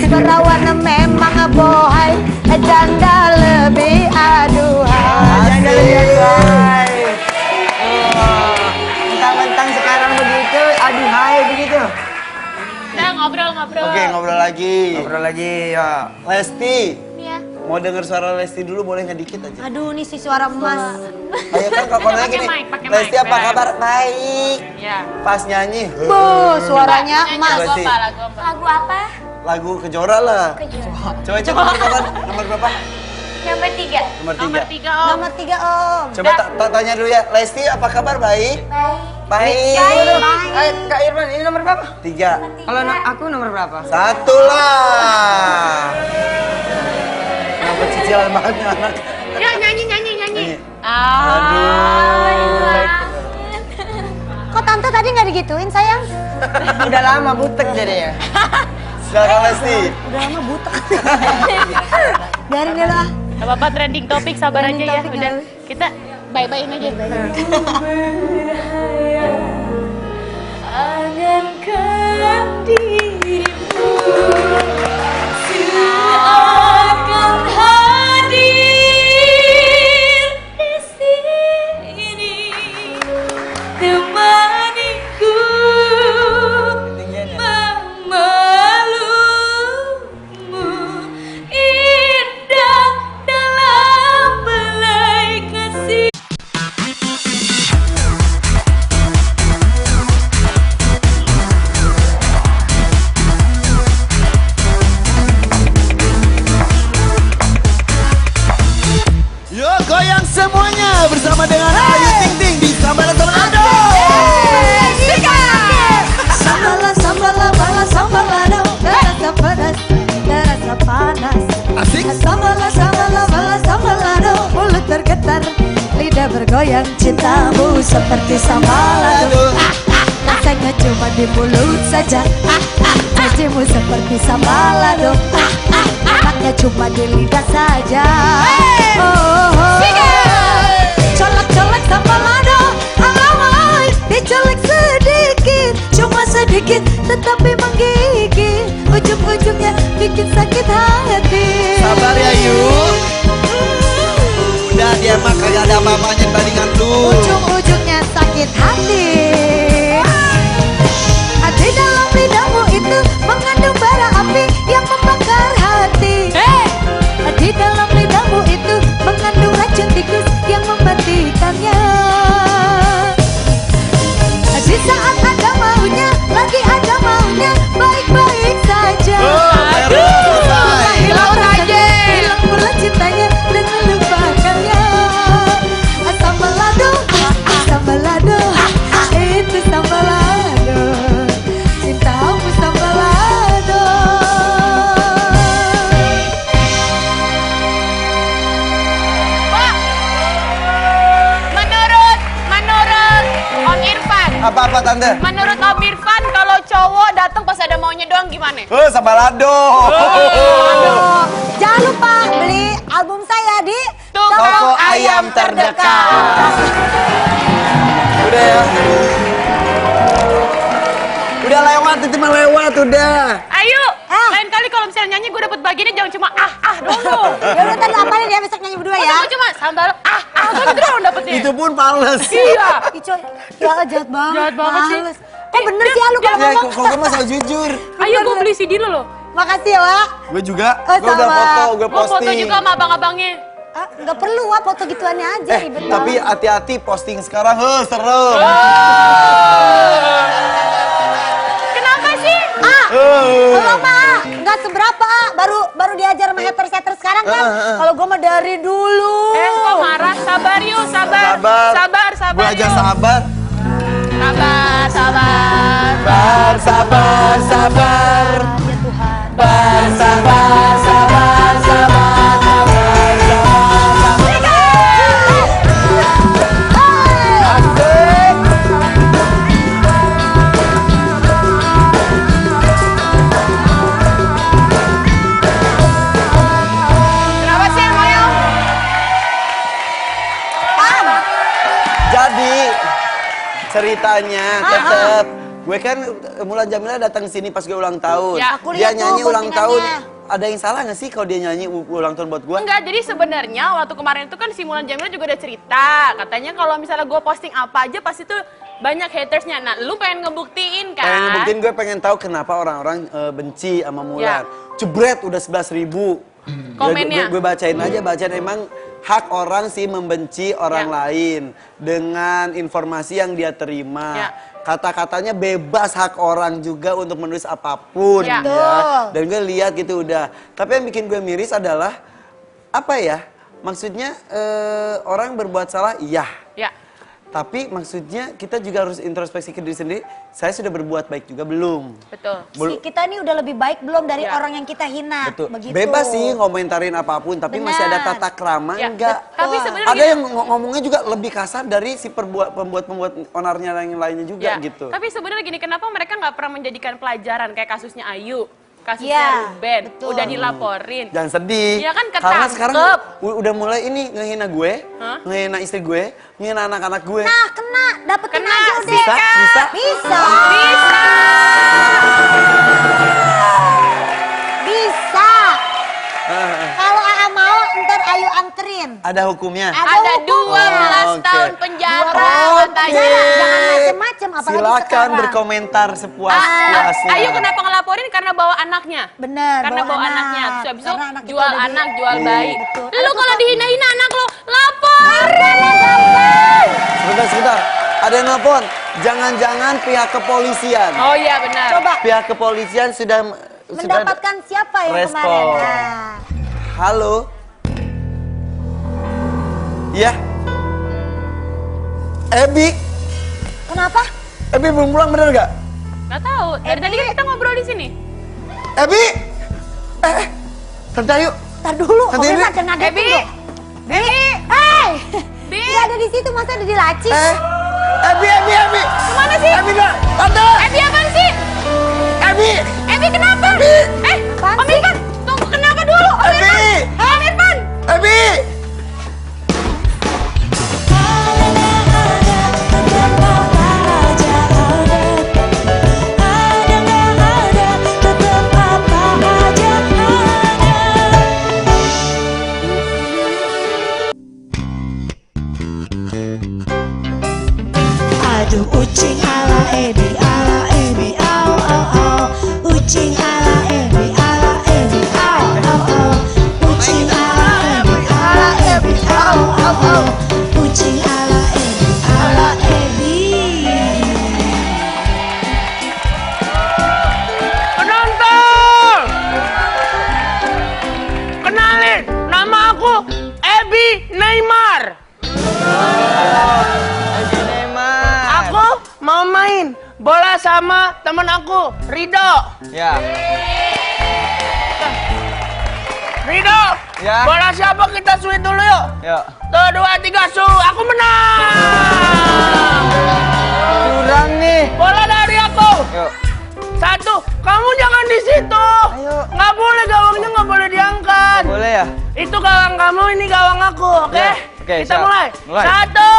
Perawana memang bohai, janda lebih aduhai. Janda lebih baik. Mentang-mentang sekarang begitu, aduhai begitu. Udah ngobrol. Oke, ngobrol lagi. Ya. Lesti, Iya. mau denger suara Lesti dulu boleh nggak dikit aja? Aduh, nih si suara emas. Ayo kan kalau nanya gini, Pakai mic, Lesti apa biar kabar? Baik. Ya. Pas nyanyi, Suaranya emas. Lagu Lesti. apa? Lagu apa? lagu Kejora lah. Coba cek nomor berapa? Nomor 3. Nomor 3. Nomor 3 Om. Nomor 3 Om. Coba tanya dulu ya, Lesti apa kabar? Baik. Baik. Kak Irfan, ini nomor berapa? 3. Kalau aku nomor berapa? 1 lah. Kenapa cicilan banget nih anak? Ya nyanyi. Kok tante tadi nggak digituin sayang? Udah lama butek jadinya. Silakan Lesti. Udah lama butek. Biarin dulu ah. Gak apa-apa trending topik, sabar Trending aja ya. topik, Udah, ya. kita bye-byein aja. Angankan dirimu seakan hadir di sini temaniku memelukmu indah dalam belai kasih. Yo goyang semuanya bersama dengan Ayu Ting Ting di Sambalan Tornado. Sambala, sambalado, terasa pedas, terasa panas. Asik. Sambala, sambalado, mulut bergetar, lidah bergoyang, cintamu seperti sambalado. Rasanya cuma di mulut saja, janjimu seperti sambalado. Enaknya cuma di lidah saja. Colek-colek sambalado, alamai, dicolek sedikit, cuma sedikit, tetapi menggigit. Ujung-ujungnya bikin sakit hati. dia mah kagak ada apa-apanya dibandingkan lu. Ujung-ujungnya sakit hati. Di dalam lidahmu itu mengandung bara api yang membakar hati. Di dalam lidahmu itu mengandung racun tikus yang mematikannya. Di saat ada maunya, lagi ada maunya, baik-baik saja. Hilang saja, hilang pula cintanya dan melupakannya. Sambal lado, itu sambal lado. Cintamu sambal lado. Pak, menurut Om Irfan, Apa-apa tante? menurut Om Irfan kalau cowok datang pas ada maunya doang gimana? Sabalado. Aduh, jangan lupa beli album saya di Toko ayam terdekat. Udah ya. Udah lewat, itu mah lewat udah. Ayo, lain kali kalau misalnya nyanyi gue dapet bagiannya jangan cuma dulu. Ya udah tadi apalin ya besok nyanyi berdua ya. Gue cuma sambal gitu doang dapetnya. Itu pun pales. Iya. Icoy, ya jahat banget. Jahat banget sih. Males. Kok bener sih lu kalau Ya, ngomong? kok gue mah selalu jujur. Ayo gue beli CD lu loh. Makasih ya, Wak. Gue juga. Oh, Gue udah sama. foto, gue Gue foto posting. juga sama abang-abangnya. Nggak perlu, Wak, foto gituannya aja, ribet Tapi banget. hati-hati posting sekarang, serem. Kenapa sih? Kalau mah nggak seberapa, baru diajar sama haters sekarang kan. Kalau gue mah dari dulu. Kok marah? Sabar yuk, sabar. Sabar Gue aja yuk. sabar. Sabar. Sabar. Ya Tuhan. Kenapa sih emangnya? Jadi ceritanya tetep gue kan Mulan Jamila datang sini pas gue ulang tahun. Ya, aku Dia lihat tuh nyanyi ulang tahun. postingannya. Ada yang salah nggak sih kalau dia nyanyi ulang tahun buat gue? Enggak, jadi sebenarnya waktu kemarin itu kan si Mulan Jamila juga ada cerita. Katanya kalau misalnya gue posting apa aja pasti tuh banyak hatersnya. Nah, lu pengen ngebuktiin kan? Pengen ngebuktiin, gue pengen tahu kenapa orang-orang benci sama Mulan. Jebret udah 11.000. Komennya. Gue bacain aja, emang hak orang sih membenci orang lain dengan informasi yang dia terima. Ya. Kata-katanya bebas hak orang juga untuk menulis apapun Ya. ya. Dan gue lihat gitu udah. Tapi yang bikin gue miris adalah apa ya? Maksudnya orang berbuat salah, iya. Ya. Tapi maksudnya kita juga harus introspeksi ke diri sendiri. Saya sudah berbuat baik juga belum? Betul. Si kita ini udah lebih baik belum dari Ya. orang yang kita hina? Betul. Begitu. Bebas sih ngomentarin apapun, tapi masih ada Benar. tata krama Ya, enggak? tapi sebenarnya Ada gini- yang ngomongnya juga lebih kasar dari si pembuat onarnya yang lainnya juga Ya, gitu. tapi sebenarnya gini, kenapa mereka nggak pernah menjadikan pelajaran kayak kasusnya Ayu, kasusnya Ya, Ruben, betul. udah dilaporin. Jangan sedih. Iya kan, Karena ketangkep. sekarang udah mulai ini ngehina gue, Hah? ngehina istri gue, ngehina anak-anak gue. Nah, kena, dapetin Kena aja sih, udah. Kak. Bisa? Bisa. Bisa. Bisa. Kalau AA mau, ntar Ayu anterin. Ada hukumnya. Ada 12 Oke. tahun penjara Oke. katanya. Jangan macem-macem, apalagi Silakan sekarang. berkomentar sepuas-puasnya. Ayu kenapa ngelaporin? Karena bawa anaknya. Bener, Karena bawa anak. anaknya. Terus habis itu Karena anak kita jual udah di- anak, jual Iya. bayi. Betul. Lu kalau dihina-hina anak lo, lapor. Sebentar. Ada yang nelpon. Jangan-jangan pihak kepolisian. Oh iya benar. Coba Pihak kepolisian sudah mendapatkan siapa yang respon. kemarin? Nah. Halo. Iya. Ebi. Kenapa? Ebi belum pulang bener nggak? Nggak tahu. Dari tadi kan kita ngobrol di sini. Ebi. Tante Ayu. Ntar dulu, Tante Om Ebi. Irfan jangan ngagetin Ebi. dong. Ebi. Hei. Bi. Dia ada di situ, masa ada di laci? Ebi. Kemana sih? Ebi, tante. Ebi apaan sih? Ebi. Ebi kenapa? Apaan Om sih? Irfan, tunggu kenapa dulu? Om Ebi. Irfan. Om Irfan. Ebi. kenalin, nama aku Ebi Neymar. Aku mau main bola sama temen aku, Rido. Ya. Rido, Ya. bola siapa kita sweet dulu yuk. Yuk. 1, 2, 3, su, aku menang. Curang nih. Bola dari aku. Yuk. 1, kamu jangan di situ. Ayo. Nggak boleh, gawangnya nggak boleh diangkat. Boleh ya? Itu gawang kamu, ini gawang aku, oke? Ya, oke, Kita siap. mulai. Mulai. 1,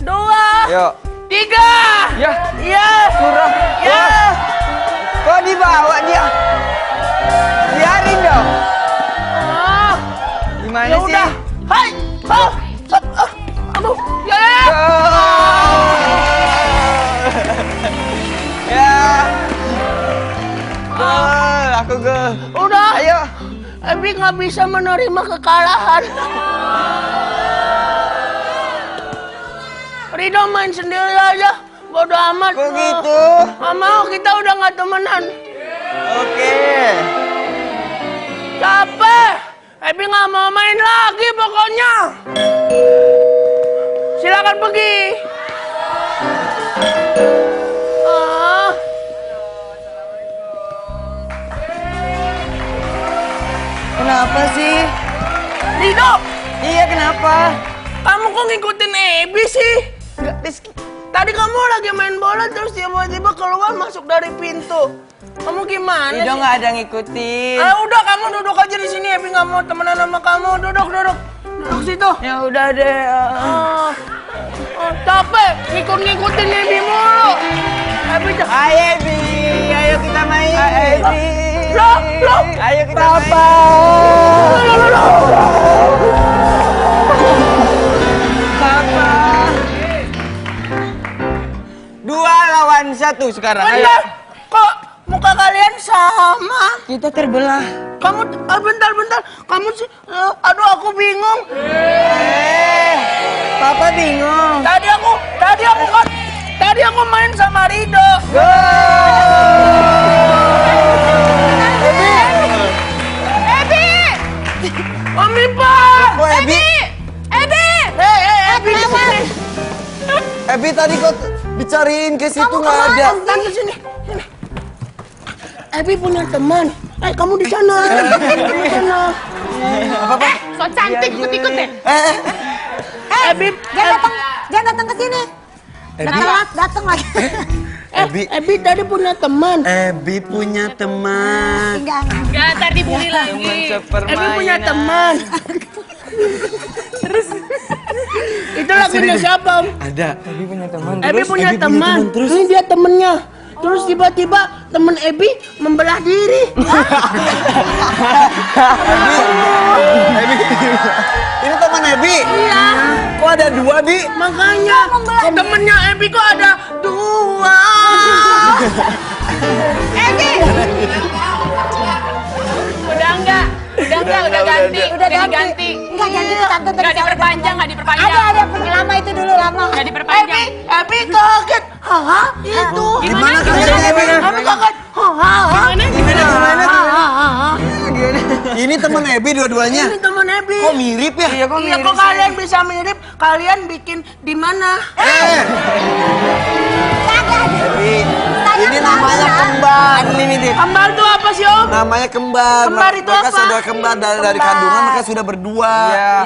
2, Yuk. 3. Ya. Iya. Curang. Ya. Kok dibawa dia? Biarin dong. Ah, Gimana ya sih? udah. Hai. Aduh. Ya. Ya. Gol, aku gol. Udah. Ayo. Ebi nggak bisa menerima kekalahan. Rido main sendiri aja. Bodoh amat. Kok gitu? Nggak mau, kita udah nggak temenan. Oke. Capek. Ebi nggak mau main lagi pokoknya. Silakan pergi. Ah. Kenapa sih? Rido, Iya, kenapa? kamu kok ngikutin Ebi sih? Tadi kamu lagi main bola terus tiba-tiba keluar masuk dari pintu. Kamu gimana Ido sih? nggak ada ngikutin. Ah, udah kamu duduk aja di sini. Ebi nggak mau temenan sama kamu. Duduk situ. Ya udah deh. Capek ngikutin Ebi mulu. Ebi Ayo, Ebi. Ayo kita main. Ebi. Loh. Ayo kita main. Papa. 2 lawan 1 sekarang. Ayo. Bener. Kok muka kalian sama? Kita terbelah. Kamu bentar. Kamu sih aduh aku bingung. Papa bingung. Tadi aku main sama Rido. Ebi! Mami Pak! Kok Ebi? Ebi di sini. Ebi tadi kok dicariin ke situ nggak ada. Tante sini. Ebi punya teman. Kamu di sana. So cantik ikut-ikut deh. Ebi, Jangan datang ke sini. Datang lagi. Ebi tadi punya teman. Ebi punya teman. Enggak. Gak, ntar dibully Teman lagi. sepermainan. Ebi punya teman. Itu lagunya siapa, Om? Ada. Ebi punya teman. Ebi punya teman. Ini dia temennya. Terus tiba-tiba temen Ebi membelah diri. Ini teman Ebi. Iya. Kok ada 2, Bi? Makanya temennya Ebi kok ada 2. Ebi! Udah ganti. Udah Jadi ganti. Enggak ganti tante tadi Nggak diperpanjang. Ada lama itu dulu lama. Nggak diperpanjang. Ebi kaget. Haha, itu. Gimana kagetnya, Ebi? Ebi kaget. Haha. Ini teman Ebi dua-duanya. Ini temen Ebi. Kok mirip ya? Iya, kok Iya, mirip kok sih? kalian bisa mirip? Kalian bikin di mana? Ebi, ini namanya kembar. Unlimited. Kembar itu apa sih, Om? Namanya kembar. Kembar itu Mereka apa? saudara kembar dari kandungan mereka sudah berdua. Iya.